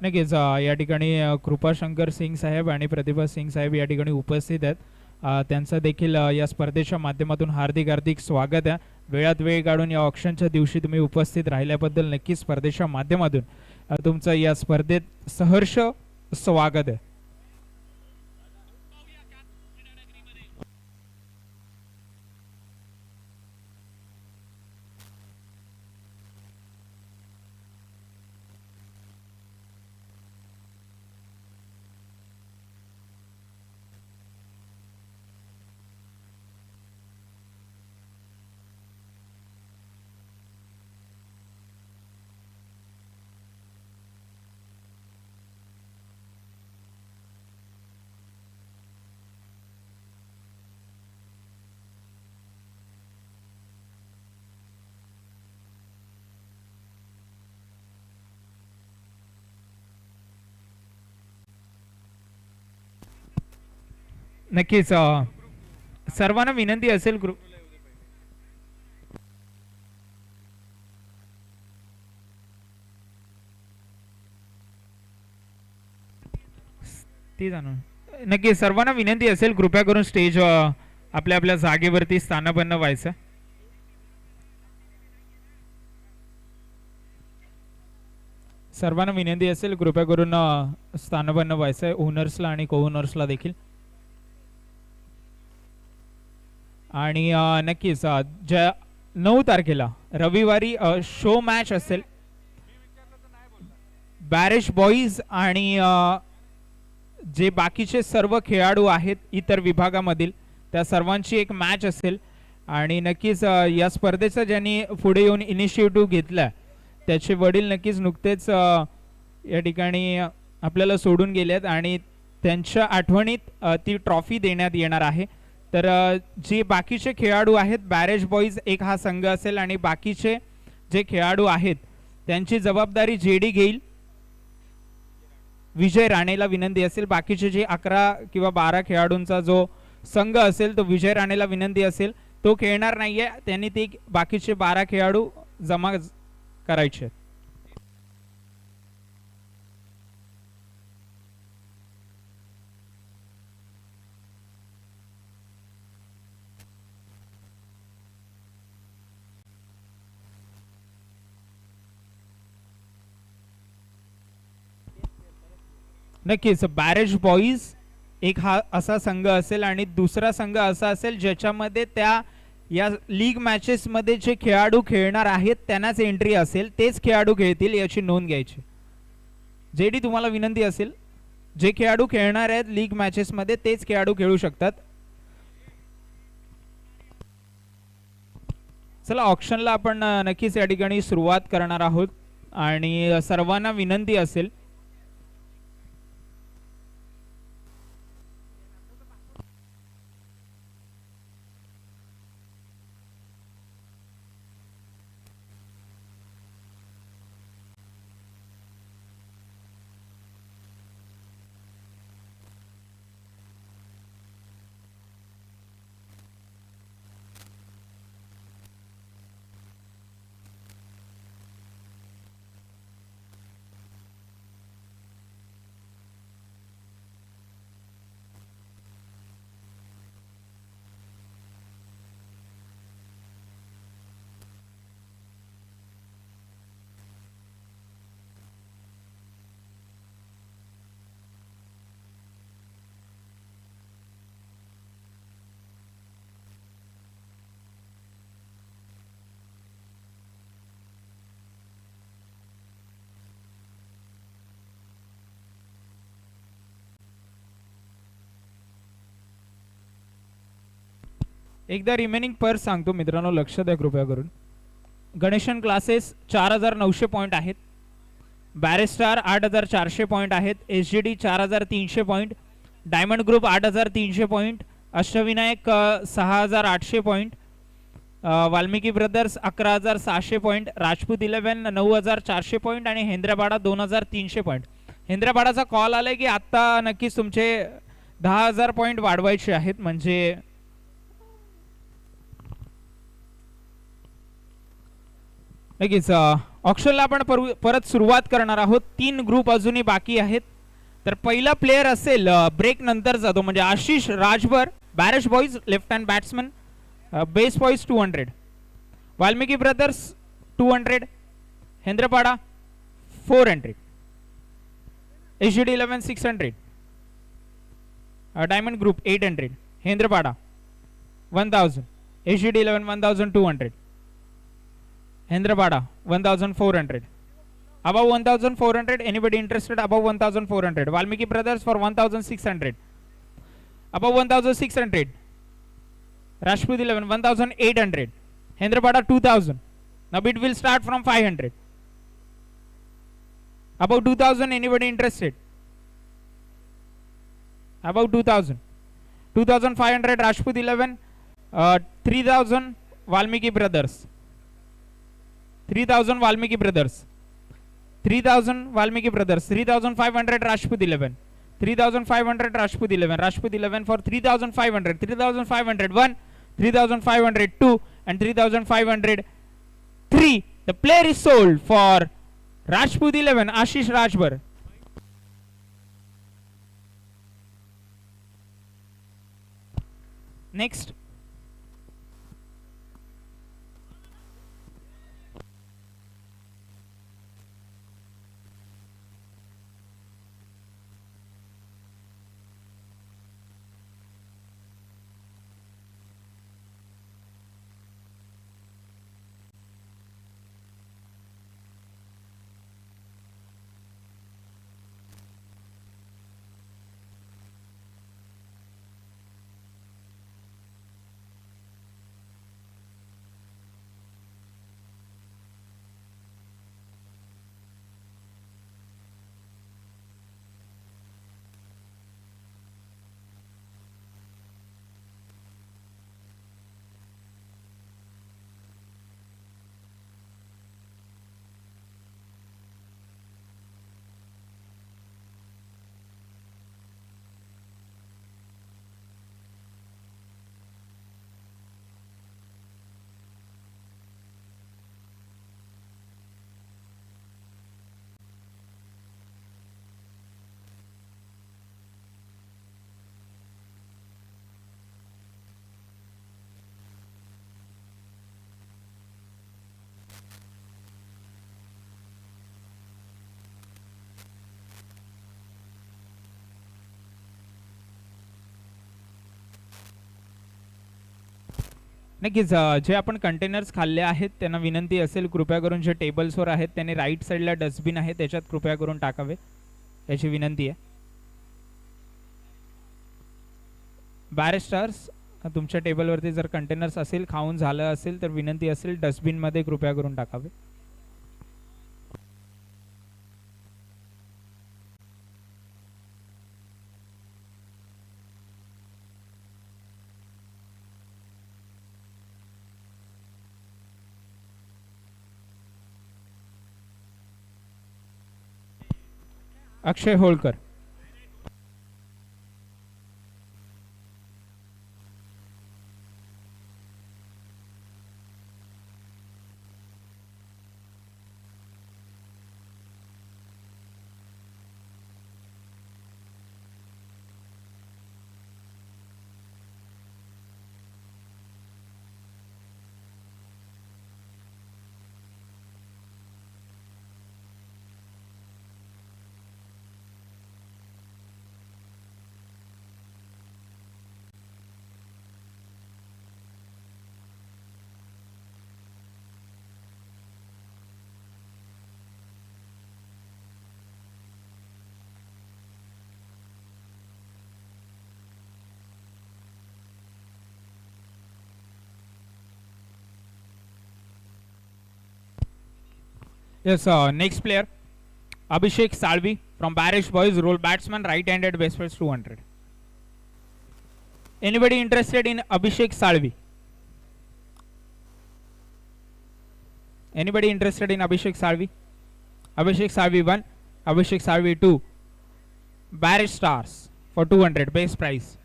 नक्कीच या ठिकाणी कृपाशंकर सिंग साहेब आणि प्रतिभा सिंग साहेब या ठिकाणी उपस्थित आहेत. त्यांचं देखील या स्पर्धेच्या माध्यमातून हार्दिक हार्दिक स्वागत आहे. वेळात वेळ काढून या ऑप्शनच्या दिवशी तुम्ही उपस्थित राहिल्याबद्दल नक्कीच स्पर्धेच्या माध्यमातून तुमचं या स्पर्धेत सहर्ष स्वागत आहे. नक्कीच सर्वांना विनंती असेल ती जाणून नक्की सर्वांना विनंती असेल कृपया करून स्टेज आपल्या आपल्या जागेवरती स्थानपन्न व्हायचं. सर्वांना विनंती असेल कृपया करून स्थानपन्न व्हायचं आहे, ओनर्सला आणि को ओनर्सला देखील. आणि नक्कीच ज्या 9 तारखेला रविवारी शो मॅच असेल बॅरेज बॉईज आणि जे बाकीचे सर्व खेळाडू आहेत इतर विभागामधील त्या सर्वांची एक मॅच असेल. आणि नक्कीच या स्पर्धेचा ज्यांनी पुढे येऊन इनिशिएटिव्ह घेतला त्याचे वडील नक्कीच नुकतेच या ठिकाणी आपल्याला सोडून गेलेत आणि त्यांच्या आठवणीत ती ट्रॉफी देण्यात येणार आहे. तर जे बाकीचे खेळाडू आहेत बॅरेज बॉईज एक हा संघ असेल आणि बाकीचे जे खेळाडू आहेत त्यांची जबाबदारी जेडी घेईल. विजय राणेला विनंती असेल. बाकीचे जे 11 किंवा 12 खेळाडूंचा जो संघ असेल तो विजय राणेला विनंती असेल, तो खेळणार नाहीये, त्यांनी ते बाकीचे 12 खेळाडू जमा करायचे. नक्कीच बॅरेज बॉईज एक हा असा संघ असेल आणि दुसरा संघ असा असेल ज्याच्यामध्ये त्या या लीग मॅचेस मध्ये जे खेळाडू खेळणार आहेत त्यांनाच एंट्री असेल, तेच खेळाडू खेळतील याची नोंद घ्यायची. जेडी तुम्हाला विनंती असेल, जे खेळाडू खेळणार आहेत लीग मॅचेस मध्ये तेच खेळाडू खेळू शकतात. चला ऑप्शनला आपण नक्कीच या ठिकाणी सुरुवात करणार आहोत आणि सर्वांना विनंती असेल एकदा रिमेनिंग पर सांगतो मित्रांनो, लक्ष द्या कृपया करून. गणेशन क्लासेस 4900 पॉइंट आहेत, बॅरिस्टार 8400 पॉइंट आहेत, एसजीडी 4300 point, diamond group 8300 point, Ashtavinayak 6800 point, Valmiki brothers 11600 point, Rajput 11 9400 point आणि हेंद्राबाडा 2300 पॉइंट. हेंद्राबाडाचा कॉल आलाय की आता नक्कीच तुमचे 10000 पॉइंट वाढवायचे आहेत. म्हणजे नक्कीच ऑक्शनला आपण परत सुरुवात करणार आहोत. 3 ग्रुप अजूनही बाकी आहेत. तर पहिला प्लेयर असेल ब्रेक नंतरचा तो म्हणजे Ashish Rajbhar, barrage boys left hand batsman, base boys 200, Valmiki brothers 200, हेंद्रपाडा 400, HGD11 600, diamond group 800, हेंद्रपाडा 1000, HGD11 1200, Hendrapada 1400, above 1400. Anybody interested above 1400? Valmiki Brothers for 1600, above 1600. Rajput 11 1800, Hendrapada 2000. Now bid will start from 500. Above 2000, anybody interested? Above 2000, 2500 Rajput 11, 3000 Valmiki Brothers. 3000 Valmiki Brothers, 3000 Valmiki Brothers, 3500 Rajput 11, 3500 Rajput 11, Rajput 11 for 3500, 3500 1, 3500 2, and 3500 3. The player is sold for Rajput 11, Ashish Rajbar. Next. नक्कीच जे आपण containers खाल्ले आहेत त्यांना विनंती असेल कृपया करून जे टेबल्सवर आहेत त्यांनी राईट साईडला डस्टबिन आहे त्याच्यात कृपया करून टाकावे याची विनंती आहे. बॅरिस्टर्स तुमच्या टेबलवरती जर कंटेनर्स असेल खाऊन झालं असेल तर विनंती असेल डस्टबिनमध्ये कृपया करून टाकावे. Akshay Holkar. Yes, next player, Abhishek Salvi from Barish Boys, role batsman, right-handed, base first 200. Anybody interested in Abhishek Salvi? Anybody interested in Abhishek Salvi? Abhishek Salvi 1, Abhishek Salvi 2, Barish Stars for 200, base price.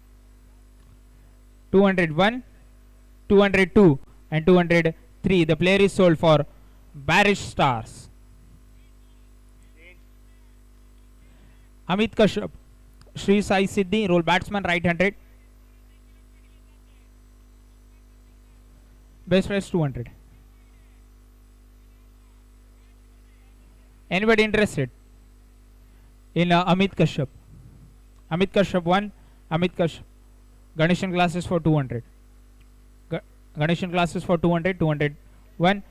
201, 202, and 203. The player is sold for Barish Stars. Amit Kashyap, Sri Sai Siddhi, role batsman, right-handed. Base price 200. Anybody interested in Amit Kashyap? Amit Kashyap 1, Amit Kashyap. Ganeshan classes for 200. Ganeshan classes for 200, 200. 1.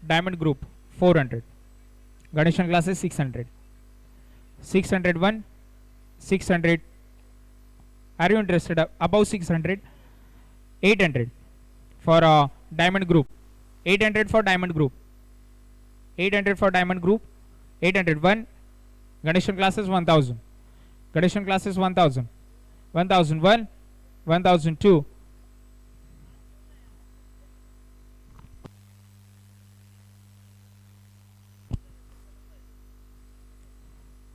Diamond group 400. Ganeshan classes 600. 601, 600. Are you interested? Above 600. 800 for diamond group. 800 for diamond group. 800 for diamond group. 801. Ganeshan classes 1000. Ganeshan classes 1000. 1001. 1002.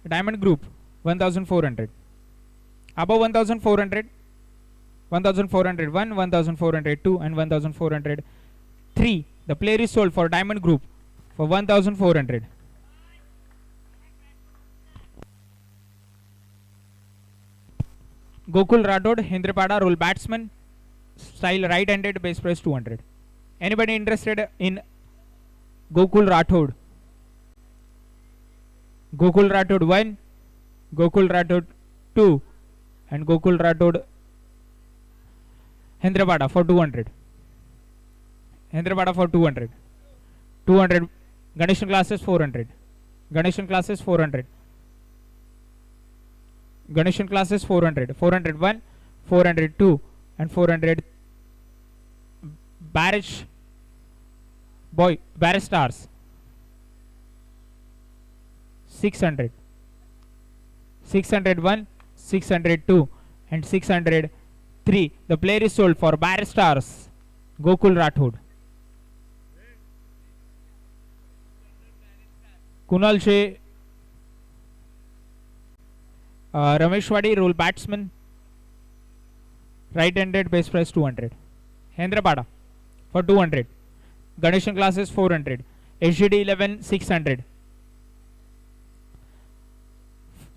Diamond group 1400. Above 1400. 1401, 1402 and 1403. The player is sold for diamond group for 1400. Gokul Rathod, Hendrapada, role batsman, style right-handed, base price 200. Anybody interested in Gokul Rathod? Gokul Rathod 1, Gokul Rathod 2 and Gokul Rathod Hendrapada for 200. Hendrapada for 200. 200. Ganeshan classes 400. Ganeshan classes 400. Ganeshan classes 400. 401, 402 and 400. Barrage boy, Barrage stars 600. 601, 602 and 603. The player is sold for Barrage stars Gokul Rathod. Kunal Shea, Rameshwadi, role batsman, right-handed, base price 200. Hendrapada for 200. Ganeshan classes 400. SGD 11 600.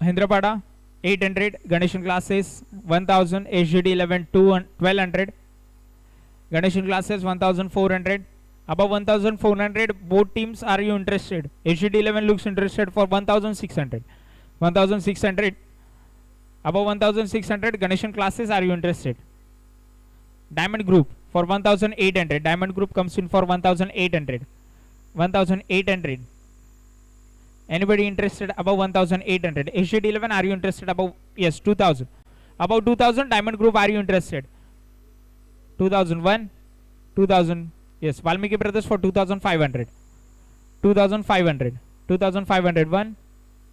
Hendrapada 800. Ganeshan classes 1000. SGD 11 1200. Ganeshan classes 1400. Above 1400, both teams, are you interested? HGD 11 looks interested for 1600. 1600. Above 1600, Ganeshan classes, are you interested? Diamond group for 1800. Diamond group comes in for 1800. 1800. Anybody interested above 1800? HGD 11, are you interested above? Yes, 2000. Above 2000, diamond group, are you interested? 2001, 2000. Yes, Valmiki Brothers for 2500. 2500. 2501,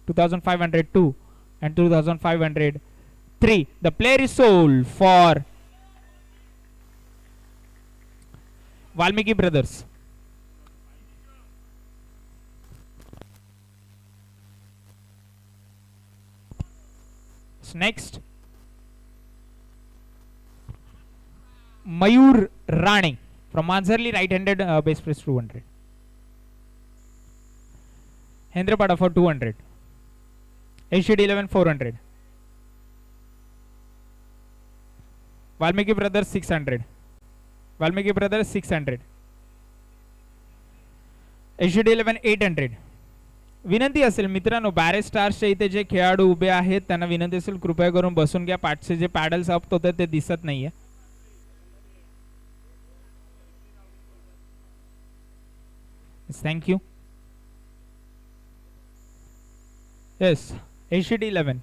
2502 and 2503. The player is sold for Valmiki Brothers. Next, Mayur Rane from Manzarli, right-handed, base price 200. Hendrapada for 200. HGD 11 400. Valmiki Brothers 600. Valmiki Brothers 600. HGD 11 800. विनंती असेल मित्रांनो, barrage स्टार्सच्या इथे जे खेळाडू उभे आहेत त्यांना विनंती असेल कृपया करून बसून घ्या. पाठचे जे पॅडल्स अप होते ते दिसत नाहीये. Thank you. Yes, HGD 11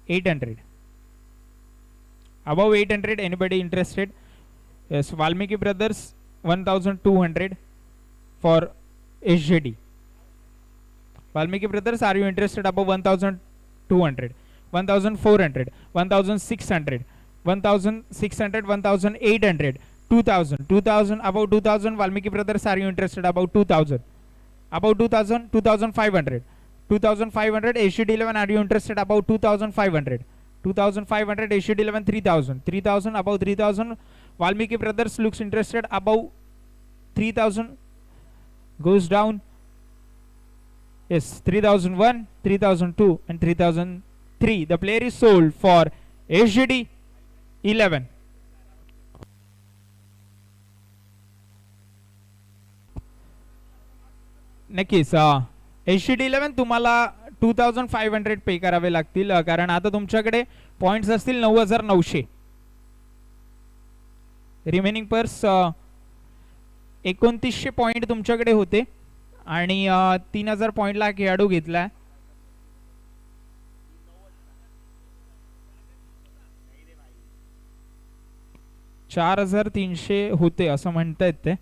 800. Above 800, anybody interested? Yes, Valmiki Brothers 1200 for HGD. Valmiki Brothers, are you interested above 1200? 1400, 1600, 1600, 1800, 2000, 2000, above 2000. Valmiki Brothers, are you interested above 2000? Above 2000, 2500, 2500. HGD 11, are you interested above 2500? 2500. HGD 11 3000, 3000, above 3000. Valmiki Brothers looks interested above 3000. Goes down Yes, 3001, 3002 and 3003. The player is sold for HGD 11. नक्कीच HGD 11 तुम्हाला 2500 पे करावे लागतील कारण आता तुमच्याकडे points असतील 9900. Remaining purse 2900 point तुमच्याकडे होते आणि 3000 पॉइंटला खेळाडू घेतला. $4300 होते असं म्हणतायत ते.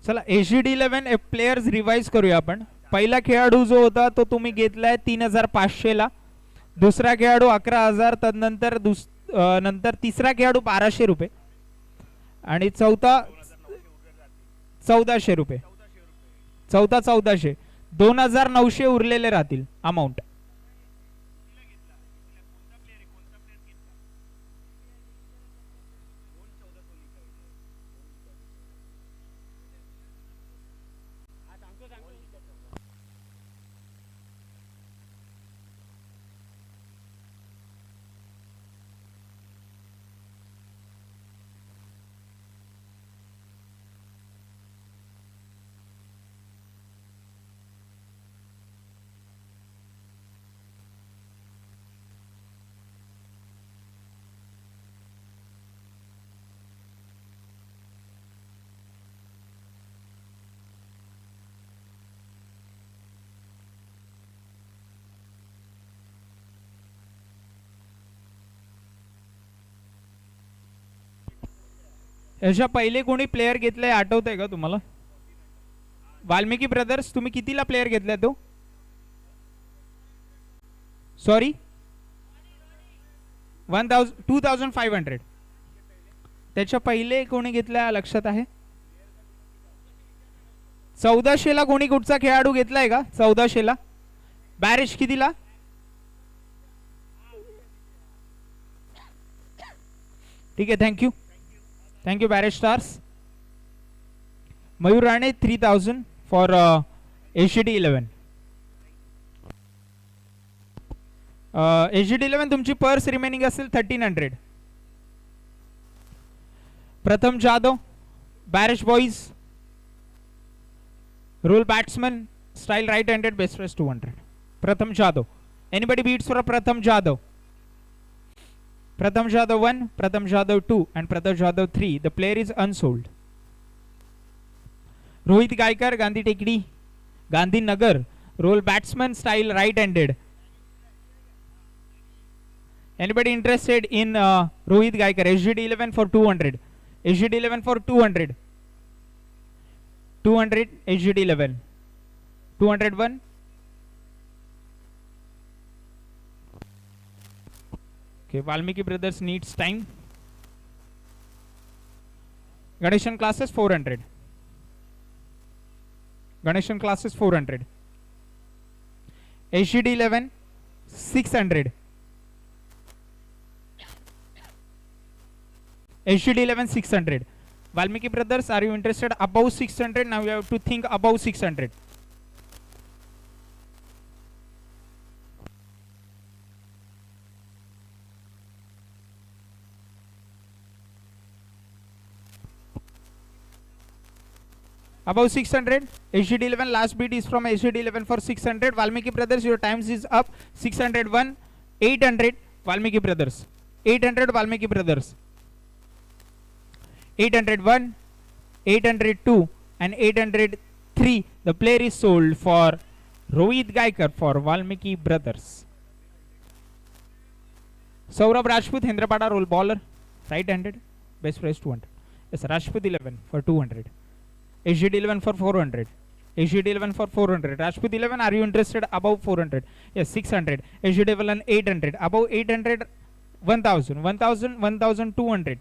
चला HGD 11 प्लेयर्स रिवाइज करूया आपण. पहिला खेळाडू जो होता तो तुम्ही घेतलाय 3500 ला. दुसरा खेळाडू 11000. तदनंतर नंतर तिसरा खेळाडू 1200 रुपये आणि चौथा 1400 रुपये. चौथा 1400. 2900 उरलेले राहतील अमाऊंट. याच्या पहिले कोणी प्लेयर घेतलाय आठवतंय का तुम्हाला? वाल्मिकी ब्रदर्स तुम्ही कितीला प्लेयर घेतलाय तो? सॉरी 2500. त्याच्या पहिले कोणी घेतलाय लक्षात आहे? 1400 ला कोणी कुठचा खेळाडू घेतलाय का? 1400 ला बॅरिश कितीला? ठीक आहे, thank you. Thank you, Barrett Stars. Mayur Rane 3000 for HGD 11. HGD 11 तुमची पर्स रिमेनिंग असेल 1300. प्रथम Jadhav, Barish Boys, role batsman, style right-handed, best press 200. Pratham Jadhav. Anybody beats for a Pratham Jadhav? Pratham Jadhav 1, Pratham Jadhav 2 and Pratham Jadhav 3. The player is unsold. Rohit Gaikar, Gandhi Tekdi, Gandhi Nagar, role batsman, style right-handed. Anybody interested in Rohit Gaikar? SGD 11 for 200. SGD 11 for 200. 200 SGD 11. 201. Okay, Valmiki Brothers needs time. Ganeshan classes 400. Ganeshan classes 400. SGD 11 600. SGD 11 600. Valmiki Brothers, are you interested above 600? Now you have to think above 600. Above 600. SGD 11 last bid is from SGD 11 for 600. Valmiki Brothers, your times is up. 601, 800. Valmiki Brothers, 800. Valmiki Brothers, 801, 802 and 803. The player is sold for Rohit Gaikar for Valmiki Brothers. Saurabh Rajput, Hendrapada, role bowler, right-handed, best price 200. Yes, Rajput 11 for 200. SGD 11 for 400. SGD 11 for 400. Rajput 11, are you interested above 400? Yes, 600. SGD 11 800. Above 800, 1000. 1000, 1200.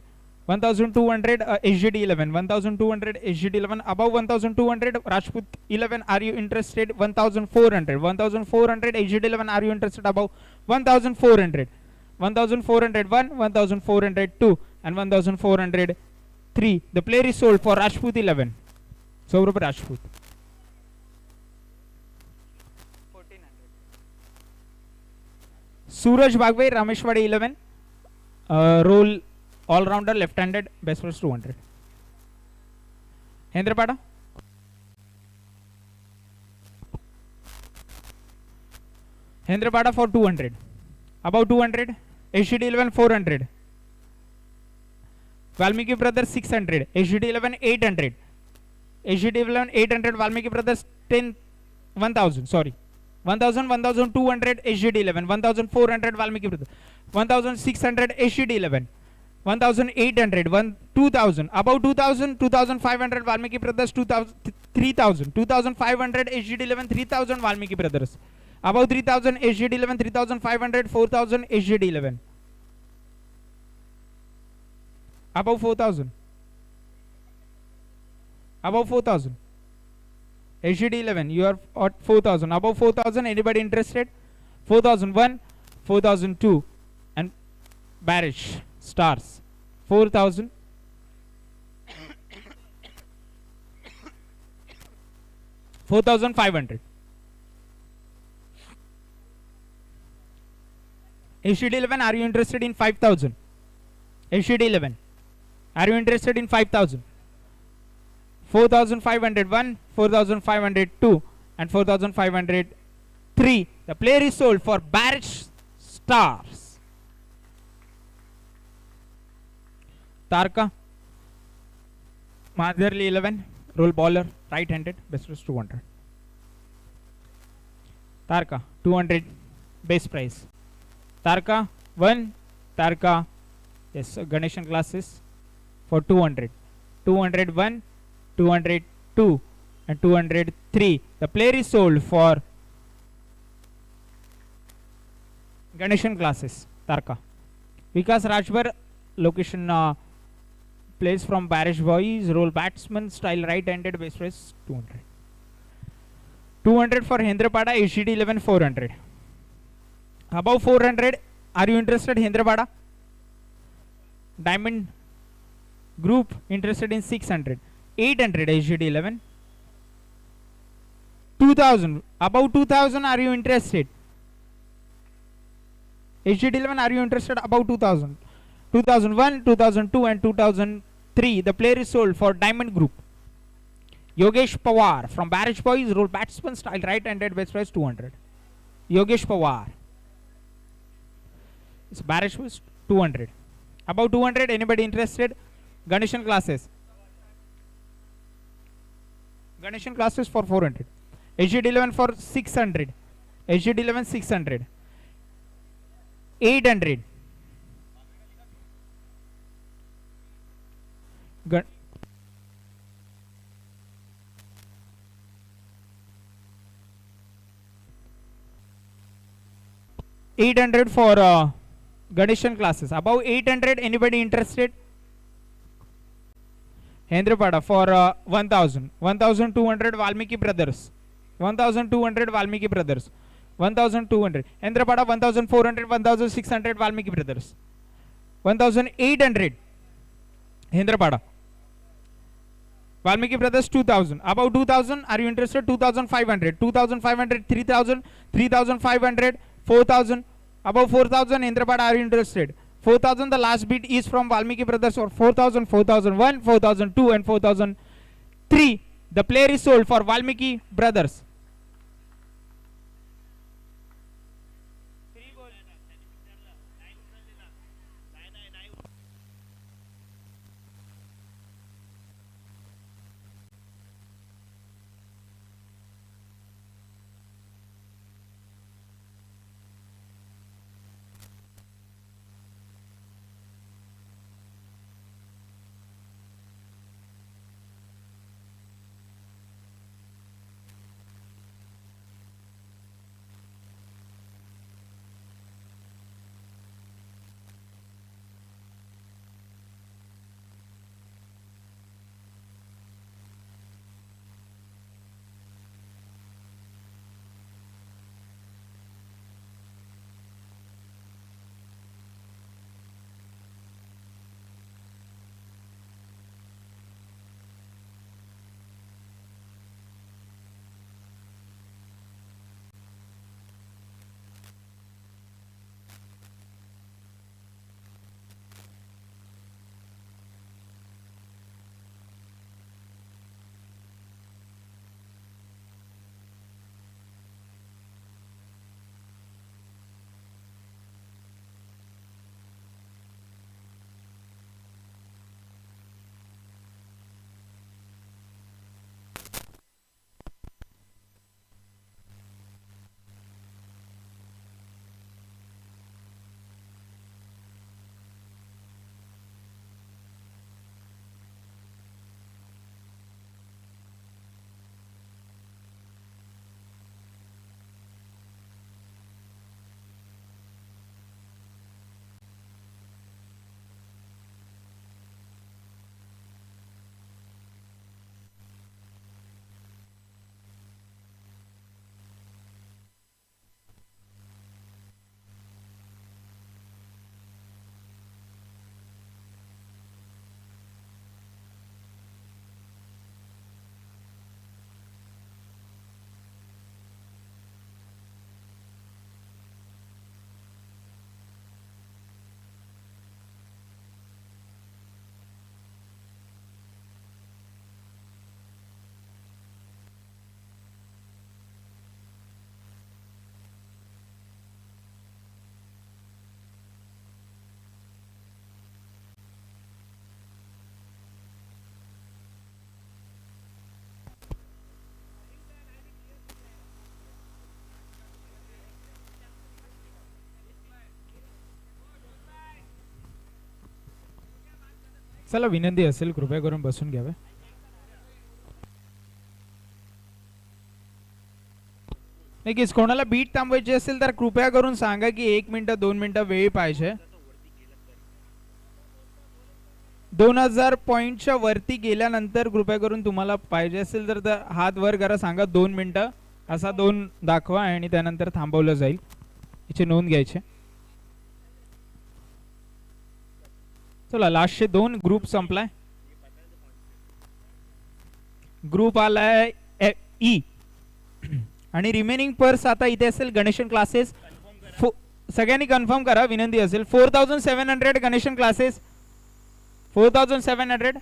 1200 SGD 11. 1200 SGD 11. Above 1200, Rajput 11, are you interested? 1400. 1400 SGD 11, are you interested above 1400? 1401, 1402 and 1403. The player is sold for Rajput 11. Saurabh Rajput. Suraj Bagwe, Rameshwadi 11. Role all-rounder, left-handed, best first 200. Hendrapada. Hendrapada for 200. Above 200. HGD 11 400. Valmiki Brothers 600. HGD 11 800. HGD 11 800. Valmiki Brothers 1000. Sorry. 1000 1200 HGD 11. 1400 Valmiki Brothers. 1600 HGD 11. 1800 2000. Above 2000 2500 Valmiki Brothers. 2000 3000. 2500 HGD 11 3000 Valmiki Brothers. Above 3000 HGD 11 3500 4000 HGD 11. Above 4000. Above 4000. HGD 11. You are at 4000. Above 4000. Anybody interested? 4001, 4002, and Barish Stars 4000. 4500. HGD 11. Are you interested in 5000? HGD 11. Are you interested in 5000? 4501, 4502, and 4503. The player is sold for Barish Stars. Tarka. Madhurli 11. Role bowler, right-handed, best was 200. Tarka 200 base price. Tarka 1. Tarka, yes, Ganeshan classes for 200. 201, 202, and 203. The player is sold for Ganeshan classes. Tarka. Vikas Rajbar, location plays from Barish Boys, role batsman, style right-handed, base price 200. 200 for Hendrapada, HGD 11 400. Above 400, are you interested, Hendrapada? Diamond Group interested in 600. 800 HGD 11. 2000. Above 2000, are you interested? HGD 11, are you interested above 2000? 2001, 2002, and 2003. The player is sold for Diamond Group. Yogesh Pawar from Barish Boys, role batsman, style right-handed, best price 200. Yogesh Pawar. It's Barish Boys 200. Above 200, anybody interested? Ganeshan classes. Ganeshan classes for 400. HGD 11 for 600. HGD 11 600. 800. 800 for Ganeshan classes. Above 800, anybody interested? Hendrapada for 1000. 1200 Valmiki Brothers. 1200 Valmiki Brothers. 1200. Hendrapada 1400, 1600 Valmiki Brothers. 1800. Hendrapada. Valmiki Brothers 2000. Above 2000, are you interested? 2500. 2500, 3000, 3500, 4000. Above 4000, Hendrapada, are you interested? 4000, the last bid is from Valmiki Brothers for 4000, 4001, 4002, and 4003. The player is sold for Valmiki Brothers. चला विनंती असेल कृपया करून बसून घ्यावे. नक्कीच कोणाला beat थांबवायची असेल तर कृपया करून सांगा की 1 मिनिट 2 मिनिटं वेळ पाहिजे. 2000 पॉइंटच्या वरती गेल्यानंतर कृपया करून तुम्हाला पाहिजे असेल तर हात वर करा, सांगा 2 मिनिटं असा 2 दाखवा आणि त्यानंतर थांबवलं जाईल. याची नोंद घ्यायची. चला लास्टचे 2 ग्रुप संपलाय. ग्रुप आलाय ई आणि रिमेनिंग पर्स आता इथे असेल गणेशन क्लासेस. सगळ्यांनी कन्फर्म करा विनंती असेल. 4700 गणेशन क्लासेस 4700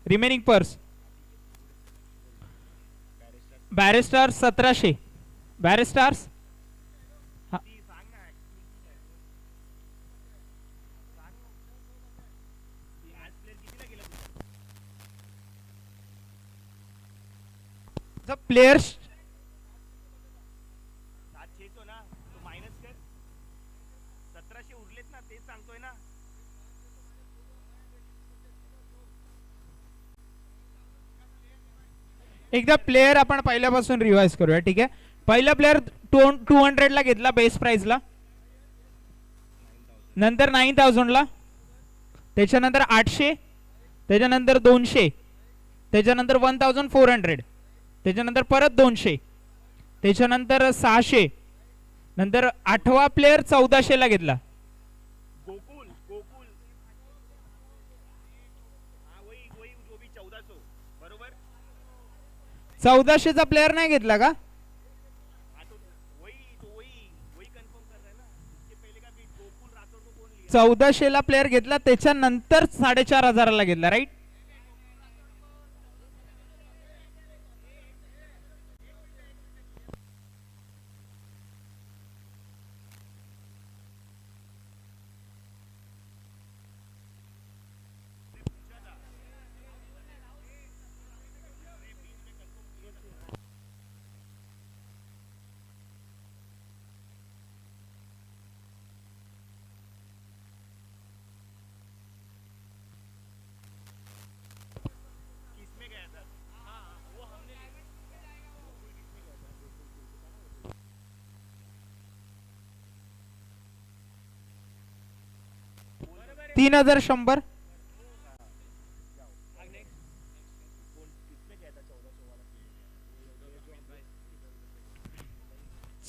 रिमेनिंग पर्स. बॅरिस्टार 1700 बॅरिस्टार्स प्लेयर्स एकदा प्लेयर आपण पहिल्यापासून रिवाइज करूया. ठीक आहे. पहिला प्लेयर 200 ला घेतला बेस प्राइस ला, नंतर 9000 ला, त्याच्यानंतर 800, त्याच्यानंतर 200, त्याच्यानंतर 1400, त्याच्यानंतर परत 200, त्याच्यानंतर 600, नंतर 8वा प्लेयर 1400 ला घेतला. 1400 चा प्लेयर नाही घेतला का? 1400 ला प्लेयर घेतला, त्याच्यानंतर 4500 ला घेतला. राईट. तीन 3100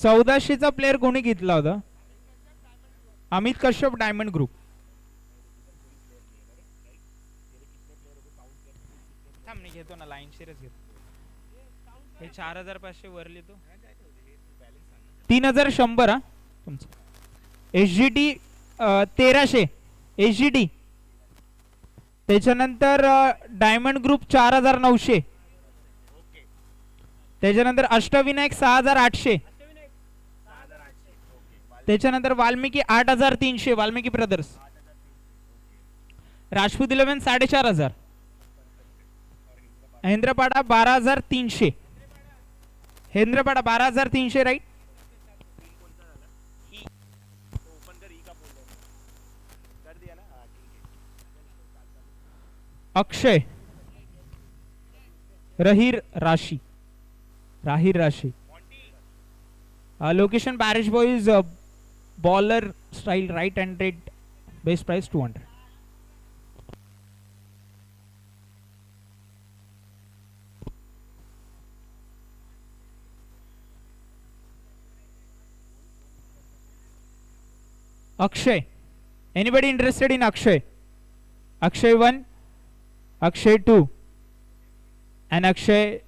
1400 चा प्लेयर कोणी घेतला होता? Amit Kashyap diamond group. थांब नाही घेतो ना, लाईन शेअरच घेतो. हे 4500 वरली तो 3100 हा तुमचं. एसजीटी 1300 एसजीटी, त्याच्यानंतर डायमंड ग्रुप 4900, त्याच्यानंतर अष्टविनायक 6800, त्याच्यानंतर Valmiki 8300 Valmiki brothers, Rajput 11 4500, Hendrapada 12300, Hendrapada 12300. Right. Akshay Rahir Rashi location parish boys bowler style right handed best price 200. Akshay, anybody interested in Akshay? Akshay 1, Akshay 2 and Akshay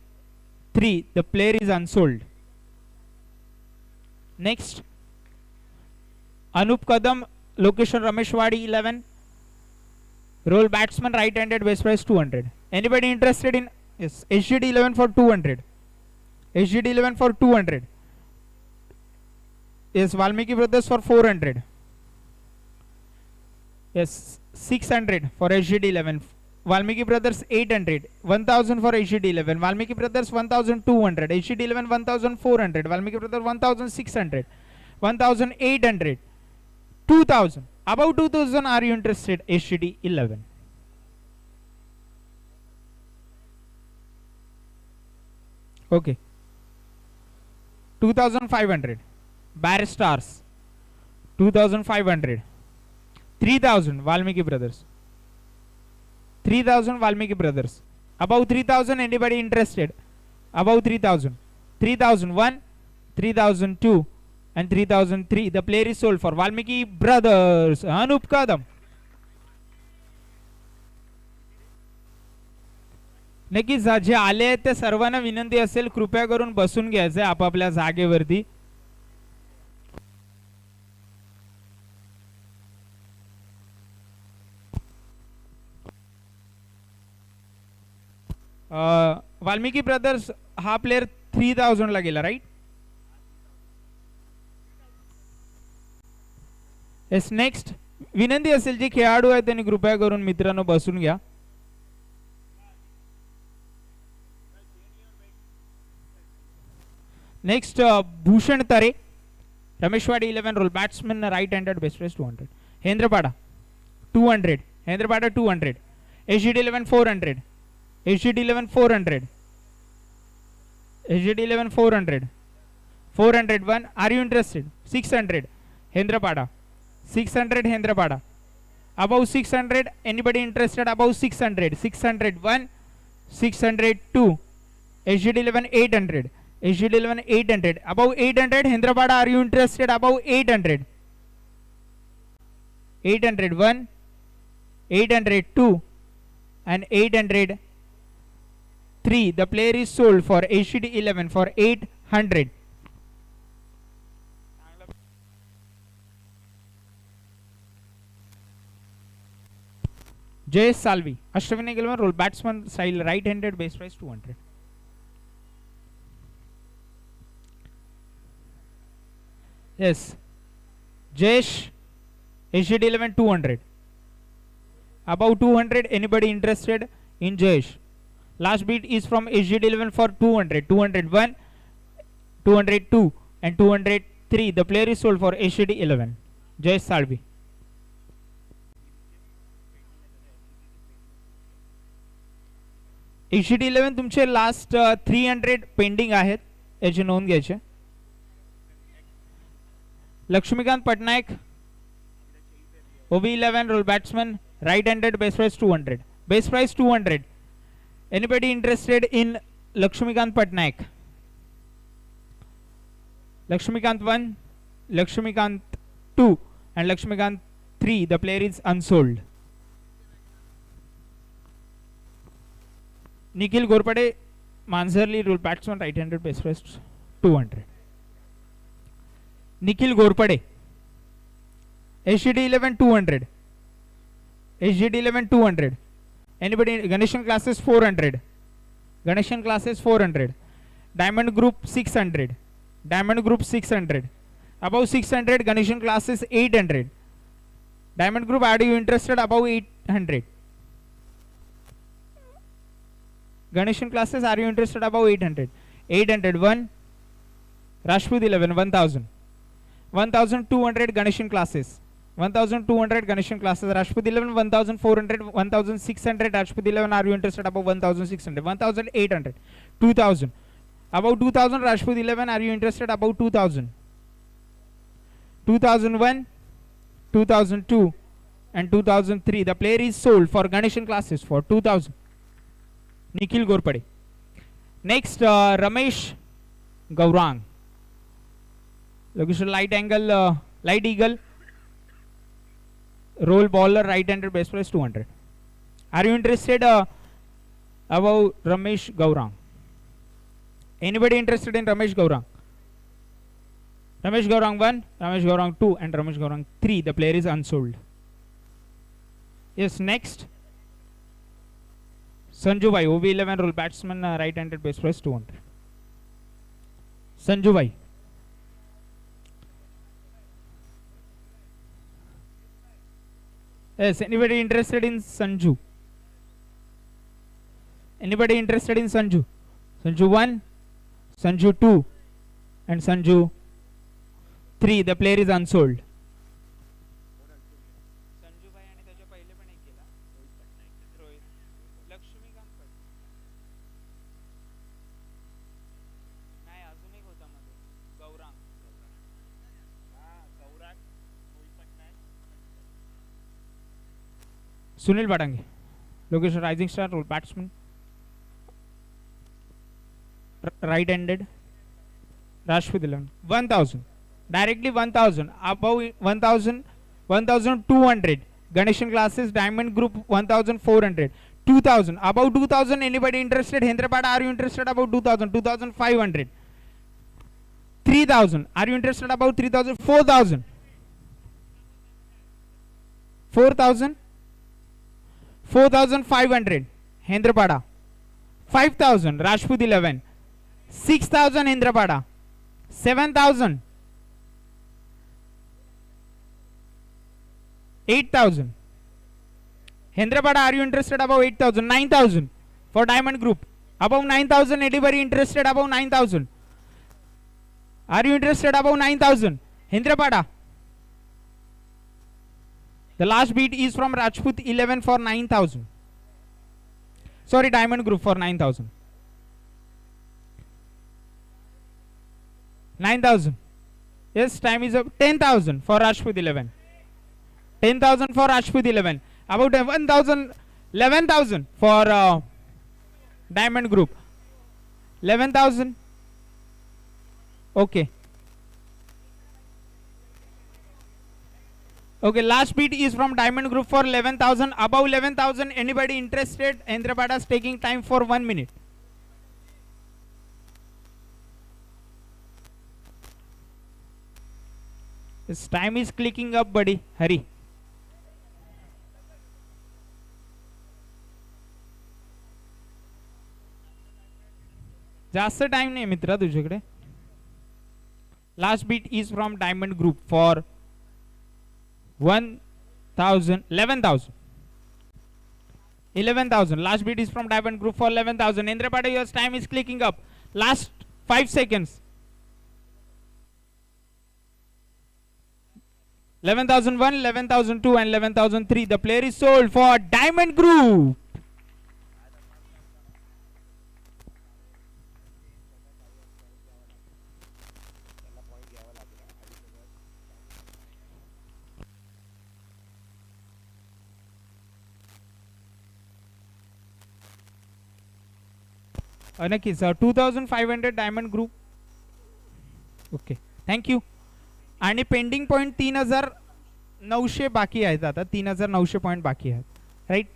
3. The player is unsold. Next, Anup Kadam, location Rameshwadi 11, role batsman, right handed, base price 200. Anybody interested in? Yes, HGD 11 for 200. HGD 11 for 200. Yes, Valmiki Brothers for 400. Yes, 600 for HGD 11. Valmiki Brothers 800. 1000 for HGD 11. Valmiki Brothers 1200. HGD 11 1400. Valmiki Brothers 1600. 1800. 2000. About 2000 are you interested? HGD 11. Okay. 2500. Bar Stars. 2500. 3000 Valmiki Brothers. 3000 Valmiki Brothers. Above 3000, anybody interested? Above 3000. 3001, 3002 and 3003. The player is sold for Valmiki Brothers. Anup Kadam. नक्कीच जे आले आहेत त्या सर्वांना विनंती असेल कृपया करून बसून घ्यायचं आपापल्या जागेवरती. वाल्मिकी ब्रदर्स हा प्लेयर 3000 ला गेला राईट. येस नेक्स्ट विनंती असेल जे खेळाडू आहेत त्यांनी कृपया करून मित्रांनो बसून घ्या. Next Bhushan Tare Rameshwadi 11 role batsman right handed base price 200. Hendrapada 200. Hendrapada 200. HGD 11 400. HGD 11 400. HGD 11 400. 401. Are you interested? 600. Hendrapada 600. Hendrapada above 600. Anybody interested above 600? 601. 602. HGD 11 800. HGD 11 800. Above 800. Hendrapada, are you interested? Above 800. 801, 802 and 803. The player is sold for HGD 11 for 800. Jay Salvi, Ashwini Gilman, roll batsman style, right-handed, base price 200. Yes, Jesh, HGD 11 200. Above 200, anybody interested in Jesh? Last bid is from HGD 11 for 200. 201, 202 and 203. The player is sold for HGD 11. Jesh Salvi. HGD 11 तुमचे last 300 pending आहेत याची नोंद घ्यायची. Laxmikant Patnaik OB 11 roll batsman right-handed base price 200. Base price 200. Anybody interested in Lakshmikant Patnaik? Lakshmikant 1, Lakshmikant 2 and Lakshmikant 3. The player is unsold. Nikhil Gorpade Manzarli roll batsman right-handed base price 200. Nikhil Gorpade HGD 11 200. HGD 11 200. Anybody? Ganeshan classes 400. Ganeshan classes 400. Diamond group 600. Diamond group 600. Above 600 Ganeshan classes 800. Diamond group, are you interested above 800? Ganeshan classes, are you interested above 800? 801. Rajput 11 1000. 1200 Ganeshan classes. 1200 Ganeshan classes. Rajput 11 1400. 1600 Rajput 11. Are you interested above 1600? 1800. 2000. Above 2000 Rajput 11. Are you interested above 2000? 2001, 2002 and 2003. The player is sold for Ganeshan classes for 2000. Nikhil Gorpade. Next Ramesh Gaurang. Location light angle, light eagle, roll bowler, right-handed, base price 200. Are you interested above Ramesh Gaurang? Anybody interested in Ramesh Gaurang? Ramesh Gaurang 1, Ramesh Gaurang 2 and Ramesh Gaurang 3. The player is unsold. Yes, next Sanju Bhai, OB 11 roll batsman, right-handed, base price 200. Sanju Bhai. Yes, anybody interested in Sanju? Anybody interested in Sanju? Sanju 1, Sanju 2 and Sanju 3. The player is unsold. Sanju Bhai आणि त्याच्या पहिले पण एक गेला Rohit Laxmikant Sunil Badange. Location Rising Star, role batsman. Right-handed. Rashput 11. 1000. Directly 1000. Above 1000. 1200. Ganeshan classes, Diamond Group 1400. 2000. Above 2000. Anybody interested? Hendrapada, are you interested about 2000? 2500. 3000. Are you interested about 3000? 4000. 4000. 4500. Hendrapada. 5000. Rajput 11. 6000. Hendrapada. 7000. 8000. Hendrapada, are you interested above 8000? 9000 for Diamond Group. Above 9000, anybody interested above 9000? Are you interested above 9000? Hendrapada. The last bid is from Rajput 11 for 9000. Sorry, Diamond Group for 9000. 9000. Yes, time is up. 10,000 for Rajput 11. 10,000 for Rajput 11. About 1,000, 11,000 for Diamond Group. 11,000. Okay. Okay, last bid is from Diamond Group for 11,000. Above 11,000, anybody interested? Hendrapada is taking time for 1 minute. This time is clicking up, buddy. Hurry. जास्त time नाही मित्रा तुझ्याकडे. Last bid is from diamond group for 1000. 11,000. Last bid is from Diamond Group for 11,000. Hendrapada, your time is clicking up. Last 5 seconds. 11,001, 11,002 and 11,003. The player is sold for Diamond Group. नक्कीच 2500 diamond group. Okay, thank you. आणि pending point 3900 बाकी आहेत. आता 3900 point बाकी आहेत, right.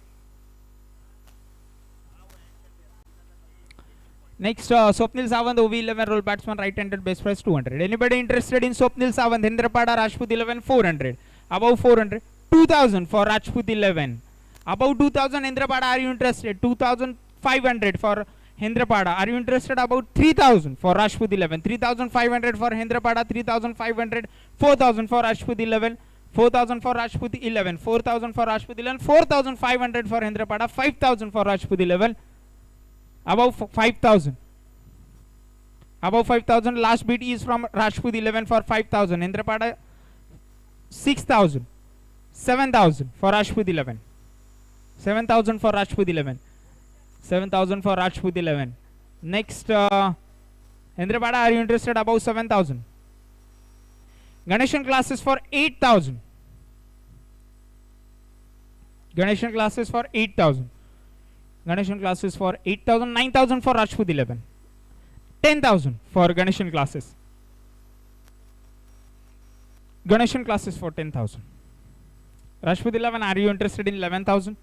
Next Swapnil Sawant, OV 11, role batsman, right handed, best price 200. Anybody interested in Swapnil Sawant? Hendrapada, Rajput 11 400. Above 400. 2000 for Rajput 11. Above 2000 Hendrapada, are you interested? 2500 for Hendrapada. Are you interested about 3,000 for Rajput 11? 3,500 for Hendrapada. 3,500. 4,000 for Rajput 11. 4,000 for Rajput 11. 4,000 for Rajput 11. 4,500 for Hendrapada. 5,000 for Rajput 11. Above 5,000. Above 5,000. Last bid is from Rajput 11 for 5,000. Hendrapada 6,000. 7,000 for Rajput 11. 7,000 for Rajput 11. 7,000 for Rajput 11. Next, Hendrapada, are you interested above 7,000? Ganeshan classes for 8,000. Ganeshan classes for 8,000. Ganeshan classes for 8,000. 9,000 for Rajput 11. 10,000 for Ganeshan classes. Ganeshan classes for 10,000. Rajput 11, are you interested in 11,000?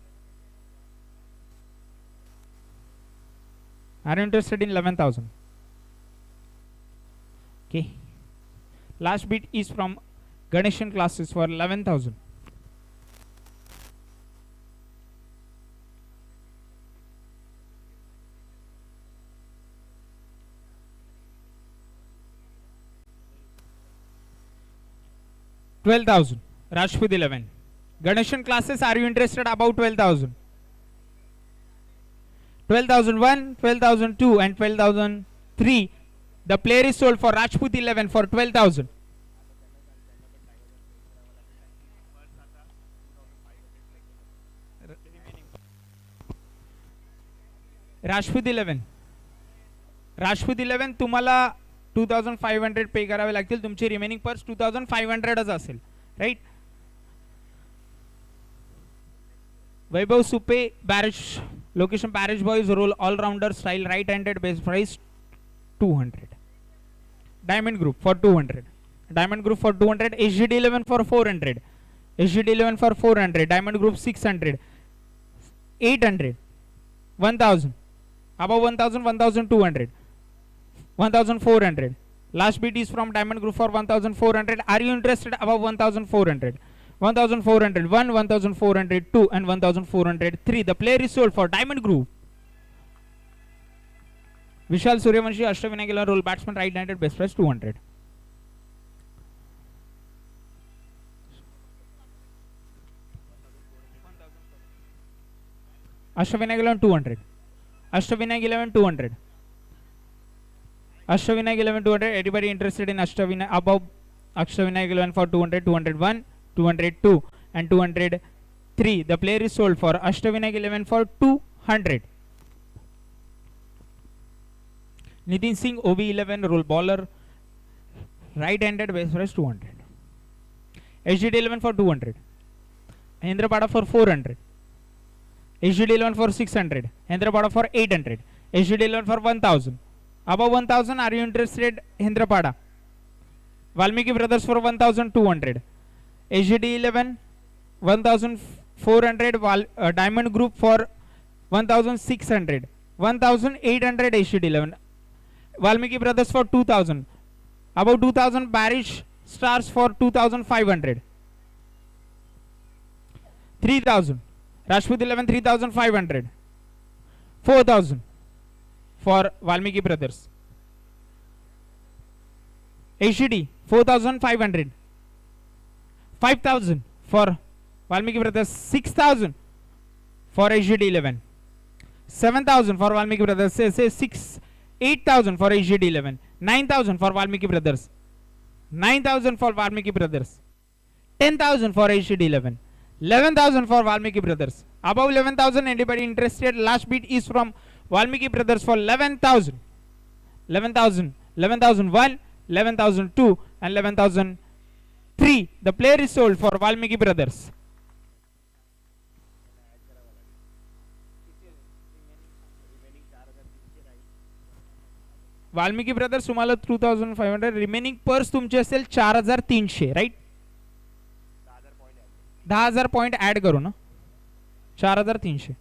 Are you interested in 11,000? Okay. Last bid is from Ganeshan classes for 11,000. $12,000. Rajput 11. Ganeshan classes, are you interested about 12,000? 12,001, 12,002 and 12,003. The player is sold for Rajput 11 for 12,000. Rajput 11. Rajput 11 तुम्हाला 2,500 पे करावे लागतील. तुमचे remaining purse 2,500 च असेल, right. Vaibhav Supe, Barrage, location Barrage Boys, role all-rounder style, right-handed, base price 200. Diamond Group for 200. Diamond Group for 200. HGD 11 for 400. HGD 11 for 400. Diamond Group 600. 800. 1000. Above 1000, 1200. 1400. Last bid is from Diamond Group for 1400. Are you interested? Above 1400. 1401, 1402 and 1403. The player is sold for Diamond Group. Vishal Suryavanshi, Ashtavinagila, role batsman, right-handed, best price 200. Ashtavinag 11 200. Ashtavinag 11 200. Ashtavinag 11 200. Anybody interested in Ashtavinag above Ashtavinag 11 for 200, 201, 202 and 203. The player is sold for Ashtavinag 11 for 200. Nitin Singh, OB 11, role bowler, right-handed, base price 200. HGD 11 for 200. Hendrapada for 400. HGD 11 for 600. Hendrapada for 800. HGD 11 for 1000. Above 1000, are you interested? Hendrapada. Valmiki Brothers for 1200. HGD 11 1400. Diamond Group for 1600. 1800 HGD 11. Valmiki Brothers for 2000. Above 2000, Barish Stars for 2500. 3000. Rajput 11 3500. 4000 for Valmiki Brothers. HGD 4500. 5000 for Valmiki Brothers. 6000 for HGD 11. 7000 for Valmiki Brothers. Say 8000 for HGD 11. 9000 for Valmiki Brothers. 9000 for Valmiki Brothers. 10,000 for HGD 11. 11,000 for Valmiki Brothers. Above 11,000, anybody interested? Last bid is from Valmiki Brothers for 11,000. 11,000. 11,001, 11,002 and 11,003. The player is sold for Valmiki Brothers. Valmiki brothers तुम्हाला 2500. Remaining purse तुमचे असेल 4300, right? 10,000 point add करू ना. 4300.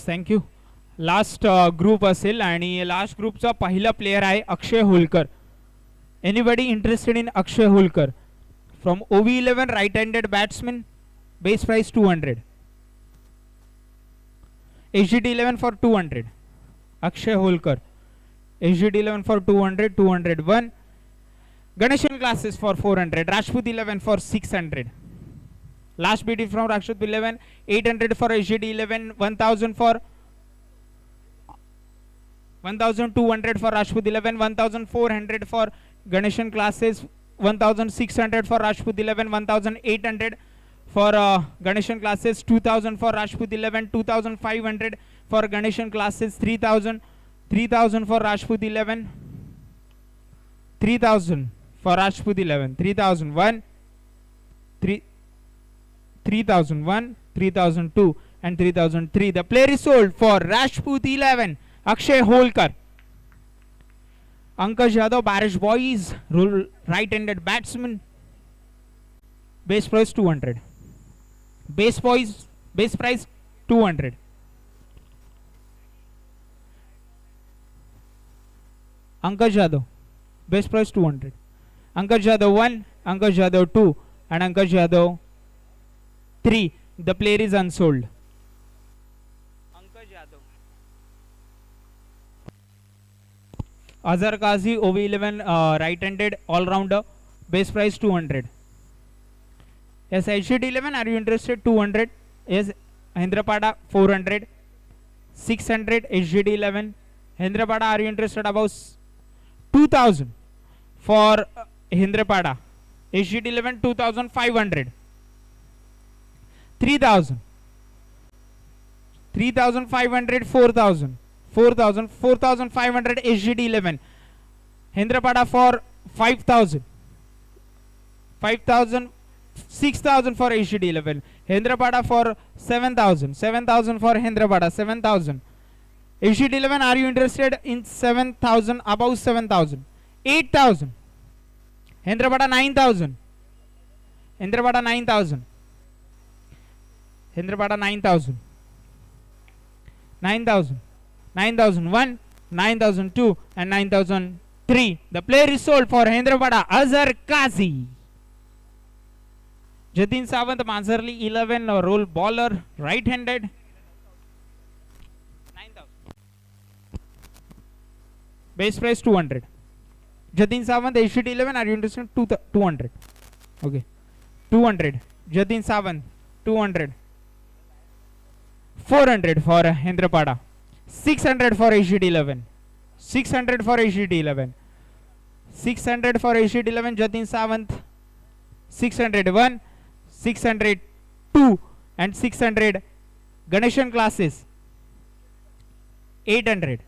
Thank you. Last group असेल आणि last ग्रुपचा पहिला player आहे Akshay Holkar. Anybody interested in Akshay Holkar from ओवी 11, right handed batsman, base price 200. HGD 11 for 200. Akshay Holkar. HGD 11 for 200, 201. Ganeshan classes for 400. Rajput 11 for 600. Last bid is from Rajput 11, 800 for HGD 11, 1000 for 1200 for Rajput 11, 1400 for Ganeshan classes, 1600 for Rajput 11, 1800 for Ganeshan classes, 2000 for Rajput 11, 2500 for Ganeshan classes, 3000 for Rajput 11, 3000 for Rajput 11, 3001, 3001, 3002 and 3003. The player is sold for Rajput 11, Akshay Holkar. Ankush Yadav, Barish Boys, right-handed batsman. Base price 200. Base price 200. Ankush Yadav, base price 200. Ankush Yadav 1, Ankush Yadav 2 and Ankush Yadav 3. The player is unsold. Ankush Yadav. Azhar Qazi, OV11, right-handed all-rounder. Base price 200. Yes, HGD11, are you interested? 200. Yes, Hendrapada 400. 600 HGD11. Hendrapada, are you interested? About 2000 for Hendrapada. HGD11 2500. 3000. 3500, 4000. 4500 HGD11. Hendrapada for 5000. 6000 for HGD11. Hendrapada for 7000. 7000 for Hendrapada. 7000. HGD11, are you interested in 7000? Above 7000. 8000. Hendrapada 9000. Hendrapada 9000. Hendrapada 9000. 9000. 9001, 9002 and 9003. The player is sold for Hendrapada, Azhar Qazi. Jatin Sawant, Mazharli 11, role bowler, right-handed. 9000. Base price 200. Jatin Sawant, HGD 11, are you interested? 200. Okay. 200. Jatin Sawant, 200. 400 for Hendrapada. 600 for HGD 11. 600 for HGD 11. 600 for HGD 11. Jatin Sawant. 601, 602 and 600. Ganeshan classes. 800.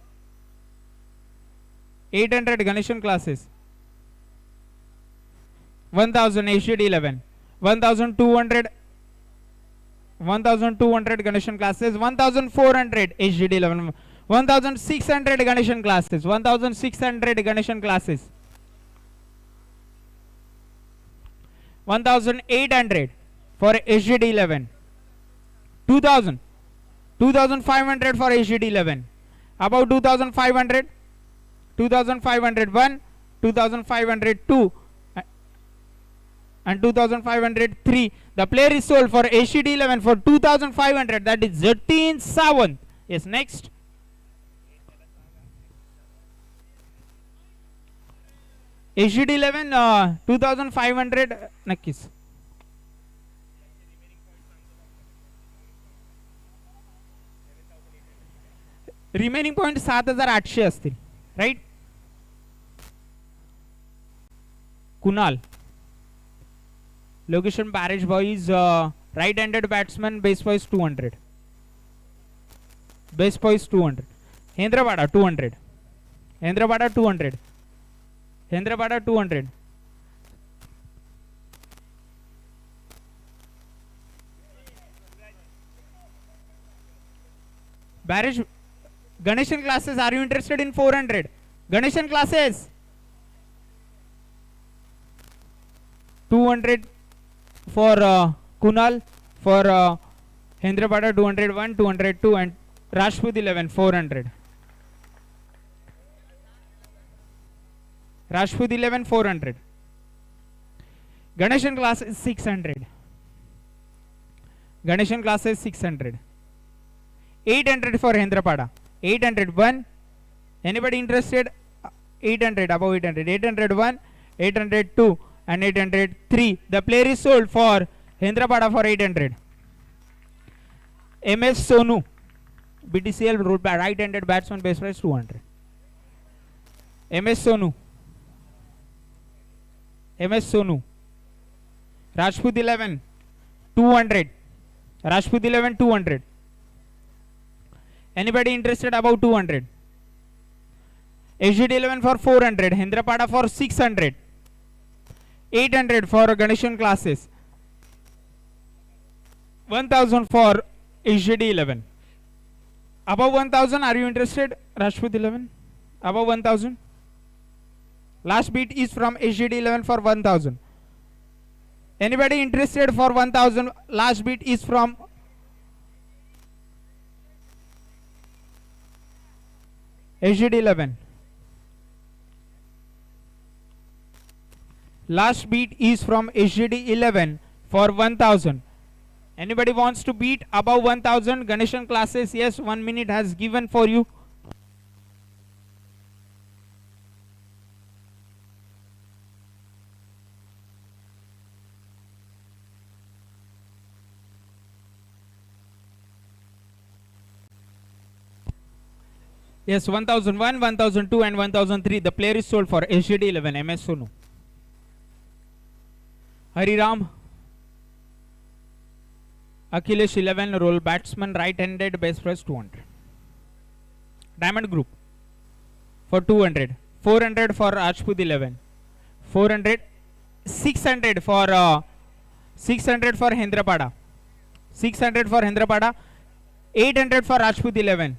800 Ganeshan classes. 1000 HGD 11. 1200 Ganeshan classes. 1400 HGD 11. 1600 Ganeshan classes. 1600 Ganeshan classes. 1800 for HGD 11. 2000. 2500 for HGD 11. About 2500. 2501, 2502 and 2503. The player is sold for HGD 11 for 2500. That is Jatin Sawant. Yes, next. HGD 11 2500 नक्कीच. Remaining point 7800 असतील, right. Kunal. Location Barrage Boys, right-handed batsman, base price 200. Base price 200. Hendrapada 200. Hendrapada 200. Hendrapada 200. Barrage Ganeshan classes, are you interested in 400? Ganeshan classes. 200 for Kunal, for Hendrapada 201, 202 and Rajput 11 400. Rajput 11 400. Ganeshan classes 600. Ganeshan classes 600. 800 for Hendrapada. 801. Anybody interested? 800, above 800. 801, 802 and 803. The player is sold for Hendrapada for 800. MS Sonu, BTCL right-handed batsman, base price 200. MS Sonu. MS Sonu. Rajput 11 200. Rajput 11 200. Anybody interested above 200? HGD 11 for 400. Hendrapada for 600. 800 for Ganeshan classes. 1000 for HGD 11. Above 1000, are you interested? Rajput 11. Above 1000. Last bid is from HGD 11 for 1000. Anybody interested for 1000? Last bid is from HGD 11. Last beat is from HGD 11 for 1000. Anybody wants to beat above 1000? Ganeshan classes, yes, 1 minute has given for you. Yes, 1001, 1002 and 1003. The player is sold for HGD 11, MS Sonu. Hariram. Akhilesh 11, roll batsman, right-handed, base price 200. Diamond Group for 200. 400 for Rajput 11. 400. 600 for 600 for Hendrapada. 600 for Hendrapada. 800 for Rajput 11.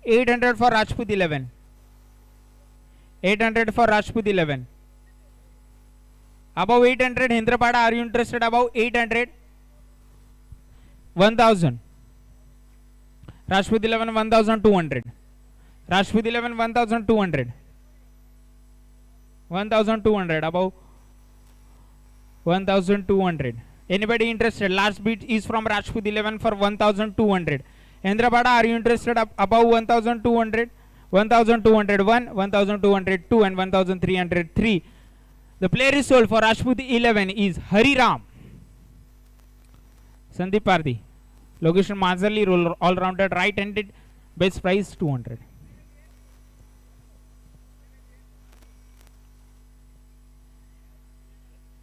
800 for Rajput 11. 800 for Rajput 11. Above 800, Hendrapada, are you interested above 800? 1000. Rajput 11, 1200. Rajput 11, 1200. 1200 above 1200. Anybody interested? Last bid is from Rajput 11 for 1200. Hendrapada, are you interested above 1200? 1201, 1202 and 1303. The player is sold for Rajput 11 is Hariram. Sandeep Pardi. Location Mazali, roll all-rounded, right-handed, base price 200.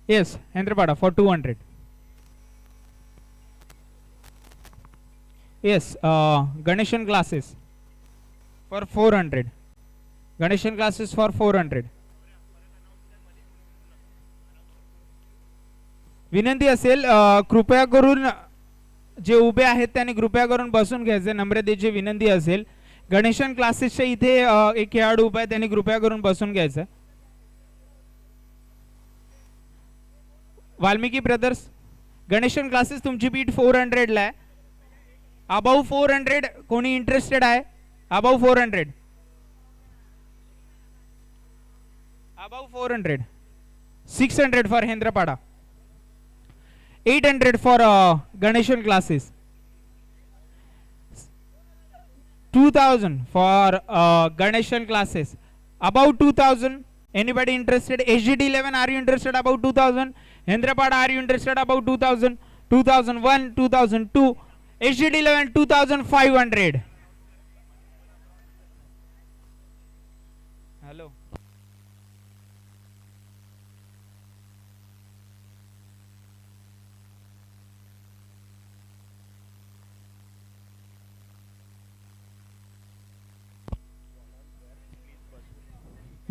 Yes, Hendrapada for 200. Yes, Ganeshan classes for 400. Ganeshan classes for 400. विनंती असेल कृपया करून जे उभे आहेत त्यांनी कृपया करून बसून घ्यायचे. नम्रतेची विनंती असेल. गणेशन क्लासेसच्या इथे एक खेळाडू उभा आहे, त्यांनी कृपया करून बसून घ्यायचं. वाल्मिकी ब्रदर्स, गणेशन क्लासेस तुमची बीट 400 ला आहे. अबाव 400 कोणी इंटरेस्टेड आहे? Above 400. Above 400. 600 for Hendrapada. 800 for Ganeshan classes. 2000 for Ganeshan classes. Above 2000. Anybody interested? HGD 11, are you interested above 2000? Hendrapada, are you interested above 2000? 2001, 2002. HGD 11, 2500. Hello.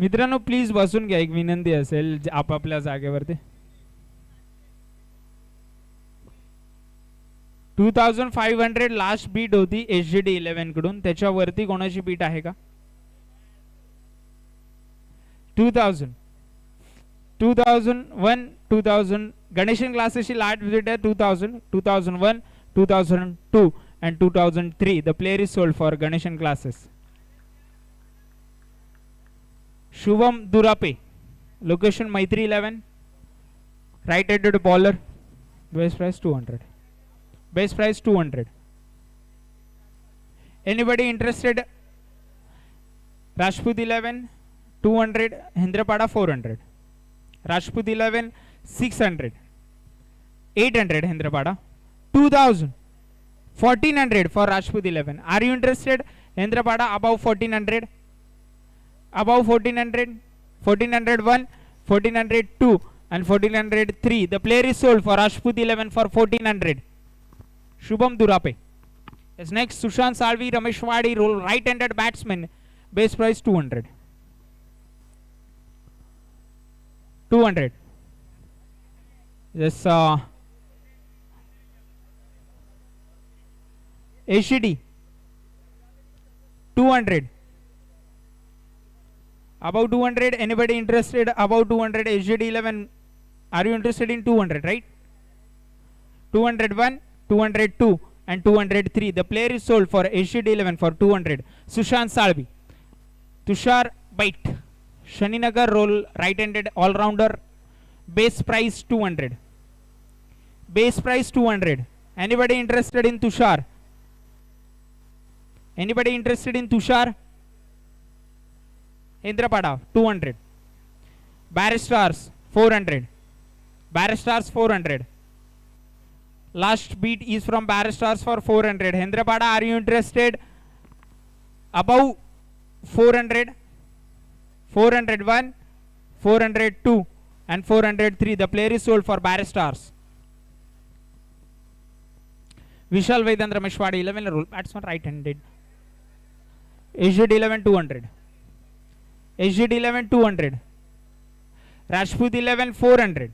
मित्रांनो प्लीज बसून घ्या, एक विनंती असेल आपापल्या जागेवरती. 2500 लास्ट बीट होती HGD 11 कडून. त्याच्यावरती कोणाची बीट आहे का? 2000, 2001, 2000 गणेशन क्लासेसची लास्ट बीट आहे 2000, 2001, 2002 and 2003. The player is sold for Ganeshan classes. Shubham Durape, location Maitri 11, right-handed bowler, base price 200. Base price 200. Anybody interested? Rajput 11 200, Hendrapada 400. Rajput 11 600. 800 Hendrapada. 2000. 1400 for Rajput 11. Are you interested? Hendrapada above 1400. above 1400, 1401, 1402 and 1403. The player is sold for Rajput 11 for 1400. Shubham Durape. Yes, next Sushant Salvi, Ramesh Wadi, right-handed batsman, base price 200. 200. Yes, ACD 200. Above 200, anybody interested? Above 200, SGD 11. Are you interested in 200, right? 201, 202 and 203. The player is sold for SGD 11 for 200. Sushant Salvi. Tushar Bait. Shaninagar role, right-handed all-rounder. Base price 200. Base price 200. Anybody interested in Tushar? Anybody interested in Tushar? Indrapada 200. Barristers 400. Barristers 400. Last beat is from Barristers for 400. Hendrapada, are you interested? Above 400, 401, 402 and 403. The player is sold for Barristers. Vishal Vedant Rameshwadi 11 rule. Batsman right-handed. SGD 11 200. SGD 11 200. Rajput 11 400.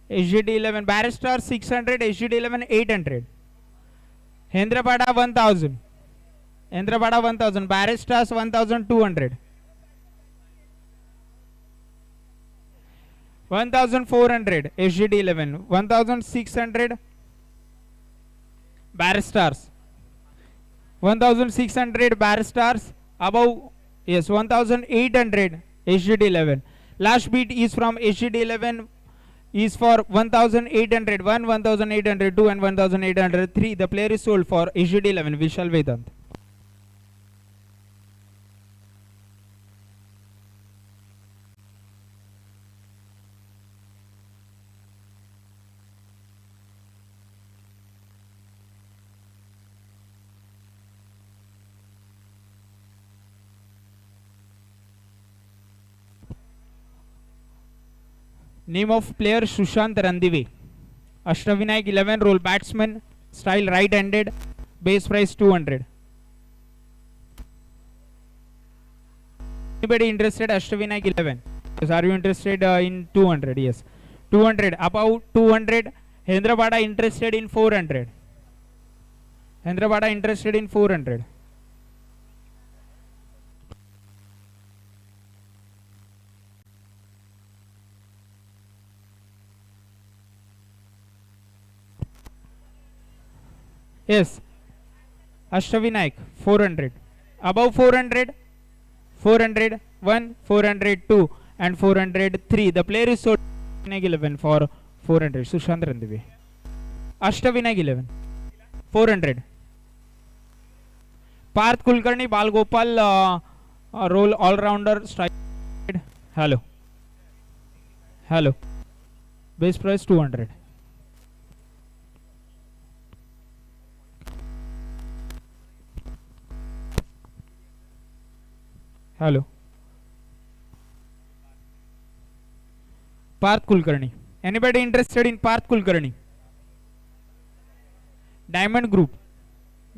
SGD 11 Barrister 600. SGD 11 800. Hendrapada 1000. Hendrapada 1000. Barristers 1200. 1400. SGD 11. 1600. Barristers. 1600 Barristers. Above, yes, 1800 SGD 11. Last beat is from SGD 11 is for 1801, 1802 and 1803. The player is sold for SGD 11. Vishal Vedant. Name of player Sushant Randive. Ashtavinayak 11 role batsman, style right-handed, base price 200. Anybody interested? Ashtavinayak 11. Yes, are you interested in 200? Yes. 200. About 200. Hendrapada interested in 400. Hendrapada interested in 400. Yes, Ashtavinayak 400. Above 400, 401, 402 and 403. The player is sold 11 for 400. Sushant Randive. Ashtavinayak 11. 400. Parth Kulkarni, Bal Gopal, role all-rounder, strike. Hello. Hello. Base price 200. Hello. Parth Kulkarni. Anybody interested in Parth Kulkarni? Diamond Group.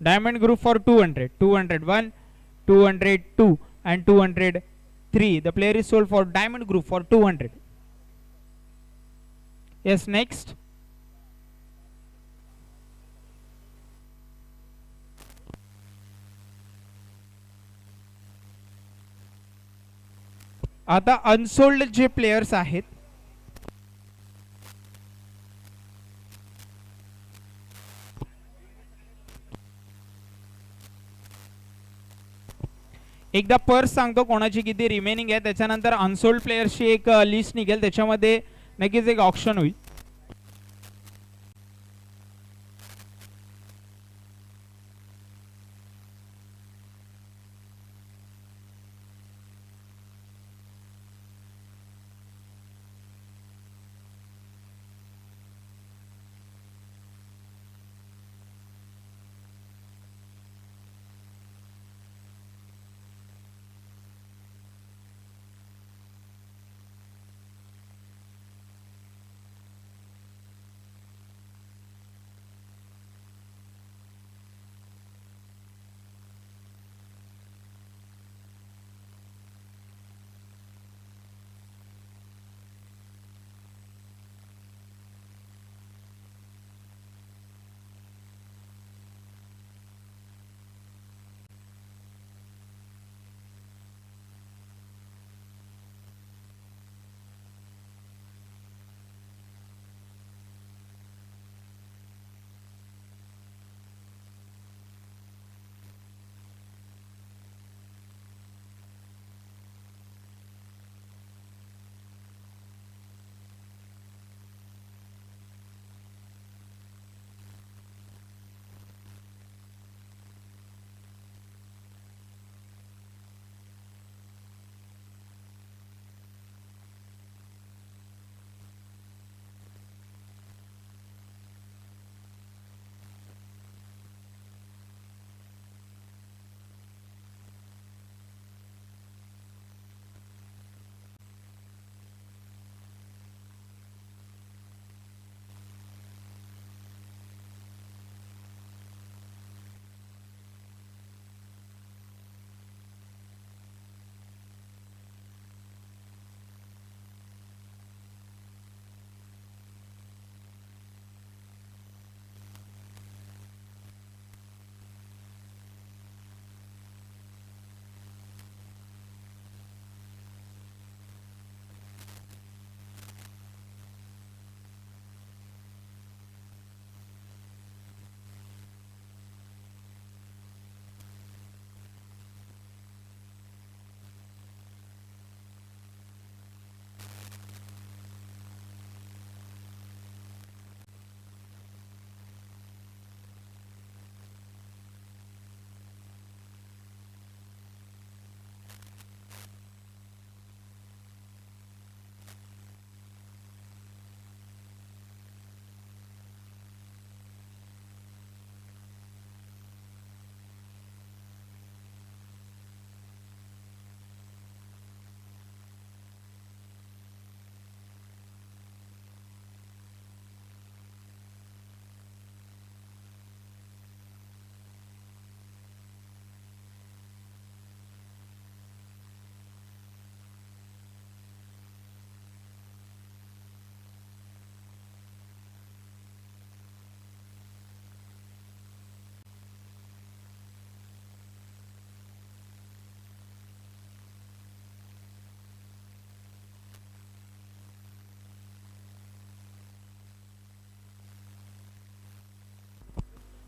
Diamond Group for 200. 201, 202 and 203. The player is sold for Diamond Group for 200. Yes, next. आता unsold जे players आहेत एकदा purse सांगतो कोणाची किती remaining आहे त्याच्यानंतर unsold प्लेयर्सची एक list निघेल त्याच्यामध्ये नक्कीच एक ऑप्शन होईल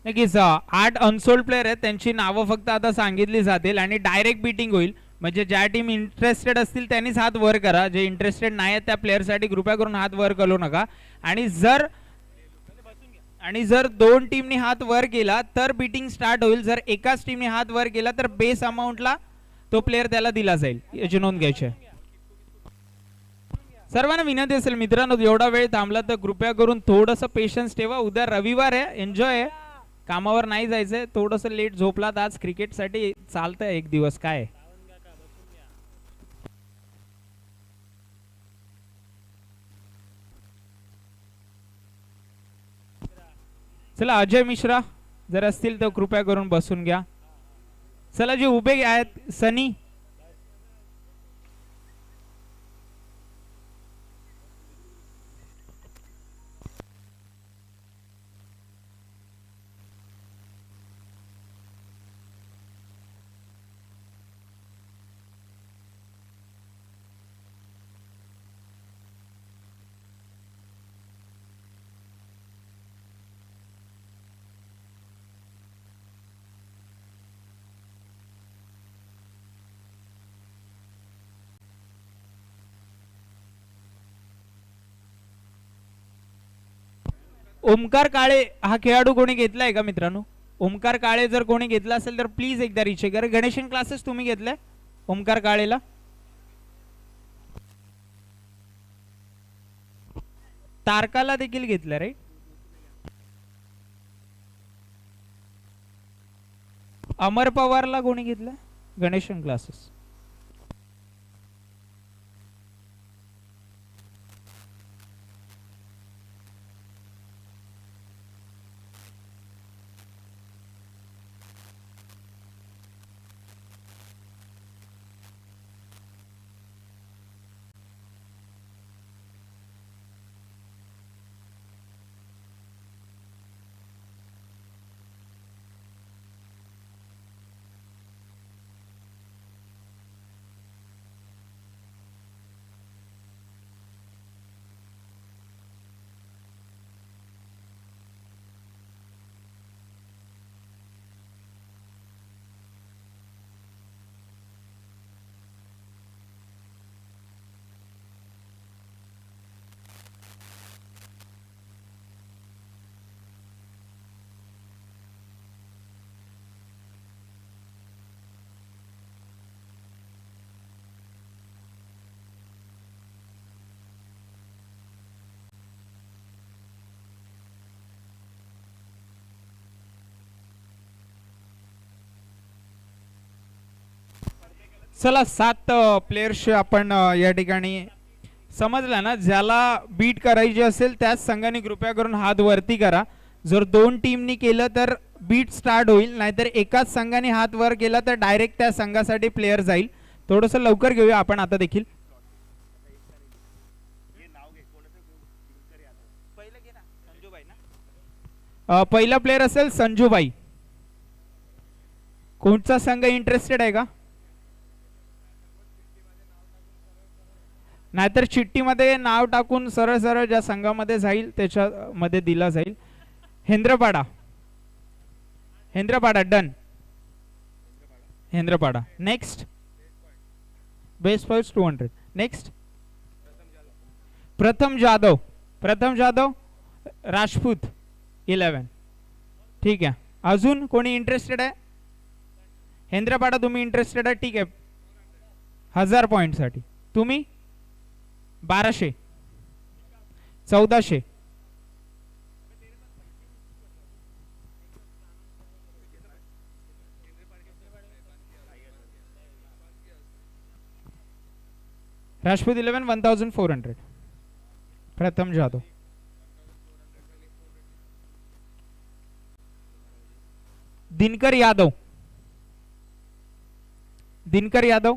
नक्कीच 8 अनसोल्ड प्लेयर आहेत, त्यांची नावं फक्त आता सांगितली जातील आणि डायरेक्ट बीटिंग होईल. म्हणजे ज्या टीम इंटरेस्टेड असतील त्यांनीच हात वर करा, जे इंटरेस्टेड नाही आहेत त्या प्लेअरसाठी कृपया करून हात वर करू नका. आणि जर 2 टीमनी हात वर केला तर बीटिंग स्टार्ट होईल. जर एकाच टीमने हात वर केला तर बेस अमाऊंटला तो प्लेअर त्याला दिला जाईल, याची नोंद घ्यायची आहे. सर्वांना विनंती असेल मित्रांनो, एवढा वेळ थांबला तर कृपया करून थोडंसं पेशन्स ठेवा. उद्या रविवार आहे, एन्जॉय आहे, कामावर नाही जायचंय. थोडंसं लेट झोपलात आज, क्रिकेटसाठी चालतंय एक दिवस. काय चला, अजय मिश्रा जर असतील तर कृपया करून बसून घ्या. चला, जे उभे आहेत सनी, ओमकार काळे हा खेळाडू कोणी घेतलाय का मित्रांनो? ओमकार काळे जर कोणी घेतला असेल तर प्लीज एकदा रिचेक करा. गणेशन क्लासेस तुम्ही घेतलाय ओमकार काळेला? तारकाला देखील घेतलं राईट? अमर पवारला कोणी घेतलं? गणेशन क्लासेस. चला, 7 प्लेयर्स आपण या ठिकाणी समजला ना. ज्याला बीट करायची असेल त्याच संघाने कृपया करून हात वरती करा. जर 2 टीमनी केलं तर बीट स्टार्ट होईल, नाहीतर एकाच संघाने हात वर केला तर डायरेक्ट त्या संघासाठी प्लेयर जाईल. थोडंसं लवकर घेऊया आपण आता देखील. पहिला प्लेयर असेल संजूबाई. कोणता संघ इंटरेस्टेड आहे का? नाहीतर चिठ्ठीमध्ये नाव टाकून सरळ सरळ ज्या संघामध्ये जाईल त्याच्यामध्ये दिला जाईल. Hendrapada. Hendrapada done. Hendrapada. Next best points 200. Next Pratham Jadhav. प्रथम जाधव राजपूत 11. ठीक आहे. अजून कोणी इंटरेस्टेड आहे? हेंद्रपाडा तुम्ही इंटरेस्टेड आहे? ठीक आहे. 1000 पॉइंट साठी तुम्ही 1200 1400. Rajput 11 1400. Pratham Jadhav. Dinkar Yadav. Dinkar Yadav.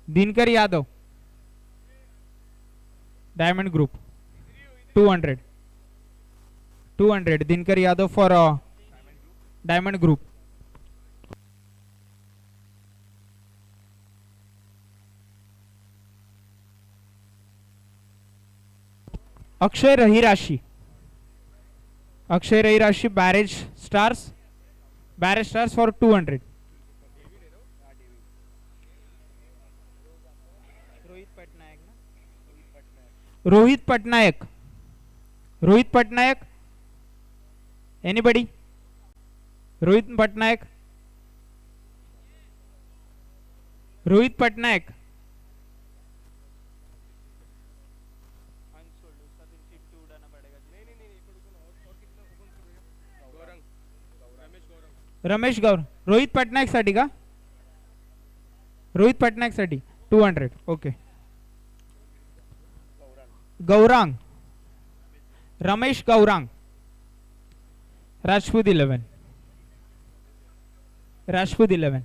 Dinkar Yadav diamond group 200. 200 Dinkar Yadav for diamond group. Akshay Rahirashi, Akshay Rahirashi barrage stars for 200. Rohit Patnaik, Rohit Patnaik, anybody? Rohit Patnaik, Rohit Patnaik. Ramesh Gaur, Rohit Patnaik साठी का? रोहित पटनायक साठी 200. Okay. Gaurang, Ramesh Gaurang, Rajput 11, Rajput 11.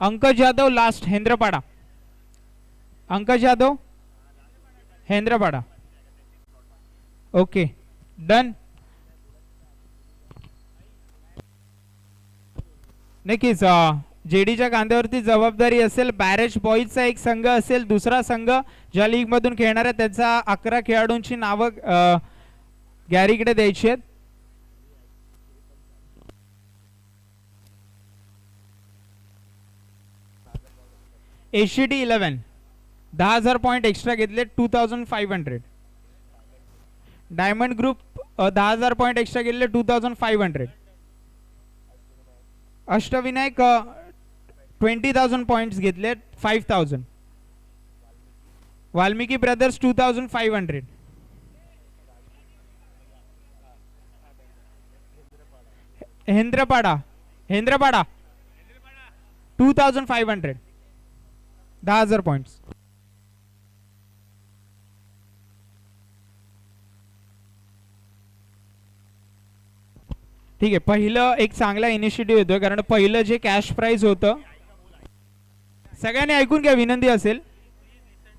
Ankaj Yadav last, Hendrapada. Ankaj Yadav, Hendrapada. Okay, done. नक्कीच जेडीच्या कांद्यावरती जबाबदारी असेल. बॅरेज बॉईजचा एक संघ असेल, दुसरा संघ ज्या लीग मधून खेळणार आहे त्याचा 11 खेळाडूंची नावं गॅरीकडे द्यायची आहेत. एसीटी 11 10,000 पॉइंट एक्स्ट्रा घेतले 2500. डायमंड ग्रुप 10,000 पॉइंट एक्स्ट्रा घेतले 2500. अष्टविनायक 20,000 पॉइंट्स घेतले 5,000. वाल्मिकी ब्रदर्स 2,500. हेंद्रपाड़ा, हेंद्रपाड़ा 2,500. 10,000 पॉइंट्स. ठीक आहे, पहिलं एक चांगला इनिशिएटिव्ह येतोय कारण पहिलं जे कॅश प्राइज होतं, सगळ्यांनी ऐकून घ्या, विनंती असेल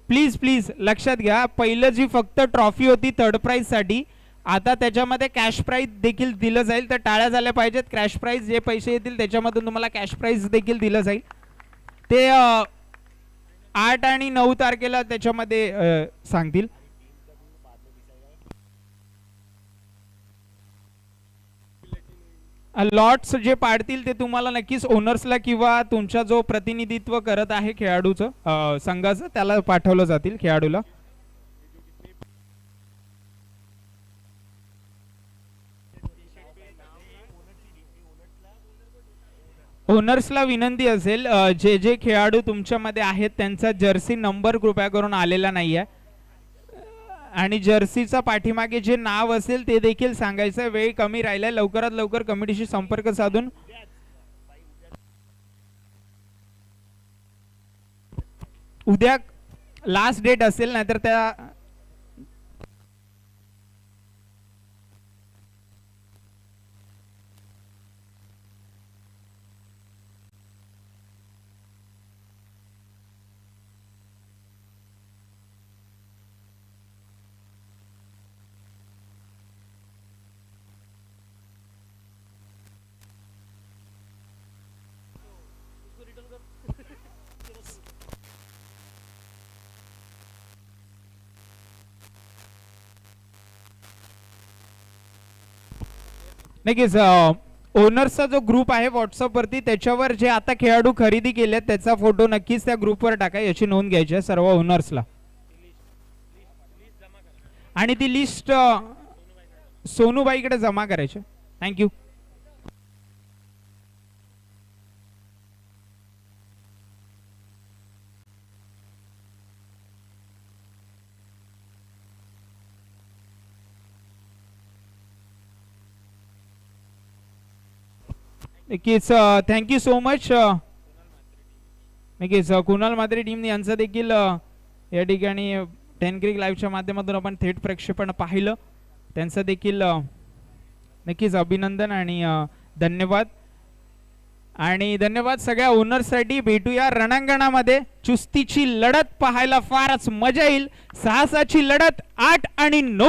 प्लीज प्लीज लक्षात घ्या. पहिलं जी फक्त ट्रॉफी होती थर्ड प्राइज साठी, आता त्याच्यामध्ये कॅश प्राइज देखील दिलं जाईल. तर टाळ्या झाल्या पाहिजेत. कॅश प्राइज जे पैसे येतील त्याच्यामधून तुम्हाला कॅश प्राइज देखील दिलं जाईल. ते 8 आणि 9 तारखेला त्याच्यामध्ये सांगतील. लॉट्स जे पाडतील ते तुम्हाला नक्कीच ओनर्सला किंवा तुमचा जो प्रतिनिधित्व करत आहे खेळाडूचं संघाचं त्याला पाठवलं जातील खेळाडूला. ओनर्सला विनंती असेल, जे जे खेळाडू तुमच्यामध्ये आहेत त्यांचा जर्सी नंबर कृपया करून आलेला नाहीये आणि जर्सीचा पाठीमागे जे नाव असेल ते देखील सांगायचं. वेळ कमी राहिलाय, लवकरात लवकर कमिटीशी संपर्क साधून उद्या लास्ट डेट असेल, नाहीतर त्या नक्कीच ओनर्सचा जो ग्रुप आहे व्हॉट्सअप वरती त्याच्यावर जे आता खेळाडू खरेदी केले त्याचा फोटो नक्कीच त्या ग्रुपवर टाका, याची नोंद घ्यायची आहे सर्व ओनर्सला. आणि ती लिस्ट सोनूबाईकडे जमा करायची. थँक्यू. नक्कीच थँक्यू सो मच. नक्कीच कुणाल म्हात्रे टीम यांचं देखील या ठिकाणी टेनक्रिक लाईव्हच्या माध्यमातून आपण थेट प्रक्षेपण पाहिलं. त्यांचं देखील नक्कीच अभिनंदन आणि धन्यवाद. आणि धन्यवाद सगळ्या ओनर्ससाठी. भेटूया रणांगणामध्ये. चुस्तीची लढत पाहायला फारच मजा येईल. साहसाची लढत 8 आणि 9